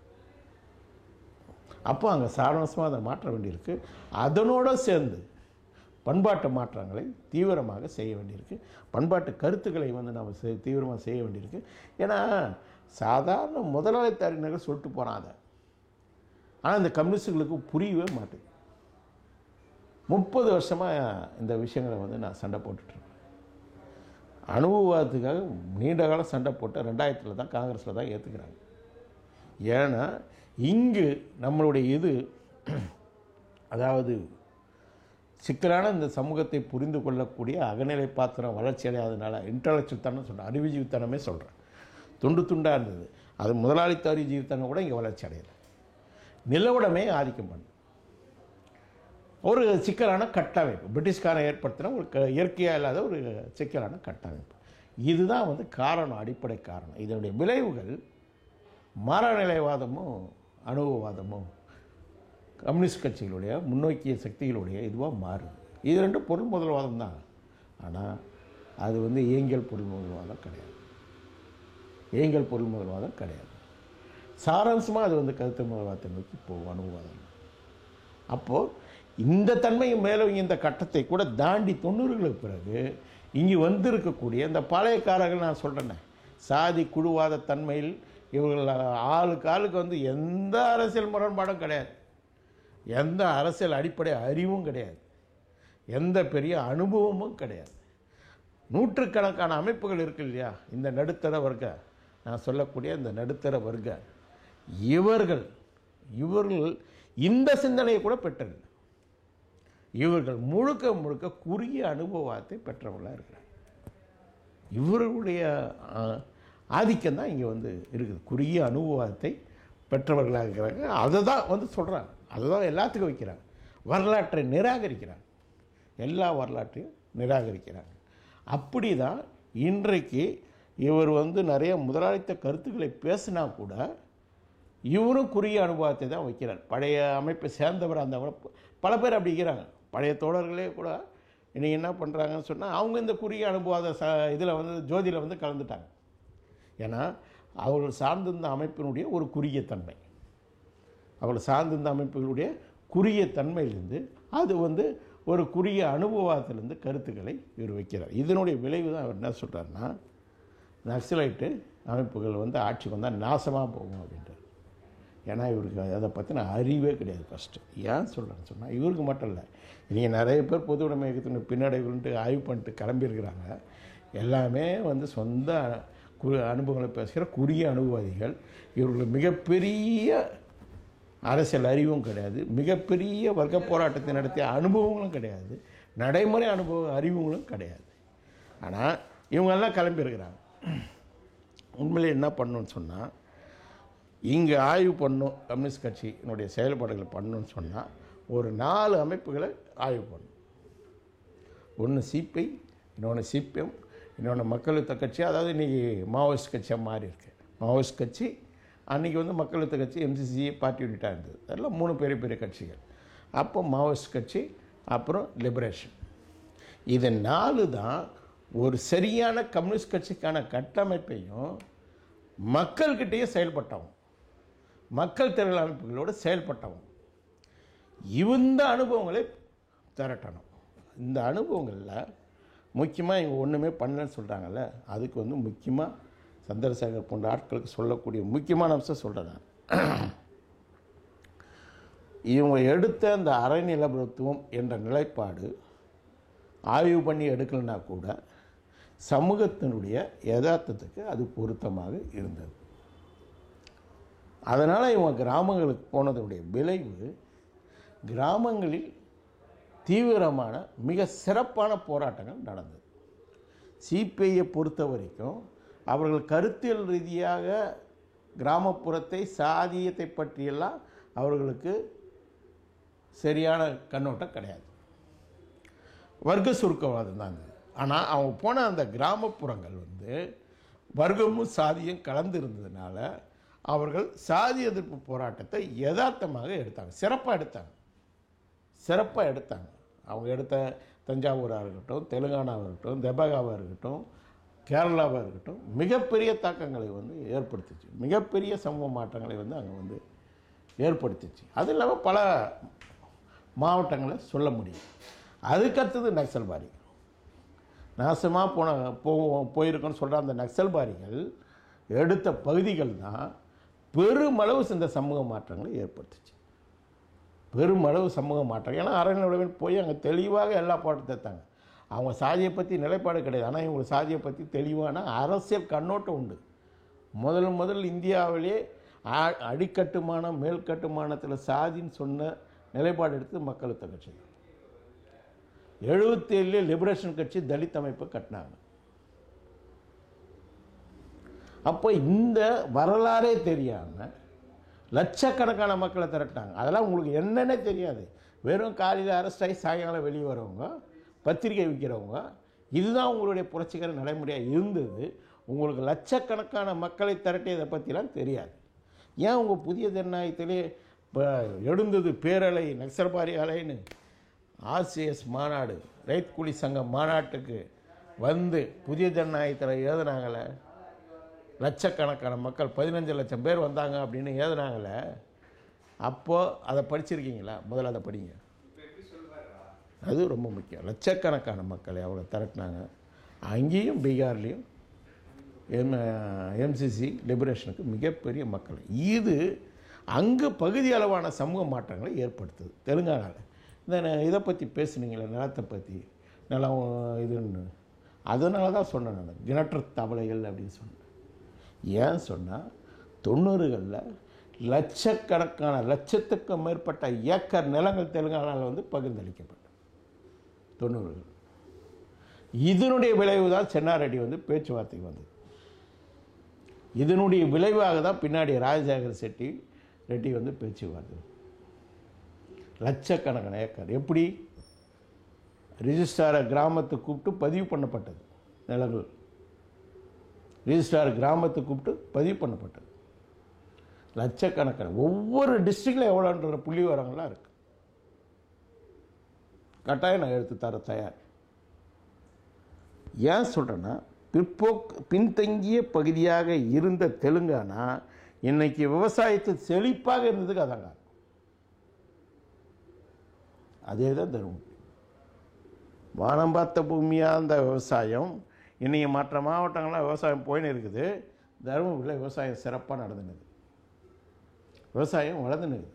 அப்போ அங்கே சாராம்சமாக அதை மாற்ற வேண்டியிருக்கு. அதனோடு சேர்ந்து பண்பாட்டு மாற்றங்களை தீவிரமாக செய்ய வேண்டியிருக்கு. பண்பாட்டு கருத்துக்களை நம்ம தீவிரமாக செய்ய வேண்டியிருக்கு. ஏன்னா சாதாரண முதலாளித்த அறிஞர்கள் சொல்லிட்டு போகிறான் அதை, ஆனால் இந்த கம்யூனிஸ்டுகளுக்கு புரியவே மாட்டேங்குது. 30 வருஷமாக இந்த விஷயங்களை நான் சண்டை போட்டுட்ருக்கேன். அனுபவத்துக்காக நீண்ட காலம் சண்டை போட்டு 2000 தான் காங்கிரஸில் தான் ஏற்றுக்கிறாங்க. ஏன்னா இங்கு நம்மளுடைய அதாவது சிக்கலான இந்த சமூகத்தை புரிந்து கொள்ளக்கூடிய அகநிலை பாத்திரம் வளர்ச்சி அடையாதனால இன்டலெக்சுவல் தனம் சொல்கிறேன், அறிவுஜீவித்தனமே சொல்கிறேன், துண்டு துண்டாக இருந்தது. அது முதலாளித்த அறிவுஜீவித்தனம் கூட இங்கே வளர்ச்சி அடையலை. நிலவுடைமை ஆதிக்கம் பண்ணு ஒரு சிக்கலான கட்டமைப்பு, பிரிட்டிஷ்காரன் ஏற்படுத்தின ஒரு இயற்கையாக இல்லாத ஒரு சிக்கலான கட்டமைப்பு. இதுதான் காரணம், அடிப்படை காரணம். இதனுடைய விளைவுகள் மாறாநிலைவாதமும் அனுபவவாதமும் கம்யூனிஸ்ட் கட்சிகளுடைய முன்னோக்கிய சக்திகளுடைய இதுவாக மாறுது. இது ரெண்டும் பொருள் முதல்வாதம் தான். ஆனால் அது இயங்கியல் பொருள் முதல்வாதம் கிடையாது, இயங்கியல் பொருள் முதல்வாதம் கிடையாது. சாராம்சமாக அது கருத்து முதல்வாதத்தை நோக்கி போகும், அனுபவவாதம். அப்போது இந்த தன்மையும் மேலும் இந்த கட்டத்தை கூட தாண்டி 90களுக்கு பிறகு இங்கே வந்திருக்கக்கூடிய இந்த பழையக்காரர்கள் நான் சொல்கிறேன்னே, சாதி குழுவாத தன்மையில் இவர்கள் ஆளுக்கு ஆளுக்கு வந்து எந்த அரசியல் முரண்பாடும் கிடையாது, எந்த அரசியல் அடிப்படை அறிவும் கிடையாது, எந்த பெரிய அனுபவமும் கிடையாது. நூற்றுக்கணக்கான அமைப்புகள் இருக்கு இல்லையா, இந்த நடுத்தர வர்க்க, நான் சொல்லக்கூடிய இந்த நடுத்தர வர்க்க இவர்கள் இந்த சிந்தனையை கூட பெற்றதில்லை. இவர்கள் முழுக்க முழுக்க குறுகிய அனுபவத்தை பெற்றவர்களாக இருக்கிறாங்க. இவர்களுடைய ஆதிக்கம் தான் இங்கே வந்து இருக்குது. குறுகிய அனுபவத்தை பெற்றவர்களாக இருக்கிறாங்க. அதை தான் வந்து சொல்கிறாங்க, அதை தான் எல்லாத்துக்கும் வைக்கிறாங்க. வரலாற்றை நிராகரிக்கிறாங்க, எல்லா வரலாற்றையும் நிராகரிக்கிறாங்க. அப்படி தான் இன்றைக்கு இவர் வந்து நிறைய முதலாளித்த கருத்துக்களை பேசினா கூட இவரும் குறுகிய அனுபவத்தை தான் வைக்கிறார். பழைய அமைப்பை சேர்ந்தவர் அந்த பல பேர் அப்படி இருக்கிறாங்க. பழைய தோழர்களே கூட இன்றைக்கி என்ன பண்ணுறாங்கன்னு சொன்னால் அவங்க இந்த குறுகிய அனுபவ இதில் வந்து ஜோதியில் வந்து கலந்துட்டாங்க. ஏன்னா அவர்கள் சார்ந்திருந்த அமைப்பினுடைய ஒரு குறுகிய தன்மை, அவர்கள் சார்ந்திருந்த அமைப்புகளுடைய குறுகிய தன்மையிலிருந்து அது வந்து ஒரு குறுகிய அனுபவத்திலிருந்து கருத்துக்களை இவர் வைக்கிறார். இதனுடைய விளைவு தான் அவர் என்ன சொல்கிறாருன்னா, நக்சலைட்டு அமைப்புகள் வந்து ஆட்சிக்கு வந்தால் நாசமாக போகும் அப்படின்றார். ஏன்னா இவருக்கு அதை பற்றின அறிவே கிடையாது. ஃபஸ்ட்டு ஏன் சொல்கிறேன்னு சொன்னால், இவருக்கு மட்டும் இல்லை, நீங்கள் நிறைய பேர் பொது உடைமை இயக்கத்தின் பின்னடைவுன்ட்டு ஆய்வு பண்ணிட்டு கிளம்பியிருக்கிறாங்க. எல்லாமே வந்து சொந்த அனுபவங்களை பேசுகிற குறுகிய அனுபவதிகள். இவர்களுக்கு மிகப்பெரிய அரசியல் அறிவும் கிடையாது, மிகப்பெரிய வர்க்க போராட்டத்தை நடத்திய அனுபவங்களும் கிடையாது, நடைமுறை அறிவுகளும் கிடையாது. ஆனால் இவங்கெல்லாம் கிளம்பியிருக்கிறாங்க. உண்மையிலே என்ன பண்ணணும்னு சொன்னால், இங்கே ஆய்வு பண்ணணும், கம்யூனிஸ்ட் கட்சியினுடைய செயல்பாடுகளை பண்ணணும்னு சொன்னால் ஒரு 4 அமைப்புகளை ஆய்வு பண்ணணும். ஒன்று சிபிஐ, இன்னொன்று சிபிஎம், இன்னொன்று மக்கள் யுத்த கட்சி, அதாவது இன்றைக்கி மாவோயிஸ்ட் கட்சியாக மாறி இருக்கு. மாவோயிஸ்ட் கட்சி அன்றைக்கி வந்து மக்கள் யுத்த கட்சி எம்சிசி பார்ட்டி யூனிட்டாக இருந்தது. அதெல்லாம் 3 பெரிய பெரிய கட்சிகள். அப்போ மாவோயிஸ்ட் கட்சி, அப்புறம் லிபரேஷன், இது 4 தான் ஒரு சரியான கம்யூனிஸ்ட் கட்சிக்கான கட்டமைப்பையும் மக்கள்கிட்டையும் செயல்பட்டவங்க, மக்கள் திரள் அமைப்புகளோடு செயல்பட்டவங்க. இந்த அனுபவங்களை திரட்டணும். இந்த அனுபவங்களில் முக்கியமாக இவங்க ஒன்றுமே பண்ணலன்னு சொல்கிறாங்கல்ல, அதுக்கு வந்து முக்கியமாக சந்திரசேகர் போன்ற ஆட்களுக்கு சொல்லக்கூடிய முக்கியமான அம்சம் சொல்கிறேன். இவங்க எடுத்த அந்த அறநிலைத்துவம் என்ற நிலைப்பாடு ஆய்வு பண்ணி எடுக்கலைன்னா கூட சமூகத்தினுடைய யதார்த்தத்துக்கு அது பொருத்தமாக இருந்தது. அதனால் இவங்க கிராமங்களுக்கு போனதனுடைய விளைவு, கிராமங்களில் தீவிரமான மிக சிறப்பான போராட்டங்கள் நடந்தது. சிபிஐயை பொறுத்த வரைக்கும் அவர்கள் கருத்தியல் ரீதியாக கிராமப்புறத்தை, சாதியத்தை பற்றியெல்லாம் அவர்களுக்கு சரியான கண்ணோட்டம் கிடையாது, வர்க்க சுருக்கவாதம் தாங்க. ஆனால் அவங்க போன அந்த கிராமப்புறங்கள் வந்து வர்க்கமும் சாதியும் கலந்து இருந்ததுனால அவர்கள் சாதி எதிர்ப்பு போராட்டத்தை யதார்த்தமாக எடுத்தாங்க, சிறப்பாக எடுத்தாங்க. அவங்க எடுத்த தஞ்சாவூராக இருக்கட்டும், தெலுங்கானாவாக இருக்கட்டும், தெபகாவாக இருக்கட்டும், கேரளாவாக இருக்கட்டும், மிகப்பெரிய தாக்கங்களை வந்து ஏற்படுத்திச்சு, மிகப்பெரிய சமூக மாற்றங்களை வந்து அங்கே வந்து ஏற்படுத்திச்சு. அது இல்லாமல் பல மாவட்டங்களை சொல்ல முடியும். அதுக்கடுத்தது நக்சல்பாரி நாசமாக போயிருக்கோன்னு சொல்கிற அந்த நக்சல்பாரிகள் எடுத்த பகுதிகள் தான் பெருமளவு இந்த சமூக மாற்றங்களை ஏற்படுத்துச்சு, பெருமளவு சமூக மாற்றம். ஏன்னா அறநிலையம் போய் அங்கே தெளிவாக எல்லா பாட்டத்தை எடுத்தாங்க. அவங்க சாதியை பற்றி நிலைப்பாடு கிடையாது, ஆனால் இவங்களுக்கு சாதியை பற்றி தெளிவான அரசியல் கண்ணோட்டம் உண்டு. முதல் இந்தியாவிலே அடிக்கட்டுமானம் மேல் கட்டுமானத்தில் சாதின்னு சொன்ன நிலைப்பாடு எடுத்து மக்கள் யுத்த கட்சி. 77 லிபரேஷன் கட்சி தலித் அமைப்பை கட்டினாங்க. அப்போ இந்த வரலாறே தெரியாமல் லட்சக்கணக்கான மக்களை திரட்டாங்க. அதெல்லாம் உங்களுக்கு என்னென்ன தெரியாது. வெறும் காலையில் அரெஸ்ட் ஆகி சாயங்காலம் வெளியே வரவங்க, பத்திரிகை விற்கிறவங்க, இதுதான் உங்களுடைய புரட்சிகர நடைமுறையாக இருந்தது. உங்களுக்கு லட்சக்கணக்கான மக்களை திரட்டியதை பற்றிலாம் தெரியாது. ஏன் உங்கள் புதிய ஜனநாயகத்திலே இப்போ எழுந்தது பேரலை, நக்சல்பாரி அலைன்னு ஆர்சிஎஸ் மாநாடு, ரைட் கூலி சங்கம் மாநாட்டுக்கு வந்து புதிய ஜனநாயகத்தில் எழுதுனாங்களே, லட்சக்கணக்கான மக்கள் 15 லட்சம் பேர் வந்தாங்க அப்படின்னு எழுதுனாங்களே, அப்போது அதை படிச்சிருக்கீங்களா? முதல்ல அதை படிங்க, அது ரொம்ப முக்கியம். லட்சக்கணக்கான மக்களை அவங்க திரட்டினாங்க. அங்கேயும் பீகார்லேயும் எம்சிசி லிபரேஷனுக்கு மிகப்பெரிய மக்கள். இது அங்கு பகுதி அளவான சமூக மாற்றங்களை ஏற்படுத்துது தெலுங்கானாவில். இந்த இதை பற்றி பேசுனீங்களே, நிலத்தை பற்றி, நிலம் இதுன்னு, அதனால தான் சொன்னேன் நான் கிணற்று தவளைகள் அப்படின்னு சொன்னேன். ஏன் சொன்னால் 90களில் லட்சக்கணக்கான லட்சத்துக்கும் மேற்பட்ட ஏக்கர் நிலங்கள் தெலுங்கானாவில் வந்து பகிர்ந்தளிக்கப்பட்டது 90கள். இதனுடைய விளைவு தான் சென்னாரெட்டி வந்து பேச்சுவார்த்தைக்கு வந்தது. இதனுடைய விளைவாக தான் பின்னாடி ராஜசேகர ரெட்டி வந்து பேச்சுவார்த்தை. லட்சக்கணக்கான ஏக்கர் எப்படி ரிஜிஸ்ட்ராரை கிராமத்தை கூப்பிட்டு பதிவு பண்ணப்பட்டது நிலங்கள். ரிஜிஸ்ட்ரார் கிராமத்தை கூப்பிட்டு பதிவு பண்ணப்பட்டது. லட்சக்கணக்கான ஒவ்வொரு டிஸ்ட்ரிக்டில் எவ்வளோன்ற புள்ளி வரங்களாம் இருக்கு. கட்டாயம் நான் எடுத்து தர தயார். ஏன் சொல்கிறேன்னா, பின்தங்கிய பகுதியாக இருந்த தெலுங்கானா இன்னைக்கு விவசாயத்தை செழிப்பாக இருந்ததுக்கு அதாங்க. அதே தான் தருமபுரி. வானம் பார்த்த பூமியாக அந்த விவசாயம் இன்றைக்கி மற்ற மாவட்டங்கள்லாம் விவசாயம் போயின்னு இருக்குது. தருமபுரியில் விவசாயம் சிறப்பாக நடந்துனுது, விவசாயம் வளர்ந்துனுது.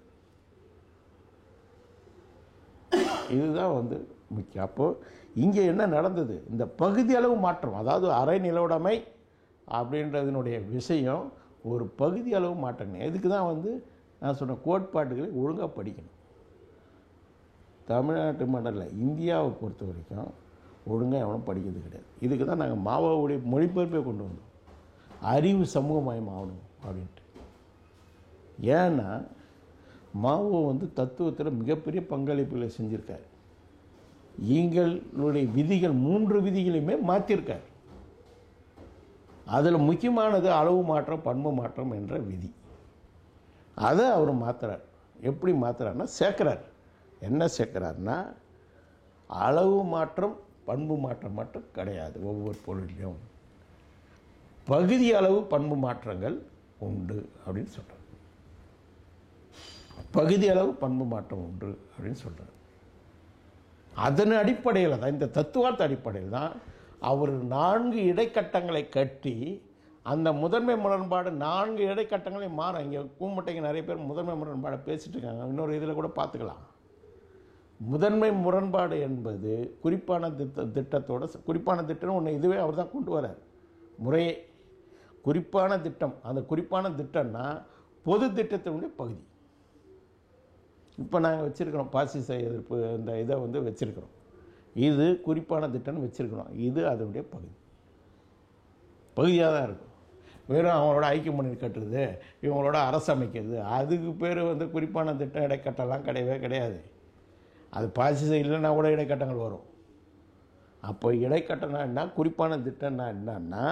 இதுதான் வந்து முக்கியம். அப்போது இங்கே என்ன நடந்தது, இந்த பகுதி அளவு மாற்றம், அதாவது அரை நிலவுடைமை அப்படின்றதுனுடைய விஷயம் ஒரு பகுதி அளவு மாற்றங்க. இதுக்கு தான் வந்து நான் சொன்ன கோட்பாடுகளை ஒழுங்காக படிக்கணும். தமிழ்நாட்டு மண்டலில் இந்தியாவை பொறுத்த வரைக்கும் ஒழுங்காக எவனும் படிக்கிறது கிடையாது. இதுக்கு தான் நாங்கள் மாவோவுடைய மொழிபெயர்ப்பை கொண்டு வந்தோம், அறிவு சமூகமயம் ஆகணும் அப்படின்ட்டு. ஏன்னா மாவோ வந்து தத்துவத்தில் மிகப்பெரிய பங்களிப்புகளை செஞ்சுருக்கார். எங்களுடைய விதிகள் 3 விதிகளையுமே மாற்றிருக்கார். அதில் முக்கியமானது அளவு மாற்றம் பண்பு மாற்றம் என்ற விதி. அதை அவர் மாற்றுறார். எப்படி மாற்றுறாருன்னா சேர்க்குறார். என்ன சேர்க்குறாருன்னா, அளவு மாற்றம் பண்பு மாற்றம் மட்டும் கிடையாது, ஒவ்வொரு பொருளிலும் பகுதி அளவு பண்பு மாற்றங்கள் உண்டு அப்படின்னு சொல்கிறார். பகுதி அளவு பண்பு மாற்றம் உண்டு அப்படின்னு சொல்கிறார். அதன் அடிப்படையில் தான், இந்த தத்துவார்த்த அடிப்படையில் தான் அவர் 4 இடைக்கட்டங்களை கட்டி, அந்த முதன்மை முரண்பாடு 4 இடைக்கட்டங்களை மாறும். இங்கே கூமட்டைக்கு நிறைய பேர் முதன்மை முரண்பாடை பேசிட்டு இருக்காங்க. இன்னொரு இதில் கூட பார்த்துக்கலாம். முதன்மை முரண்பாடு என்பது குறிப்பான திட்டத்தோட, குறிப்பான திட்டம் ஒன்று இதுவே அவர் தான் கொண்டு வரார் முறையே. குறிப்பான திட்டம், அந்த குறிப்பான திட்டம்னா பொது திட்டத்தினுடைய பகுதி. இப்போ நாங்கள் வச்சுருக்கிறோம் பாசிச எதிர்ப்பு, இந்த இதை வந்து வச்சுருக்கிறோம். இது குறிப்பான திட்டம்னு வச்சுருக்கிறோம். இது அதனுடைய பகுதியாக தான் இருக்கும். வெறும் அவங்களோட ஐக்கியம் பண்ணி கட்டுறது, இவங்களோட அரசமைக்கிறது, அதுக்கு பேர் வந்து குறிப்பான திட்டம் இடைக்கட்டெல்லாம் கிடையவே கிடையாது. அது பாசிச இல்லைன்னா கூட இடைக்கட்டங்கள் வரும். அப்போ இடைக்கட்டம்னா என்ன, குறிப்பான திட்டம்னா என்னன்னா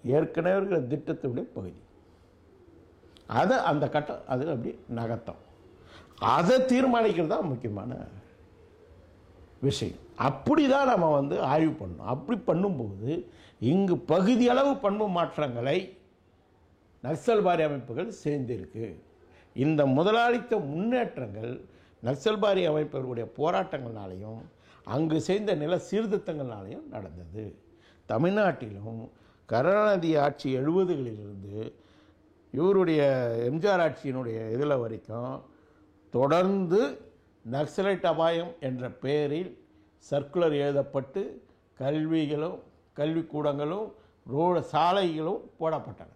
ஏற்கனவே இருக்கிற திட்டத்தினுடைய பகுதி. அதை அந்த கட்டம் அது அப்படி நகர்த்தம், அதை தீர்மானிக்கிறது தான் முக்கியமான விஷயம். அப்படி தான் நம்ம வந்து ஆய்வு பண்ணணும். அப்படி பண்ணும்போது இங்கு பகுதி அளவு பண்பு மாற்றங்களை நக்சல்பாரி அமைப்புகள் சேர்ந்திருக்கு. இந்த முதலாளித்த முன்னேற்றங்கள் நக்சல்பாரி அமைப்புகளுடைய போராட்டங்கள்னாலையும் அங்கு செய்த நில சீர்திருத்தங்கள்னாலையும் நடந்தது. தமிழ்நாட்டிலும் கருணாநிதி ஆட்சி 70களிலிருந்து இவருடைய எம்ஜிஆர் ஆட்சியினுடைய இதில் வரைக்கும் தொடர்ந்து நக்சலைட் அபாயம் என்ற பெயரில் சர்க்குலர் எழுதப்பட்டு கல்விக்கூடங்களும் சாலைகளும் போடப்பட்டன.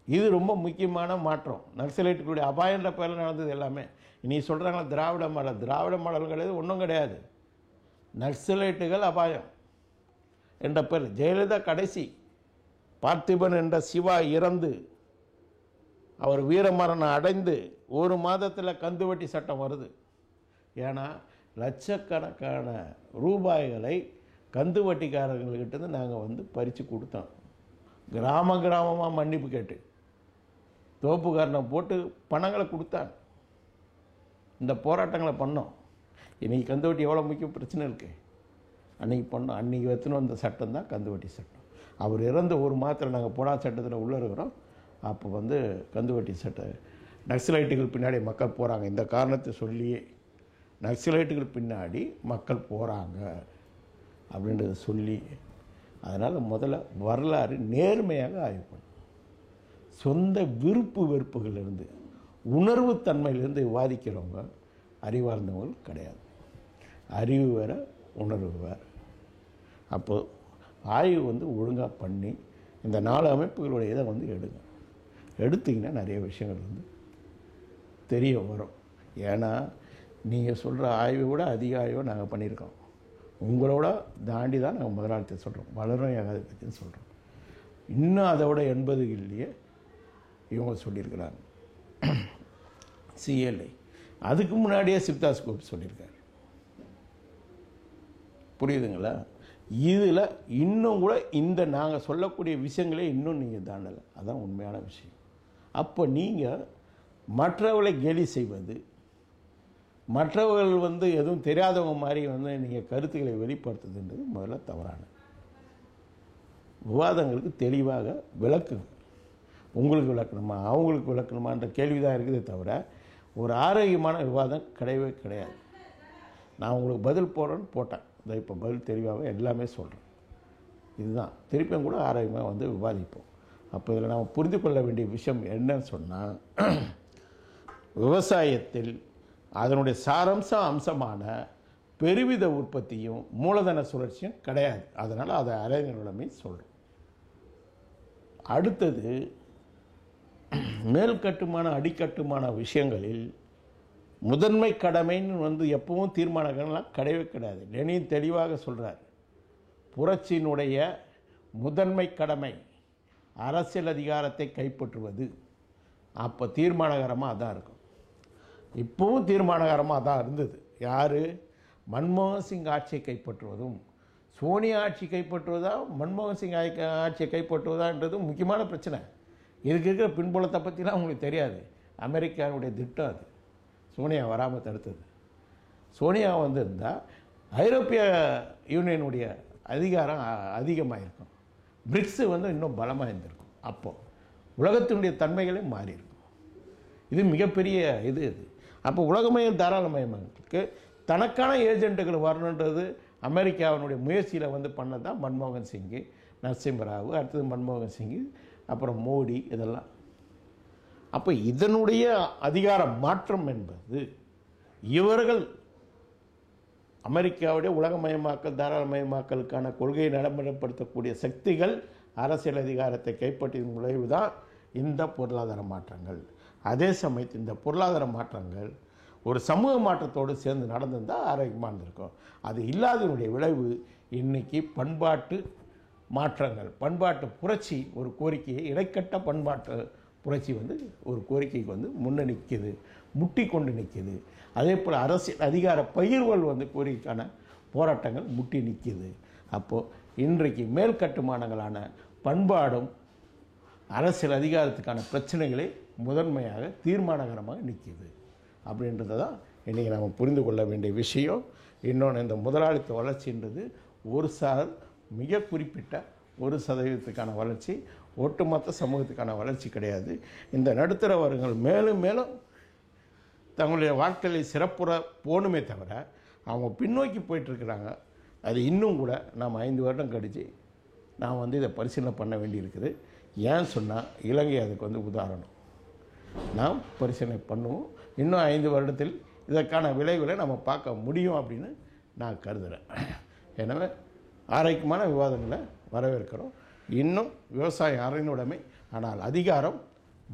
இது ரொம்ப முக்கியமான மாற்றம். நக்சலைட்டுகளுடைய அபாயன்ற பெயரில் நடந்தது எல்லாமே. இனி சொல்கிறாங்களா திராவிட மாடல், திராவிட மாடல் கிடையாது, ஒன்றும் கிடையாது. நக்சலைட்டுகள் அபாயம் என்ற பேர். ஜெயலலிதா கடைசி பார்த்திபன் என்ற சிவா இறந்து அவர் வீரமரணம் அடைந்து 1 மாதத்தில் கந்துவட்டி சட்டம் வருது. ஏன்னா லட்சக்கணக்கான ரூபாய்களை கந்துவட்டிக்காரர்கள்கிட்ட நாங்கள் வந்து பறித்து கொடுத்தோம். கிராமமாக மன்னிப்பு கேட்டு தோப்புக்காரனை போட்டு பணங்களை கொடுத்தாங்க. இந்த போராட்டங்களை பண்ணோம். இன்றைக்கி கந்துவட்டி எவ்வளோ முக்கியம் பிரச்சனை இருக்குது. அன்றைக்கி பண்ணோம். அன்றைக்கி எடுத்துன்னு வந்த சட்டம் தான் கந்துவட்டி சட்டம். அவர் இறந்த 1 மாதத்தில் நாங்கள் போடா சட்டத்தில் உள்ளே இருக்கிறோம். அப்போ வந்து கந்துவட்டி சட்டம், நக்சலைட்டுகள் பின்னாடி மக்கள் போகிறாங்க, இந்த காரணத்தை சொல்லியே நக்சலைட்டுகள் பின்னாடி மக்கள் போகிறாங்க அப்படின்றத சொல்லி அதனால் முதல்ல வரலாறு நேர்மையாக ஆய்வு பண்ணும். சொந்த விருப்பு வெறுப்புகளிலிருந்து உணர்வு தன்மையிலிருந்து விவாதிக்கிறவங்க அறிவார்ந்தவங்க கிடையாது. அறிவு வேறு, உணர்வு வேறு. அப்போது ஆய்வு ஒழுங்காக பண்ணி இந்த 4 அமைப்புகளுடைய இதை எடுங்க. எடுத்திங்கன்னா நிறைய விஷயங்கள் தெரிய வரும். ஏன்னா நீங்கள் சொல்கிற ஆய்வை விட அதிக ஆய்வை நாங்கள் பண்ணியிருக்கோம். உங்களோட தாண்டி தான் நாங்கள் முதலாளித்தை சொல்கிறோம், வளரும் ஏகாதிபத்தியம் சொல்கிறோம். இன்னும் அதை விட 80களிலேயே இவங்க சொல்லியிருக்கிறாங்க. சிஎல்ஐ அதுக்கு முன்னாடியே சிப்தாஸ் கோப் சொல்லியிருக்காரு. புரியுதுங்களா? இதில் இன்னும் கூட இந்த நாங்கள் சொல்லக்கூடிய விஷயங்களே இன்னும் நீங்கள் தாண்டலை. அதுதான் உண்மையான விஷயம். அப்போ நீங்கள் மற்றவர்களை கேலி செய்வது, மற்றவர்கள் எதுவும் தெரியாதவங்க மாதிரி நீங்கள் கருத்துக்களை வெளிப்படுத்துதுன்றது முதல்ல தவறான. விவாதங்களுக்கு தெளிவாக விளக்குங்க. உங்களுக்கு விளக்கணுமா, அவங்களுக்கு விளக்கணுமான்ற கேள்வி தான் இருக்குதே தவிர ஒரு ஆரோக்கியமான விவாதம் கிடையவே கிடையாது. நான் உங்களுக்கு பதில் போட்டேன். இதை இப்போ பதில் தெளிவாக எல்லாமே சொல்கிறேன். இதுதான் திருப்பியும் கூட ஆரோக்கியமாக விவாதிப்போம். அப்போ இதில் நாம் புரிந்து கொள்ள வேண்டிய விஷயம் என்னன்னு சொன்னால், விவசாயத்தில் அதனுடைய அம்சமான பெருவித உற்பத்தியும் மூலதன சுழற்சியும் கிடையாது. அதனால் அதை அறிஞர்களிடமே சொல்கிறோம். அடுத்தது மேல் கட்டுமான அடிக்கட்டுமான விஷயங்களில் முதன்மை கடமைன்னு எப்பவும் தீர்மானங்கள்லாம் கிடையவே கிடையாது. லெனின் தெளிவாக சொல்கிறார், புரட்சியினுடைய முதன்மை கடமை அரசியல் அதிகாரத்தை கைப்பற்றுவது. அப்போ தீர்மானகரமாக அதான் இருக்கும். இப்போவும் தீர்மானகரமாக தான் இருந்தது. யார்? மன்மோகன் சிங் ஆட்சியை கைப்பற்றுவதும் சோனியா ஆட்சி கைப்பற்றுவதா மன்மோகன் சிங் ஆட்சியை கைப்பற்றுவதான்றது முக்கியமான பிரச்சனை. இதுக்கு இருக்கிற பின்புலத்தை பற்றிலாம் உங்களுக்கு தெரியாது. அமெரிக்காவுடைய திட்டம் அது. சோனியா வராமல் தடுத்தது. சோனியா இருந்தால் ஐரோப்பிய யூனியனுடைய அதிகாரம் அதிகமாக இருக்கும். பிரிக்ஸு இன்னும் பலமாக இருந்திருக்கும். அப்போது உலகத்தினுடைய தன்மைகளே மாறி இருக்கும். இது மிகப்பெரிய இது. அப்போ உலகமயம் தாராளமயமானதுக்கு தனக்கான ஏஜென்ட்டுகள் வரணுன்றது அமெரிக்காவினுடைய முயற்சியில் பண்ணது தான் மன்மோகன் சிங்கு, நரசிம்மராவ், அடுத்தது மன்மோகன் சிங்கு, அப்புறம் மோடி, இதெல்லாம். அப்போ இதனுடைய அதிகார மாற்றம் என்பது இவர்கள் அமெரிக்காவுடைய உலகமயமாக்கல் தாராளமயமாக்கலுக்கான கொள்கையை நடைமுறைப்படுத்தக்கூடிய சக்திகள் அரசியல் அதிகாரத்தை கைப்பற்றிய விளைவு தான் இந்த பொருளாதார மாற்றங்கள். அதே சமயத்தில் இந்த பொருளாதார மாற்றங்கள் ஒரு சமூக மாற்றத்தோடு சேர்ந்து நடந்திருந்தால் ஆரோக்கியமாக இருந்திருக்கும். அது இல்லாதனுடைய விளைவு இன்றைக்கி பண்பாட்டு மாற்றங்கள், பண்பாட்டு புரட்சி ஒரு கோரிக்கையை, இடைக்கட்ட பண்பாட்டு புரட்சி ஒரு கோரிக்கைக்கு முன்னே நிற்கிது, முட்டி கொண்டு நிற்கிது. அதே போல் அரசியல் அதிகார பகிர்வுகள் கோரிக்கைக்கான போராட்டங்கள் முட்டி நிற்கிது. அப்போது இன்றைக்கு மேல் கட்டுமானங்களான பண்பாடும் அரசியல் அதிகாரத்துக்கான பிரச்சனைகளே முதன்மையாக தீர்மானகரமாக நிற்கிது. அப்படின்றத தான் இன்றைக்கி நாம் புரிந்து கொள்ள வேண்டிய விஷயம். இன்னொன்று, இந்த முதலாளித்த வளர்ச்சின்றது ஒரு மிக குறிப்பிட்ட 1% வளர்ச்சி, ஒட்டுமொத்த சமூகத்துக்கான வளர்ச்சி கிடையாது. இந்த நடுத்தர வர்க்கங்கள் மேலும் மேலும் தங்களுடைய வாழ்க்கையில் சிறப்புற போகணுமே தவிர அவங்க பின்னோக்கி போயிட்டுருக்கிறாங்க. அது இன்னும் கூட நாம் 5 வருடம் கழித்து நாம் இதை பரிசீலனை பண்ண வேண்டியிருக்குது. ஏன்னு சொன்னால் இலங்கை அதுக்கு உதாரணம். நாம் பரிசீலனை பண்ணுவோம். இன்னும் 5 வருடத்தில் இதற்கான விளைவுகளை நம்ம பார்க்க முடியும் அப்படின்னு நான் கருதுகிறேன். எனவே ஆரோக்கியமான விவாதங்களை வரவேற்கிறோம். இன்னும் விவசாய அரணுடைமை, ஆனால் அதிகாரம்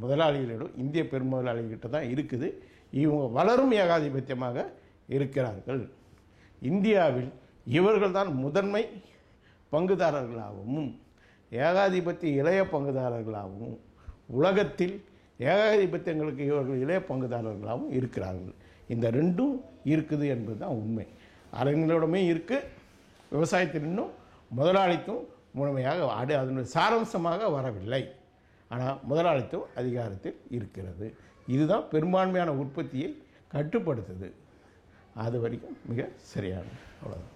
முதலாளிகளிடம், இந்திய பெருமுதலாளிகிட்ட தான் இருக்குது. இவங்க வளரும் ஏகாதிபத்தியமாக இருக்கிறார்கள். இந்தியாவில் இவர்கள் தான் முதன்மை பங்குதாரர்களாகவும் ஏகாதிபத்திய இளைய பங்குதாரர்களாகவும், உலகத்தில் ஏகாதிபத்தியங்களுக்கு இவர்கள் இளைய பங்குதாரர்களாகவும் இருக்கிறார்கள். இந்த ரெண்டும் இருக்குது என்பது தான் உண்மை. அரங்கிலுடமே இருக்குது. விவசாயத்தில் இன்னும் முதலாளித்துவம் முழுமையாக அதனுடைய சாராம்சமாக வரவில்லை. ஆனால் முதலாளித்துவம் அதிகாரத்தில் இருக்கிறது. இதுதான் பெரும்பான்மையான உற்பத்தியை கட்டுப்படுத்துது. அது வரைக்கும் மிக சரியானது. அவ்வளோதான்.